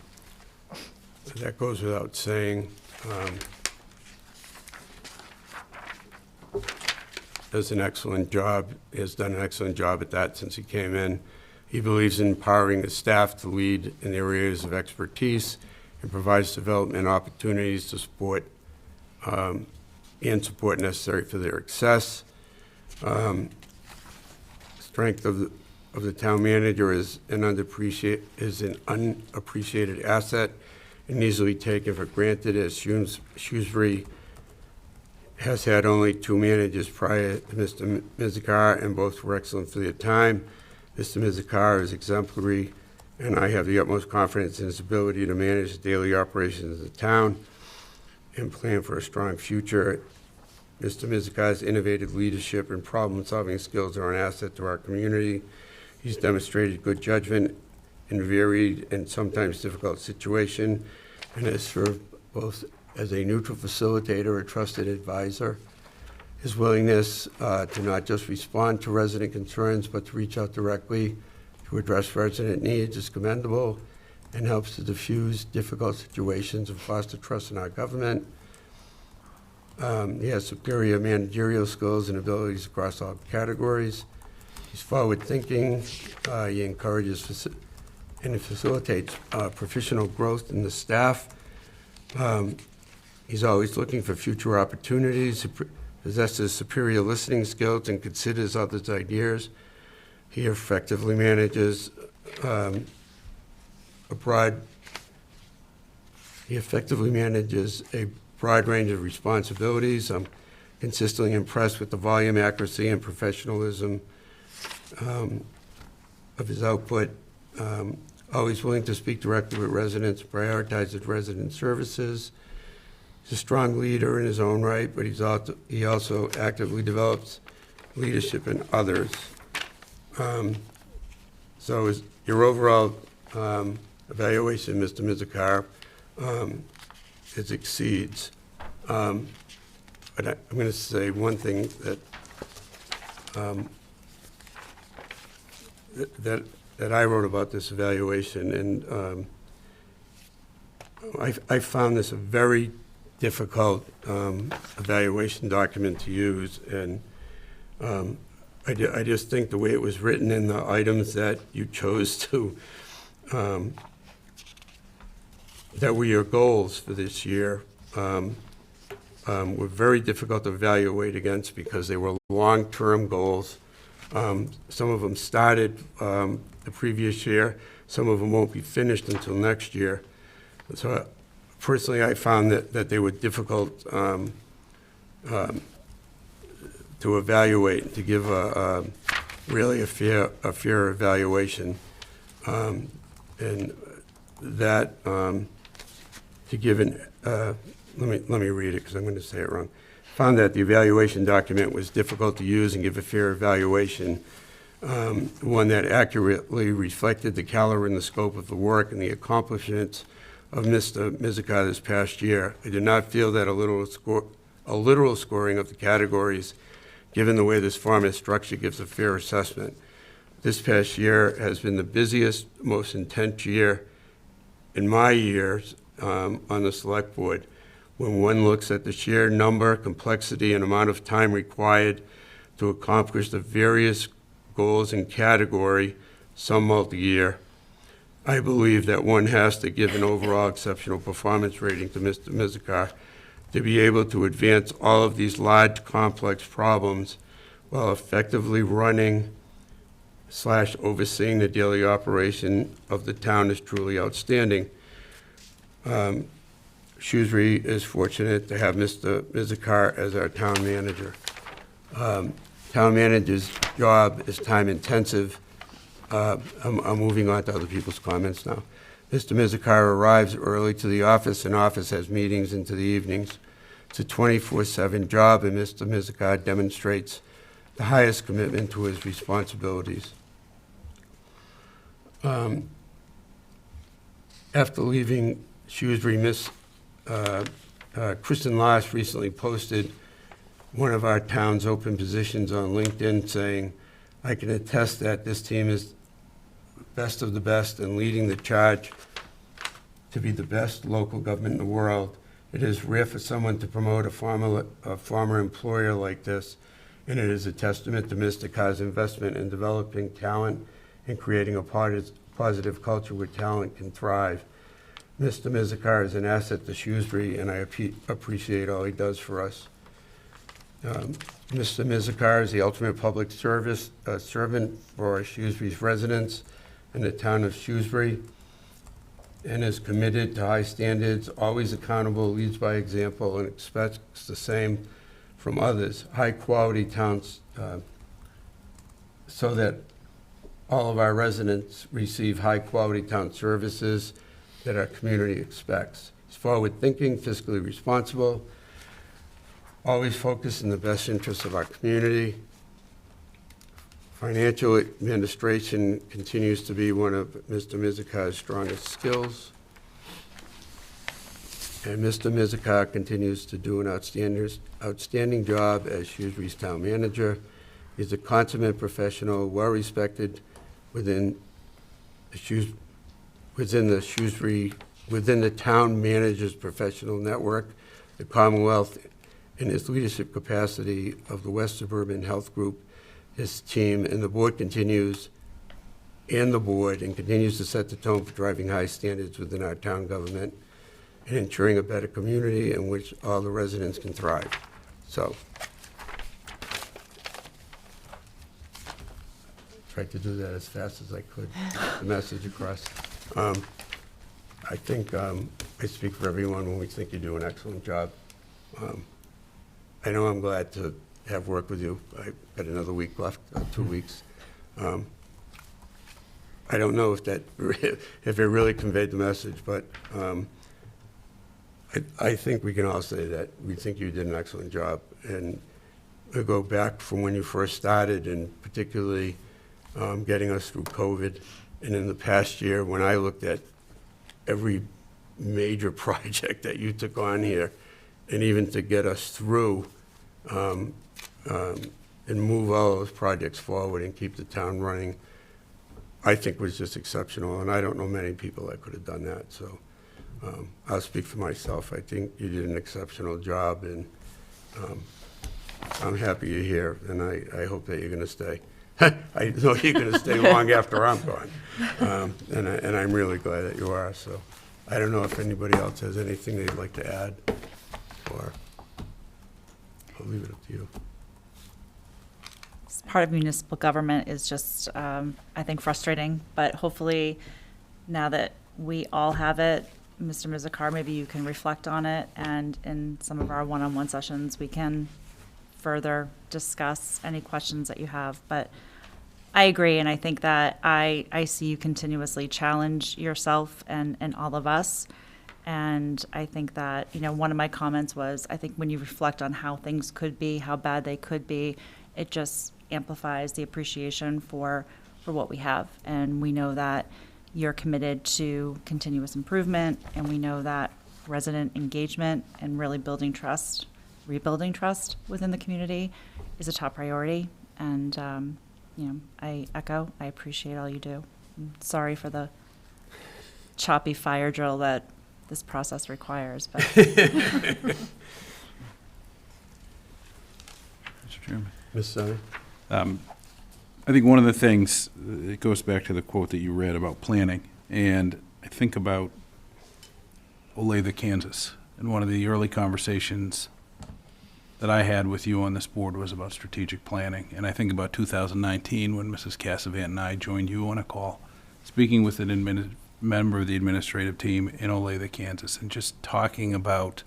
goes without saying. Does an excellent job, has done an excellent job at that since he came in. He believes in empowering his staff to lead in areas of expertise and provides development opportunities to support support necessary for their success. Strength of the town manager is an unappreciated asset and easily taken for granted, as Shrewsbury has had only 2 managers prior to Mr. Mizikar, and both were excellent for their time. Mr. Mizikar is exemplary, and I have the utmost confidence in his ability to manage the daily operations of the town and plan for a strong future. Mr. Mizakar's innovative leadership and problem-solving skills are an asset to our community. He's demonstrated good judgment in varied and sometimes difficult situations, and has served both as a neutral facilitator, a trusted advisor. His willingness to not just respond to resident concerns, but to reach out directly to address resident needs is commendable and helps to diffuse difficult situations and foster trust in our government. He has superior managerial skills and abilities across all categories. He's forward-thinking. He encourages and facilitates professional growth in the staff. He's always looking for future opportunities. He possesses superior listening skills and considers others' ideas. He effectively manages a broad range of responsibilities. I'm consistently impressed with the volume, accuracy, and professionalism of his output. Always willing to speak directly with residents, prioritizes resident services. He's a strong leader in his own right, but he also actively develops leadership in others. So your overall evaluation, Mr. Mizikar, it exceeds. But I'm going to say one thing that I wrote about this evaluation, and I found this a very difficult evaluation document to use, and I just think the way it was written in the items that you chose to, that were your goals for this year, were very difficult to evaluate against because they were long-term goals. Some of them started the previous year. Some of them won't be finished until next year. So personally, I found that they were difficult to evaluate, to give really a fair evaluation. And that, to give an, let me read it because I'm going to say it wrong. Found that the evaluation document was difficult to use and give a fair evaluation, one that accurately reflected the caliber and the scope of the work and the accomplishments of Mr. Mizikar this past year. I did not feel that a literal scoring of the categories, given the way this form is structured, gives a fair assessment. This past year has been the busiest, most intense year in my years on the select board. When one looks at the sheer number, complexity, and amount of time required to accomplish the various goals in category, some multi-year, I believe that one has to give an overall exceptional performance rating to Mr. Mizikar to be able to advance all of these large, complex problems while effectively running / overseeing the daily operation of the town is truly outstanding. Shrewsbury is fortunate to have Mr. Mizikar as our town manager. Town manager's job is time intensive. I'm moving on to other people's comments now. Mr. Mizikar arrives early to the office, and office has meetings into the evenings. It's a 24/7 job, and Mr. Mizikar demonstrates the highest commitment to his responsibilities. After leaving Shrewsbury, Kristen Loss recently posted one of our town's open positions on LinkedIn saying, "I can attest that this team is best of the best and leading the charge to be the best local government in the world. It is rare for someone to promote a former employer like this, and it is a testament to Mr. Carr's investment in developing talent and creating a positive culture where talent can thrive. Mr. Mizikar is an asset to Shrewsbury, and I appreciate all he does for us." Mr. Mizikar is the ultimate public servant for Shrewsbury's residents and the town of Shrewsbury, and is committed to high standards, always accountable, leads by example, and expects the same from others. High-quality towns, so that all of our residents receive high-quality town services that our community expects. He's forward-thinking, fiscally responsible, always focused in the best interest of our community. Financial administration continues to be one of Mr. Mizakar's strongest skills. And Mr. Mizikar continues to do an outstanding job as Shrewsbury's town manager. He's a consummate professional, well-respected within the town manager's professional network, the Commonwealth, in his leadership capacity of the West Suburban Health Group, his team, and the board continues to set the tone for driving high standards within our town government and ensuring a better community in which all the residents can thrive. So, tried to do that as fast as I could, the message across. I think I speak for everyone when we think you do an excellent job. I know I'm glad to have worked with you. I've got another week left, 2 weeks. I don't know if it really conveyed the message, but I think we can all say that we think you did an excellent job. And we go back from when you first started, and particularly getting us through COVID. And in the past year, when I looked at every major project that you took on here, and even to get us through and move all those projects forward and keep the town running, I think was just exceptional. And I don't know many people that could have done that. So I'll speak for myself. I think you did an exceptional job, and I'm happy you're here, and I hope that you're going to stay. I know you're going to stay long after I'm gone, and I'm really glad that you are. So I don't know if anybody else has anything they'd like to add, or I'll leave it up to you. Part of municipal government is just, I think, frustrating, but hopefully now that we all have it, Mr. Mizikar, maybe you can reflect on it, and in some of our one-on-one sessions, we can further discuss any questions that you have. But I agree, and I think that I see you continuously challenge yourself and all of us. And I think that, one of my comments was, I think when you reflect on how things could be, how bad they could be, it just amplifies the appreciation for what we have. And we know that you're committed to continuous improvement, and we know that resident engagement and really building trust, rebuilding trust within the community is a top priority. And, I appreciate all you do. I'm sorry for the choppy fire drill that this process requires, but. Mr. Chairman. Ms. Sally? I think one of the things, it goes back to the quote that you read about planning, and I think about Olathe, Kansas, and one of the early conversations that I had with you on this board was about strategic planning. And I think about 2019 when Mrs. Cassavant and I joined you on a call, speaking with an member of the administrative team in Olathe, Kansas, and just talking about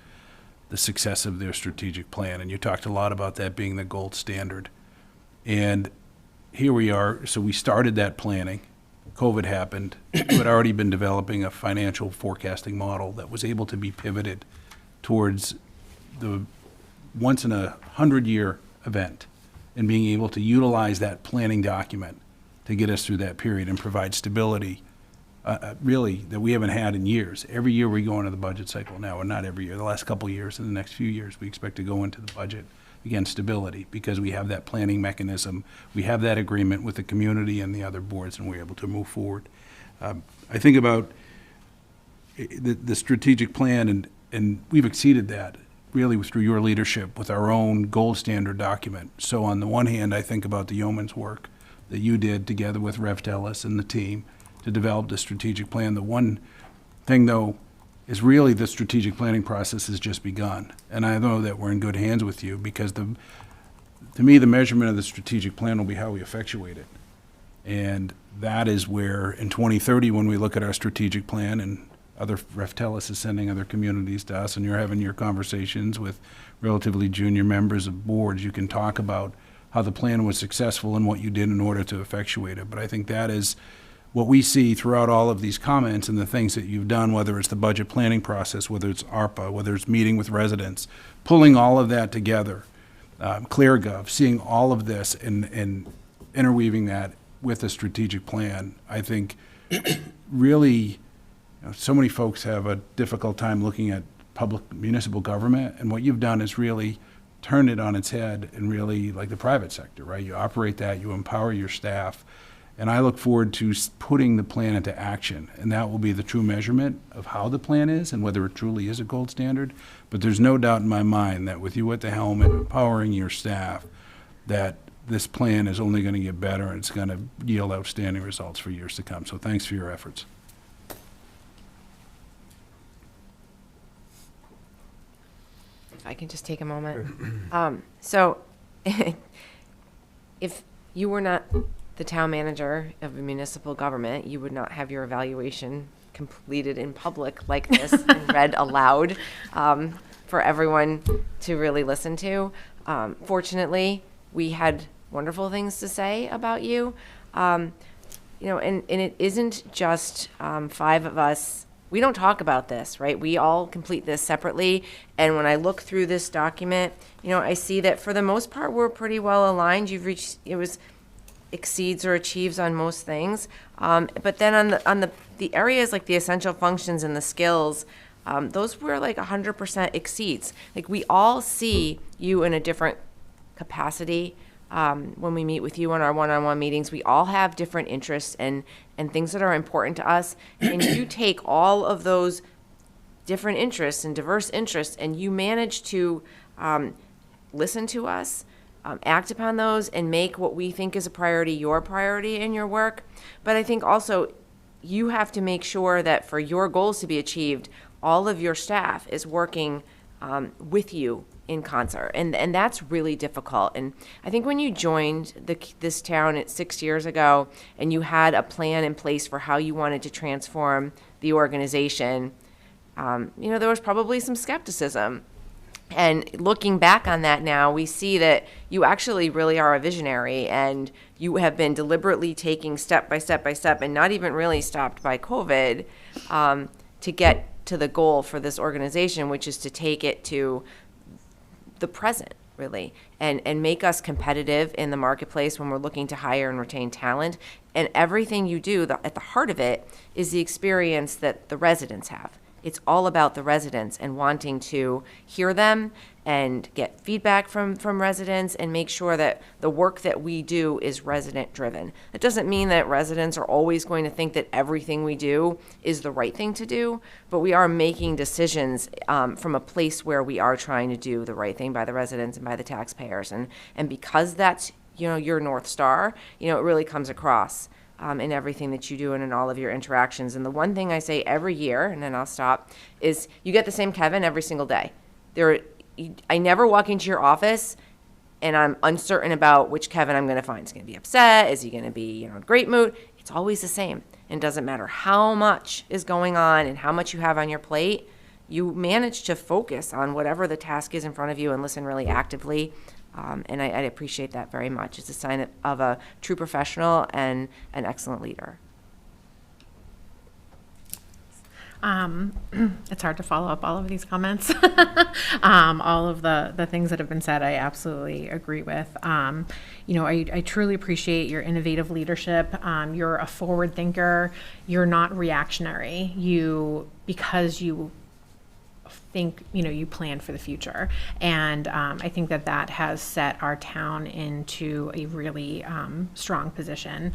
the success of their strategic plan. And you talked a lot about that being the gold standard. And here we are, so we started that planning. COVID happened. We had already been developing a financial forecasting model that was able to be pivoted towards the once-in-a-100-year event, and being able to utilize that planning document to get us through that period and provide stability, really, that we haven't had in years. Every year we go into the budget cycle now, or not every year, the last couple of years, in the next few years, we expect to go into the budget, again, stability, because we have that planning mechanism. We have that agreement with the community and the other boards, and we're able to move forward. I think about the strategic plan, and we've exceeded that, really through your leadership with our own gold standard document. So on the one hand, I think about the yeoman's work that you did together with Rev Tellis and the team to develop the strategic plan. The one thing, though, is really the strategic planning process has just begun. And I know that we're in good hands with you, because to me, the measurement of the strategic plan will be how we effectuate it. And that is where in 2030, when we look at our strategic plan, and Rev Tellis is sending other communities to us, and you're having your conversations with relatively junior members of boards, you can talk about how the plan was successful and what you did in order to effectuate it. But I think that is what we see throughout all of these comments and the things that you've done, whether it's the budget planning process, whether it's ARPA, whether it's meeting with residents, pulling all of that together, ClearGov, seeing all of this and interweaving that with a strategic plan, I think really, so many folks have a difficult time looking at public municipal government, and what you've done is really turn it on its head and really like the private sector, right? You operate that, you empower your staff, and I look forward to putting the plan into action, and that will be the true measurement of how the plan is and whether it truly is a gold standard. But there's no doubt in my mind that with you at the helm and empowering your staff, that this plan is only going to get better and it's going to yield outstanding results for years to come. So thanks for your efforts. If I can just take a moment. So if you were not the town manager of a municipal government, you would not have your evaluation completed in public like this and read aloud for everyone to really listen to. Fortunately, we had wonderful things to say about you. And it isn't just 5 of us. We don't talk about this, right? We all complete this separately. And when I look through this document, I see that for the most part, we're pretty well aligned. You've reached, exceeds or achieves on most things. But then on the areas like the essential functions and the skills, those were like 100% exceeds. Like we all see you in a different capacity. When we meet with you on our one-on-one meetings, we all have different interests and things that are important to us. And you take all of those different interests and diverse interests, and you manage to listen to us, act upon those, and make what we think is a priority your priority in your work. But I think also you have to make sure that for your goals to be achieved, all of your staff is working with you in concert, and that's really difficult. And I think when you joined this town 6 years ago, and you had a plan in place for how you wanted to transform the organization, there was probably some skepticism. And looking back on that now, we see that you actually really are a visionary, and you have been deliberately taking step by step by step, and not even really stopped by COVID, to get to the goal for this organization, which is to take it to the present, really, and make us competitive in the marketplace when we're looking to hire and retain talent. And everything you do, at the heart of it, is the experience that the residents have. It's all about the residents and wanting to hear them and get feedback from residents and make sure that the work that we do is resident driven. It doesn't mean that residents are always going to think that everything we do is the right thing to do, but we are making decisions from a place where we are trying to do the right thing by the residents and by the taxpayers. And because that's, your North Star, it really comes across in everything that you do and in all of your interactions. And the one thing I say every year, and then I'll stop, is you get the same Kevin every single day. I never walk into your office and I'm uncertain about which Kevin I'm going to find. Is he going to be upset? Is he going to be, in a great mood? It's always the same. And it doesn't matter how much is going on and how much you have on your plate, you manage to focus on whatever the task is in front of you and listen really actively. And I appreciate that very much. It's a sign of a true professional and an excellent leader. It's hard to follow up all of these comments. All of the things that have been said, I absolutely agree with. I truly appreciate your innovative leadership. You're a forward thinker. You're not reactionary. Because you think, you plan for the future. And I think that has set our town into a really strong position.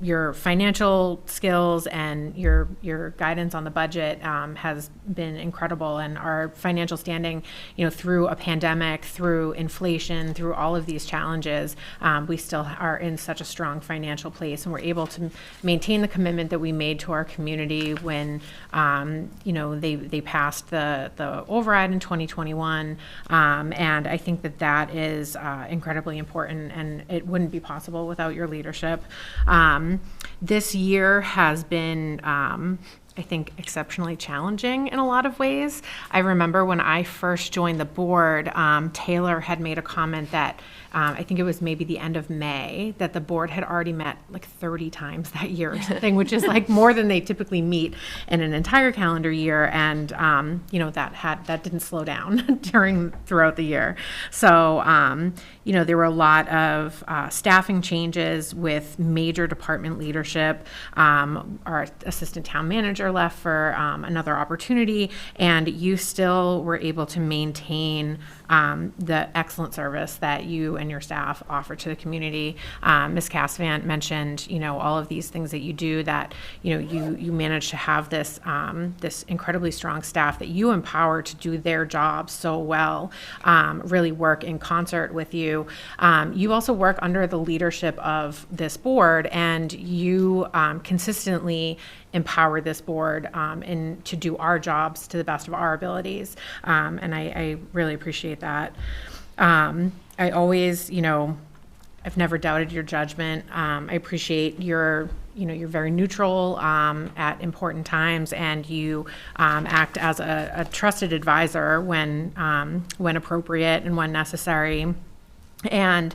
Your financial skills and your guidance on the budget has been incredible, and our financial standing, through a pandemic, through inflation, through all of these challenges, we still are in such a strong financial place, and we're able to maintain the commitment that we made to our community when, they passed the override in 2021, and I think that is incredibly important, and it wouldn't be possible without your leadership. This year has been, I think, exceptionally challenging in a lot of ways. I remember when I first joined the board, Taylor had made a comment that I think it was maybe the end of May, that the board had already met like 30 times that year or something, which is like more than they typically meet in an entire calendar year. And, you know, that didn't slow down throughout the year. So, you know, there were a lot of staffing changes with major department leadership. Our assistant town manager left for another opportunity, and you still were able to maintain the excellent service that you and your staff offer to the community. Ms. Cassavant mentioned, you know, all of these things that you do, that, you know, you manage to have this this incredibly strong staff that you empower to do their job so well, really work in concert with you. You also work under the leadership of this board, and you consistently empower this board to do our jobs to the best of our abilities. And I really appreciate that. I always, you know, I've never doubted your judgment. I appreciate you're very neutral at important times, and you act as a trusted advisor when appropriate and when necessary. And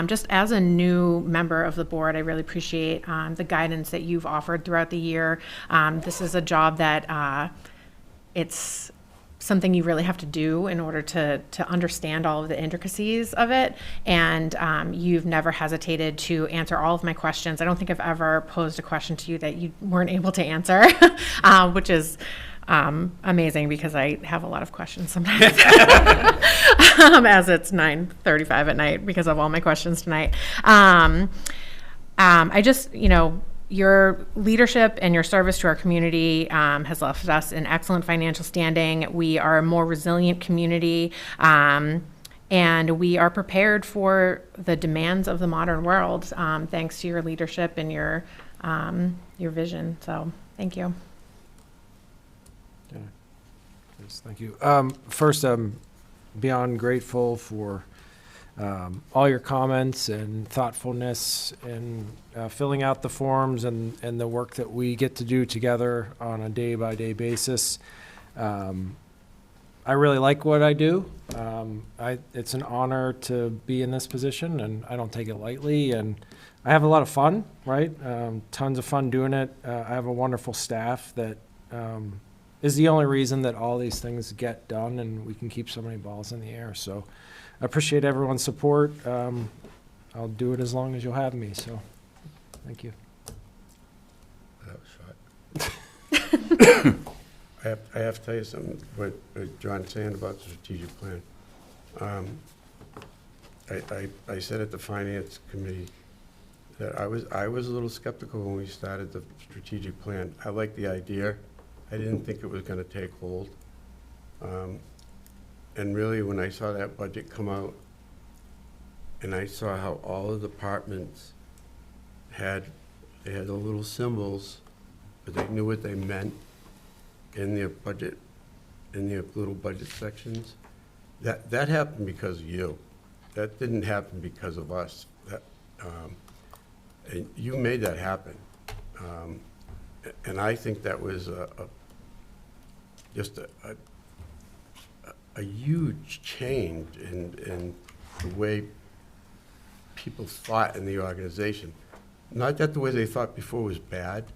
just as a new member of the board, I really appreciate the guidance that you've offered throughout the year. This is a job that it's something you really have to do in order to understand all of the intricacies of it. And you've never hesitated to answer all of my questions. I don't think I've ever posed a question to you that you weren't able to answer, which is amazing, because I have a lot of questions sometimes as it's 9:35 at night because of all my questions tonight. I just, you know, your leadership and your service to our community has left us in excellent financial standing. We are a more resilient community, and we are prepared for the demands of the modern world, thanks to your leadership and your vision. So thank you. Yes, thank you. First, I'm beyond grateful for all your comments and thoughtfulness in filling out the forms and the work that we get to do together on a day-by-day basis. I really like what I do. It's an honor to be in this position, and I don't take it lightly. And I have a lot of fun, right? Tons of fun doing it. I have a wonderful staff that is the only reason that all these things get done and we can keep so many balls in the air. So I appreciate everyone's support. I'll do it as long as you'll have me, so thank you. That was short. I have to tell you something, what John's saying about the strategic plan. I said at the Finance Committee that I was a little skeptical when we started the strategic plan. I like the idea. I didn't think it was going to take hold. And really, when I saw that budget come out, and I saw how all the departments had the little symbols, but they knew what they meant in their budget, in their little budget sections, that happened because of you. That didn't happen because of us. And you made that happen. And I think that was just a huge change in the way people thought in the organization. Not that the way they thought before was bad,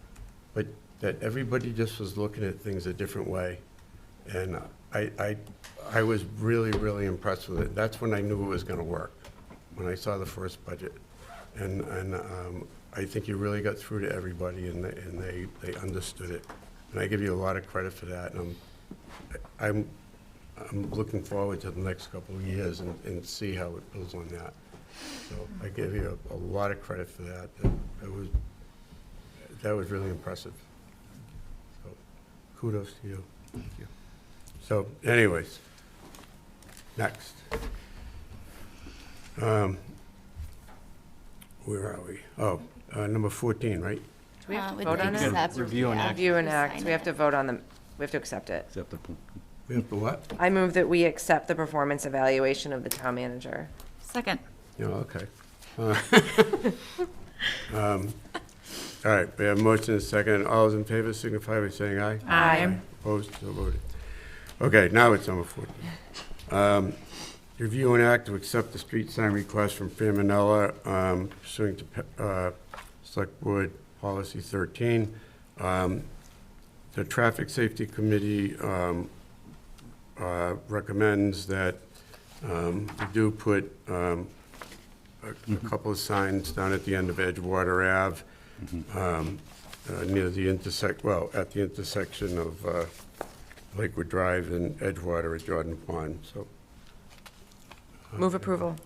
but that everybody just was looking at things a different way. And I was really, really impressed with it. That's when I knew it was going to work, when I saw the first budget. And I think you really got through to everybody, and they understood it. And I give you a lot of credit for that. And I'm looking forward to the next couple of years and see how it builds on that. So I give you a lot of credit for that. That was really impressive. So kudos to you. Thank you. So anyways, next. Where are we? Oh, number 14, right? Do we have to With vote on it? accept, Review and yeah, act. Review and just act. sign We have it. to vote on them. We have to accept it. We have the what? I move that we accept the performance evaluation of the town manager. Second. Yeah, okay. All right, we have a motion and a second. All those in favor signify by saying aye. Aye. Opposed, so voted. Okay, now it's number 14. review and act to accept the street sign request from Faminella pursuant to Select Board Policy 13. The Traffic Safety Committee recommends that we do put a couple of signs down at the end of Edgewater Ave, near the at the intersection of Lakewood Drive and Edgewater at Jordan Pond, so. Move approval.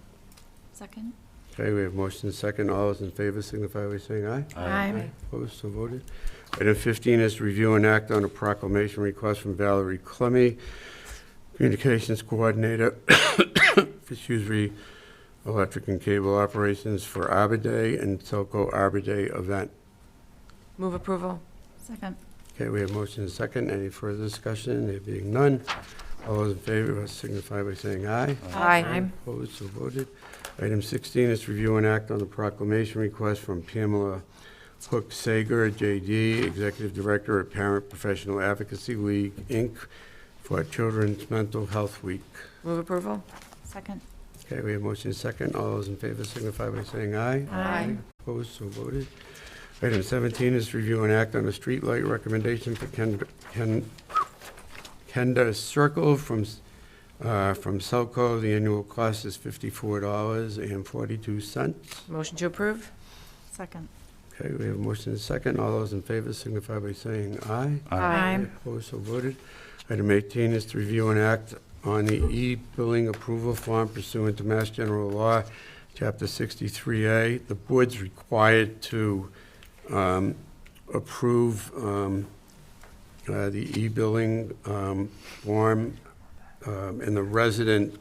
Second? Okay, we have motion and second. All those in favor signify by saying aye. Aye. Opposed, so voted. Item 15 is to review and act on a proclamation request from Valerie Clemmy, Communications Coordinator for Shrewsbury Electric and Cable Operations for Arbor Day and Telco Arbor Day event. Move approval. Second. Okay, we have motion and second. Any further discussion? There being none. All those in favor signify by saying aye. Aye. Opposed, so voted. Item 16 is review and act on the proclamation request from Pamela Hook Sager, JD, Executive Director at Parent Professional Advocacy League, Inc., for Children's Mental Health Week. Move approval. Second. Okay, we have motion and second. All those in favor signify by saying aye. Aye. Opposed, so voted. Item 17 is review and act on a streetlight recommendation for Kenda Circle from Selco. The annual cost is $54.42. Motion to approve. Second. Okay, we have a motion and a second. All those in favor signify by saying aye. Aye. Opposed, so voted. Item 18 is to review and act on the e-billing approval form pursuant to Mass General Law, Chapter 63A. The board's required to approve the e-billing form, and the resident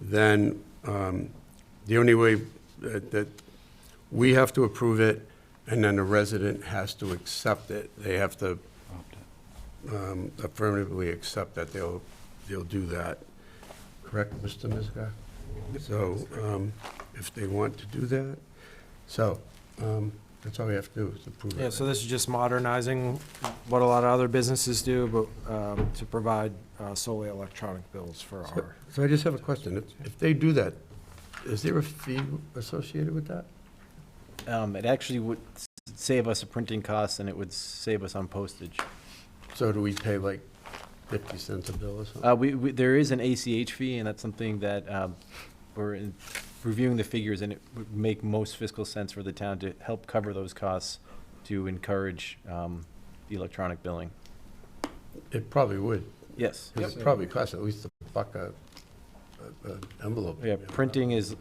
then, the only way that we have to approve it, and then the resident has to accept it. They have to affirmatively accept that they'll do that. Correct, Mr. Miska? So, if they want to do that, so, that's all we have to do is approve it. Yeah, so this is just modernizing what a lot of other businesses do, but to provide solely electronic bills for our. So I just have a question. If they do that, is there a fee associated with that? It actually would save us a printing cost, and it would save us on postage. So do we pay like 50 cents a bill or something? There is an ACH fee, and that's something that we're reviewing the figures, and it would make most fiscal sense for the town to help cover those costs to encourage the electronic billing. It probably would. Yes. 'Cause it probably costs at least $1 a envelope. Yeah, printing is,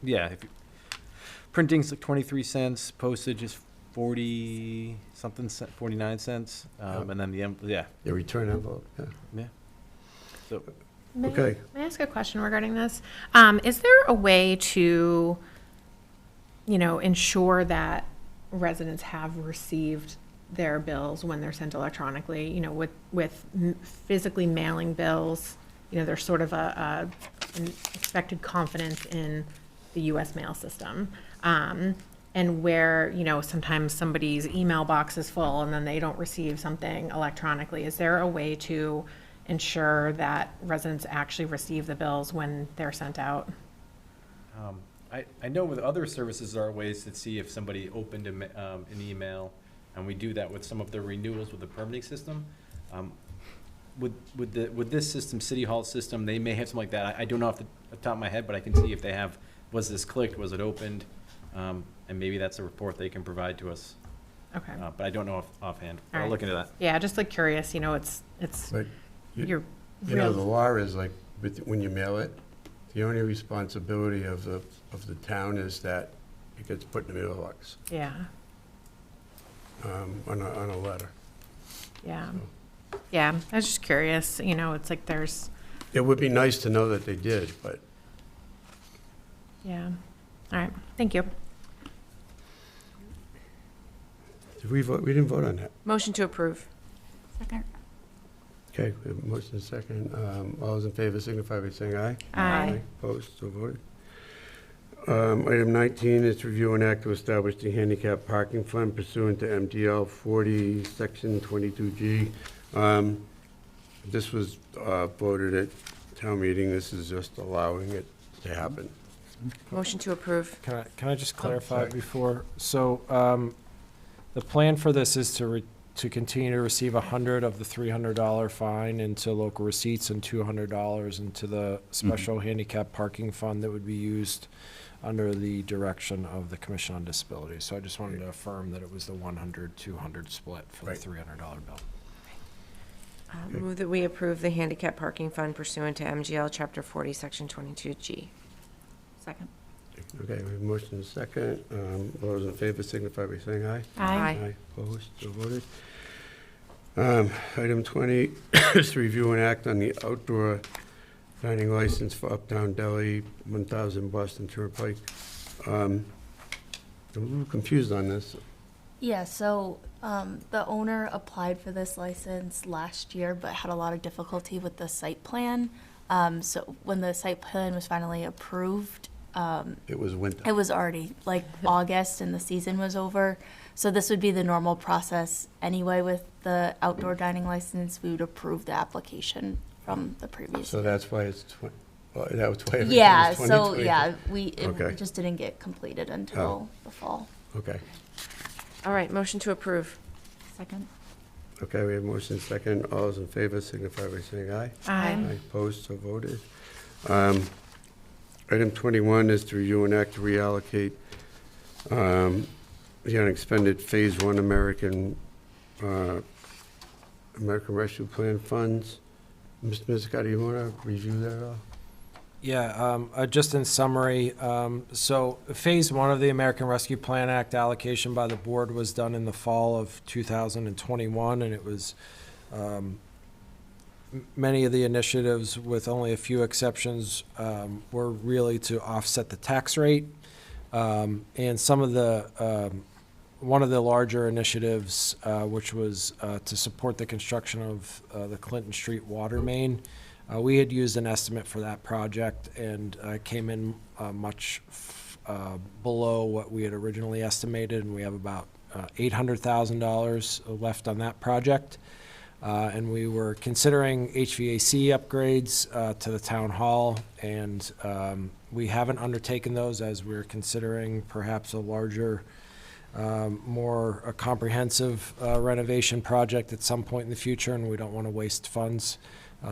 printing's like 23 cents, postage is 40-something, 49 cents, and then the return envelope, yeah. So, Okay. May I ask a question regarding this? Is there a way to, ensure that residents have received their bills when they're sent electronically? With physically mailing bills, there's sort of an expected confidence in the U.S. mail system. And where, sometimes somebody's email box is full and then they don't receive something electronically. Is there a way to ensure that residents actually receive the bills when they're sent out? I know with other services, there are ways to see if somebody opened an email, and we do that with some of the renewals with the permitting system. With this system, City Hall system, they may have something like that. I don't know off the top of my head, but I can see if they have, was this clicked, was it opened? And maybe that's a report they can provide to us. Okay. But I don't know offhand. All I'll right. look into that. Yeah, just like curious, it's But you're the law is like, when you mail it, the only responsibility of the town is that it gets put in the mailbox, yeah, on a letter. yeah. Yeah, I was just curious, it's like there's, It would be nice to know that they did, but yeah. All right, thank you. did we vote? We didn't vote on that. Motion to approve. Second. Okay, we have a motion and a second. All those in favor signify by saying aye. Aye. Opposed, so voted. Item 19 is review and act to establish the handicap parking fund pursuant to MDL 40, Section 22G. This was voted at town meeting. This is just allowing it to happen. Motion to approve. Can I just clarify sorry. before? So, the plan for this is to continue to receive 100 of the $300 fine into local receipts and $200 into the special handicap parking fund that would be used under the direction of the Commission on Disability. So I just wanted to affirm that it was the 100-200 split for the $300 bill. Move that we approve the handicap parking fund pursuant to MGL Chapter 40, Section 22G. Second. Okay, we have a motion and a second. All those in favor signify by saying aye. Aye. Opposed, so voted. Item 20 is to review and act on the outdoor dining license for Uptown Deli, 1000 Boston Turnpike. I'm a little confused on this. Yeah, so the owner applied for this license last year, but had a lot of difficulty with the site plan. So when the site plan was finally approved, It was winter. it was already like August and the season was over. So this would be the normal process anyway with the outdoor dining license. We would approve the application from the previous. So that's why it's, well, that was why everything Yeah, was so 2020. yeah, Okay. it just didn't get completed until the fall. Okay. All right, motion to approve. Second. Okay, we have motion and second. All those in favor signify by saying aye. Aye. Opposed, so voted. Item 21 is to review and act to reallocate the unexpended Phase 1 American Rescue Plan funds. Mr. Mizuka, do you want to review that at all? Yeah, just in summary, so Phase 1 of the American Rescue Plan Act allocation by the board was done in the fall of 2021, and it was, many of the initiatives, with only a few exceptions, were really to offset the tax rate. And some of the, one of the larger initiatives, which was to support the construction of the Clinton Street water main, we had used an estimate for that project and came in much below what we had originally estimated, and we have about $800,000 left on that project. And we were considering HVAC upgrades to the town hall, and we haven't undertaken those as we're considering perhaps a larger, more comprehensive renovation project at some point in the future, and we don't want to waste funds.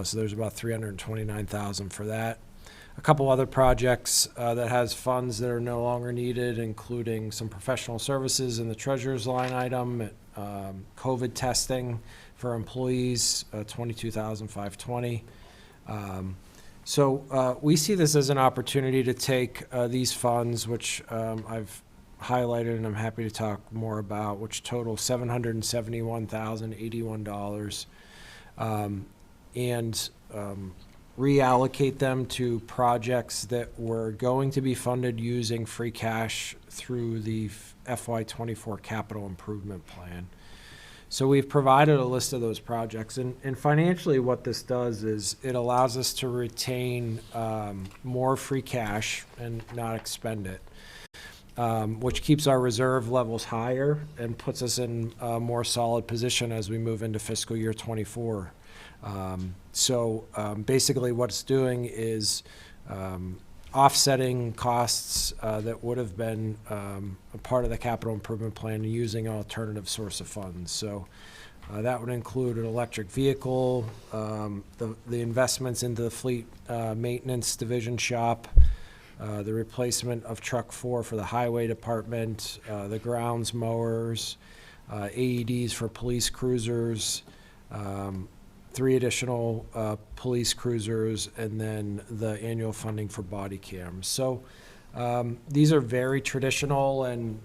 So there's about $329,000 for that. A couple other projects that has funds that are no longer needed, including some professional services in the treasurer's line item, COVID testing for employees, $22,520. So we see this as an opportunity to take these funds, which I've highlighted and I'm happy to talk more about, which total $771,081, and reallocate them to projects that were going to be funded using free cash through the FY24 capital improvement plan. So we've provided a list of those projects, and financially what this does is it allows us to retain more free cash and not expend it, which keeps our reserve levels higher and puts us in a more solid position as we move into fiscal year 24. So basically what it's doing is offsetting costs that would have been a part of the capital improvement plan using an alternative source of funds. So that would include an electric vehicle, the investments into the fleet maintenance division shop, the replacement of truck 4 for the highway department, the grounds mowers, AEDs for police cruisers, 3 additional police cruisers, and then the annual funding for body cams. So these are very traditional and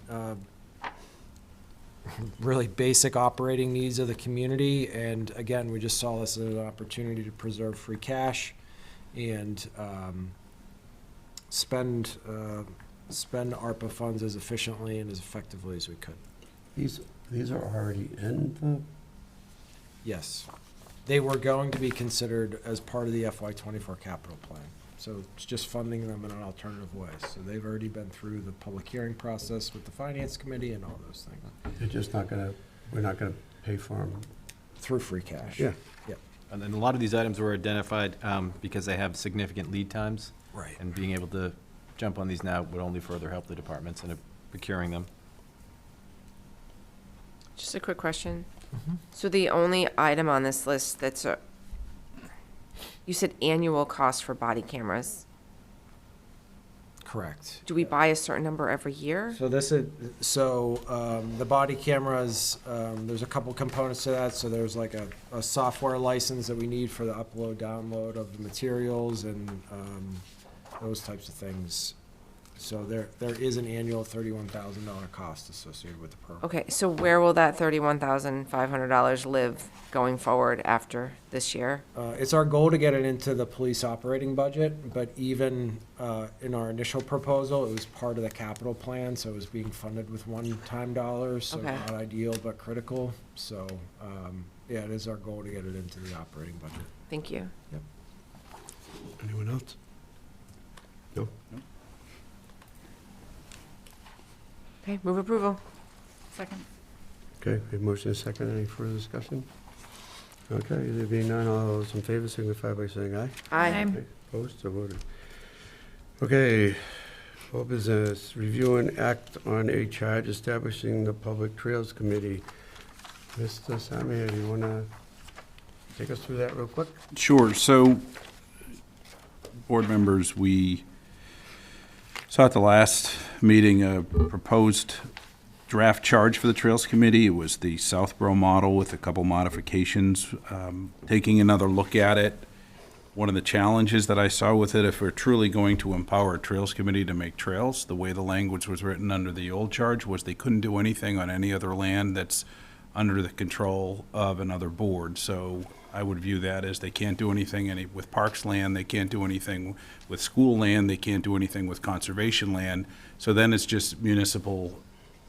really basic operating needs of the community. And again, we just saw this as an opportunity to preserve free cash and spend ARPA funds as efficiently and as effectively as we could. These are already in the, Yes. They were going to be considered as part of the FY24 capital plan. So it's just funding them in an alternative way. So they've already been through the public hearing process with the finance committee and all those things. they're just not gonna, we're not gonna pay for them. Through free cash. Yeah. Yep. And then a lot of these items were identified because they have significant lead times. Right. And being able to jump on these now would only further help the departments in procuring them. Just a quick question. So the only item on this list that's you said annual cost for body cameras. Correct. Do we buy a certain number every year? So the body cameras, there's a couple components to that. So there's like a software license that we need for the upload, download of the materials and those types of things. So there is an annual $31,000 cost associated with the program. Okay, so where will that $31,500 live going forward after this year? It's our goal to get it into the police operating budget, but even in our initial proposal, it was part of the capital plan, so it was being funded with one-time dollars, so Okay. not ideal, but critical. So, yeah, it is our goal to get it into the operating budget. Thank you. Yep. Anyone else? No? Okay, move approval. Second. Okay, we have motion and second. Any further discussion? Okay, there being none, all those in favor signify by saying aye. Aye. Opposed, so voted. Okay, old business, review and act on a charge establishing the Public Trails Committee. Mr. Samia, do you want to take us through that real quick? Sure. So, board members, we saw at the last meeting a proposed draft charge for the Trails Committee. It was the Southborough model with a couple modifications. Taking another look at it, one of the challenges that I saw with it, if we're truly going to empower a Trails Committee to make trails, the way the language was written under the old charge was they couldn't do anything on any other land that's under the control of another board. So I would view that as they can't do anything with parks land, they can't do anything with school land, they can't do anything with conservation land. So then it's just municipal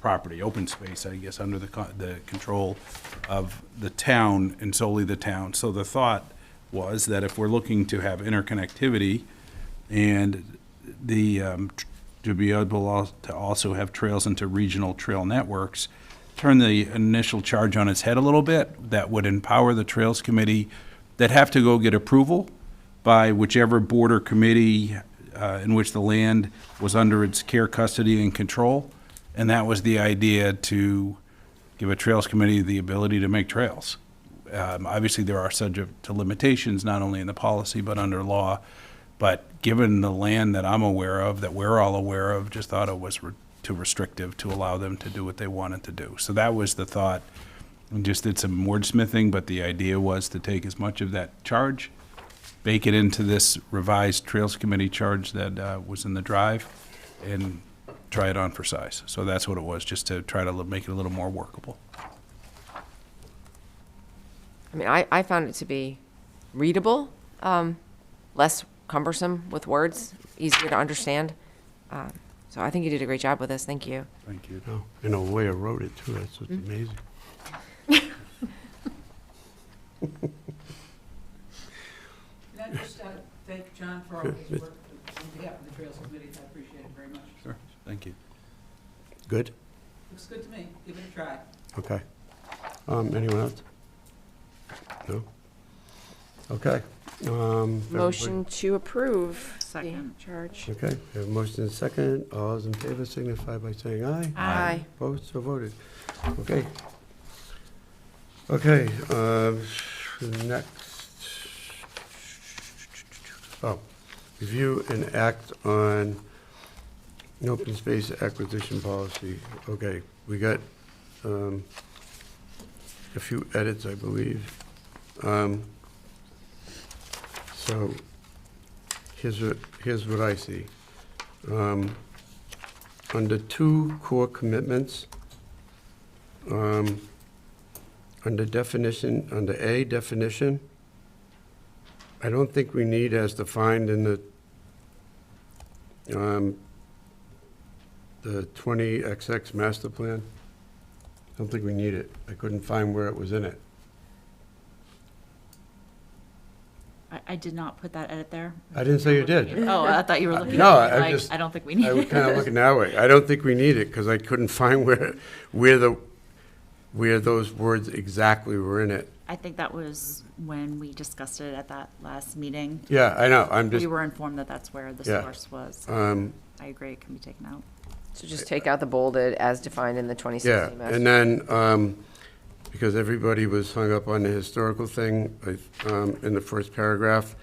property, open space, I guess, under the control of the town and solely the town. So the thought was that if we're looking to have interconnectivity and to be able to also have trails into regional trail networks, turn the initial charge on its head a little bit, that would empower the Trails Committee that have to go get approval by whichever board or committee in which the land was under its care, custody, and control. And that was the idea, to give a Trails Committee the ability to make trails. Obviously, there are subject to limitations, not only in the policy, but under law. But given the land that I'm aware of, that we're all aware of, just thought it was too restrictive to allow them to do what they wanted to do. So that was the thought. And just did some wordsmithing, but the idea was to take as much of that charge, bake it into this revised Trails Committee charge that was in the drive, and try it on for size. So that's what it was, just to try to make it a little more workable. I mean, I found it to be readable, less cumbersome with words, easier to understand. So I think you did a great job with this. Thank you. Thank you. No, and a lawyer wrote it too, that's what's amazing. Can I just thank John for all his work on behalf of the Trails Committee? I appreciate it very much. Sure, thank you. Good? Looks good to me. Give it a try. Okay. Anyone else? No? Okay. Motion to approve the Second. charge. Okay, we have a motion and a second. All those in favor signify by saying aye. Aye. Opposed, so voted. Okay. Okay, next. Oh, review and act on an open space acquisition policy. Okay, we got a few edits, I believe. So here's what I see. Under two core commitments, under definition, under A definition, I don't think we need as defined in the 20XX master plan. I don't think we need it. I couldn't find where it was in it. I did not put that edit there. I didn't say you did. Oh, I thought you were looking No, at me I'm like, just. I don't think we need I was it. kind of looking that way. I don't think we need it because I couldn't find where those words exactly were in it. I think that was when we discussed it at that last meeting. Yeah, I know, I'm just. We were informed that that's where the Yeah. source was. I agree, it can be taken out. So just take out the bolded as defined in the Yeah, 2016 master. and then, because everybody was hung up on the historical thing, in the first paragraph,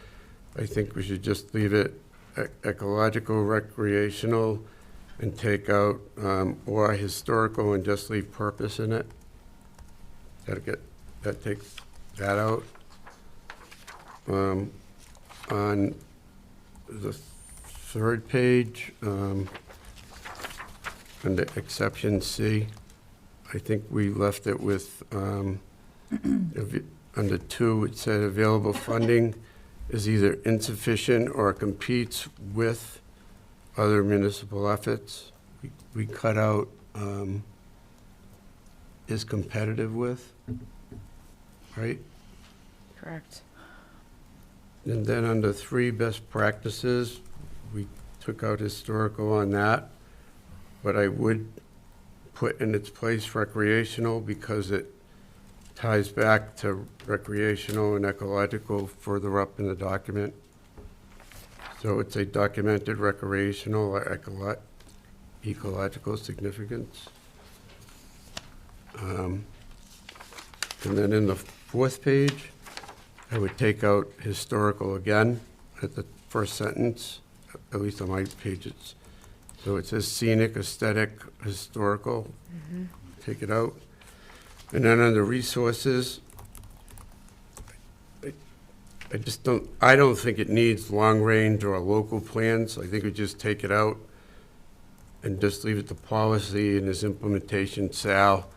I think we should just leave it ecological, recreational, and take out, or historical and just leave purpose in it. That takes that out. On the third page, under exception C, I think we left it with, under 2, it said available funding is either insufficient or competes with other municipal efforts. We cut out is competitive with, right? Correct. And then under 3, best practices, we took out historical on that, but I would put in its place recreational because it ties back to recreational and ecological further up in the document. So it's a documented recreational or ecological significance. And then in the 4th page, I would take out historical again at the first sentence, at least on my pages. So it says scenic, aesthetic, historical. Take it out. And then under resources, I don't think it needs long range or local plans. I think we just take it out and just leave it to policy and its implementation, Sal.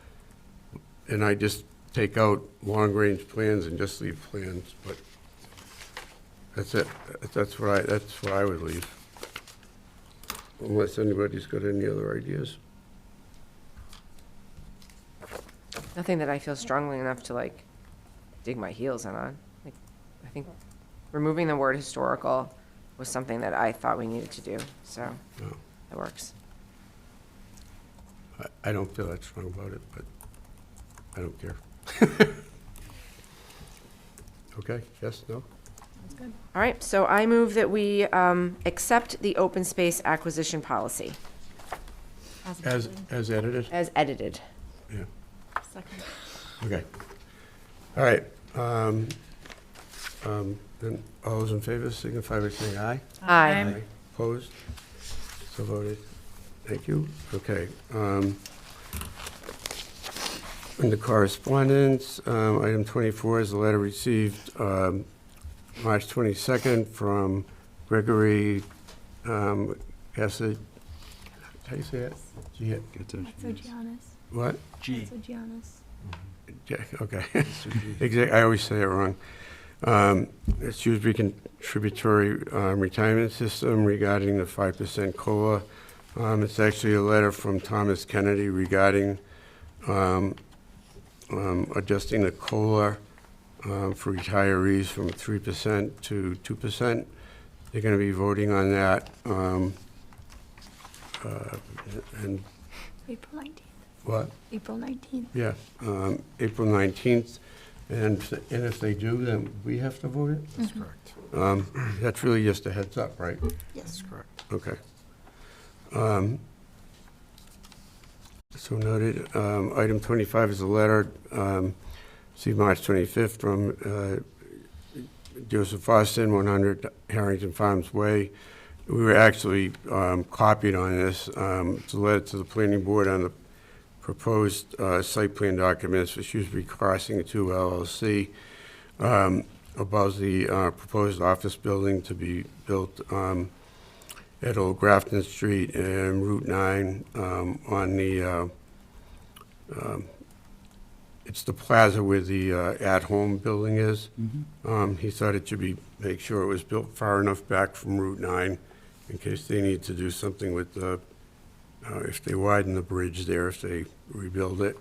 And I just take out long range plans and just leave plans, but that's it. That's what I would leave. Unless anybody's got any other ideas. Nothing that I feel strongly enough to like dig my heels in on. Like, I think removing the word historical was something that I thought we needed to do, so that works. I don't feel that strong about it, but I don't care. Okay, yes, no? All right, so I move that we accept the open space acquisition policy As edited? as edited. Yeah, Second. okay. All right. Then all those in favor signify by saying aye. Aye. Opposed? So voted. Thank you. Okay. Under correspondence, item 24 is a letter received March 22nd from Gregory Gassigianis. How do you say it? Gassigianis. What? Gassigianis. Yeah, okay. Exactly. I always say it wrong. It's Shrewsbury Contributory Retirement System regarding the 5% COLA. It's actually a letter from Thomas Kennedy regarding adjusting the COLA for retirees from 3% to 2%. They're going to be voting on that. And April 19th. what? April 19th. Yeah, April 19th. And if they do, then we have to vote it? That's correct. That's really just a heads up, right? Yes. Correct. Okay. So noted. Item 25 is a letter, received March 25th from Joseph Austin, 100 Harrington Farms Way. We were actually copied on this. It's a letter to the planning board on the proposed site plan documents for Shrewsbury Crossing 2 LLC about the proposed office building to be built at Old Grafton Street and Route 9 on the, it's the plaza where the at-home building is. He thought it should be, make sure it was built far enough back from Route 9 in case they need to do something with the, if they widen the bridge there, if they rebuild it.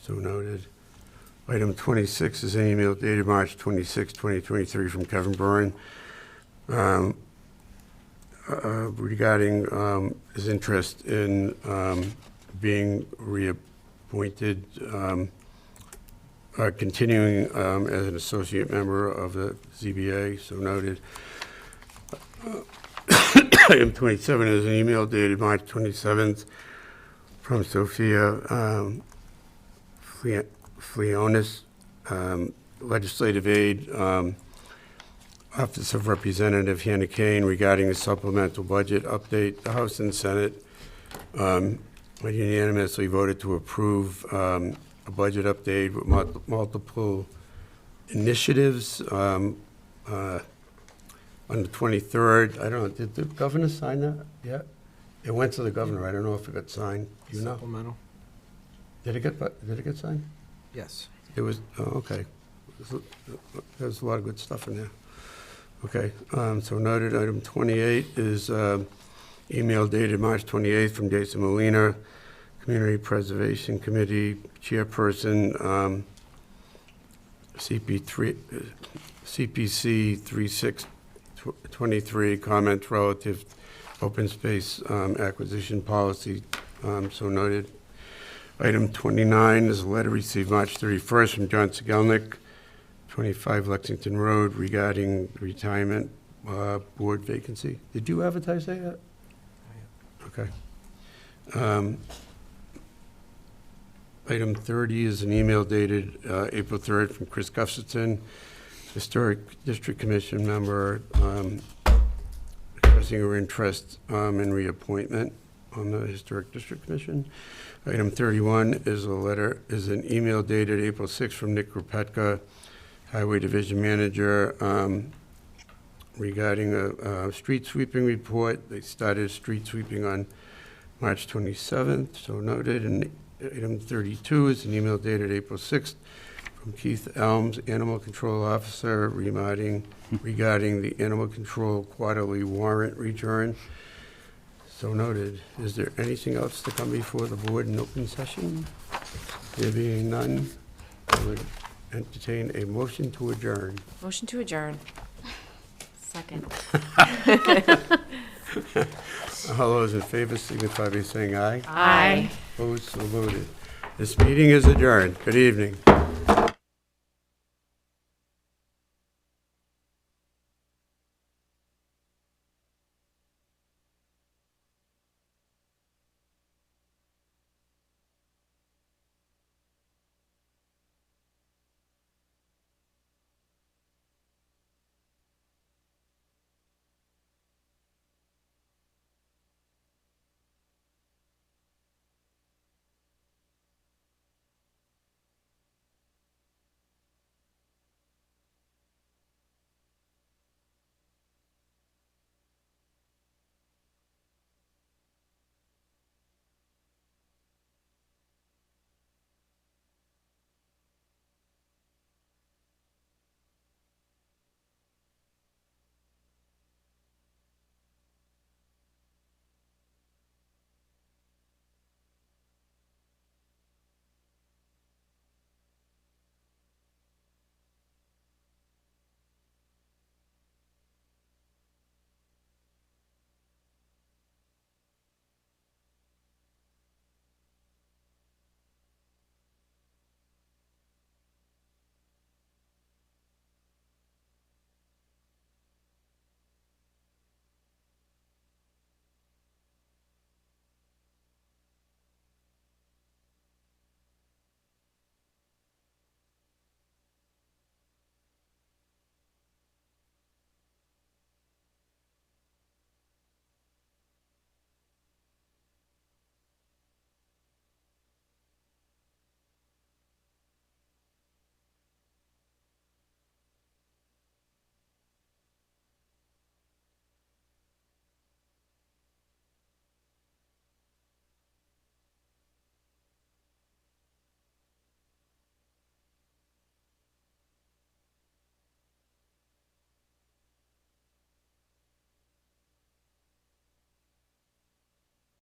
So noted. Item 26 is an email dated March 26, 2023 from Kevin Byrne regarding his interest in being reappointed continuing as an associate member of the ZBA, so noted. Item 27 is an email dated March 27th from Sophia Fleonis, legislative aide, Office of Representative Hannah Kane, regarding the supplemental budget update. The House and Senate unanimously voted to approve a budget update with multiple initiatives. On the 23rd, I don't know, did the governor sign that yet? It went to the governor, I don't know if it got signed, do you know? Supplemental. Did it get signed? Yes. It was, oh, okay. There's a lot of good stuff in there. Okay, so noted. Item 28 is email dated March 28th from Jason Molina, Community Preservation Committee Chairperson, CPC 3623, comments relative open space acquisition policy, so noted. Item 29 is a letter received March 31st from John Sigelnik, 25 Lexington Road, regarding retirement board vacancy. Did you advertise that yet? Okay. Item 30 is an email dated April 3rd from Chris Gustafson, Historic District Commission member, expressing her interest in reappointment on the Historic District Commission. Item 31 is an email dated April 6th from Nick Rupetka, Highway Division Manager, regarding a street sweeping report. They started street sweeping on March 27th, so noted. And item 32 is an email dated April 6th from Keith Elms, Animal Control Officer, regarding the Animal Control quarterly warrant return. So noted. Is there anything else to come before the board in open session? There being none, I would entertain a motion to adjourn. Motion to adjourn. Second. All those in favor signify by saying aye. Aye. Opposed, so voted. This meeting is adjourned. Good evening.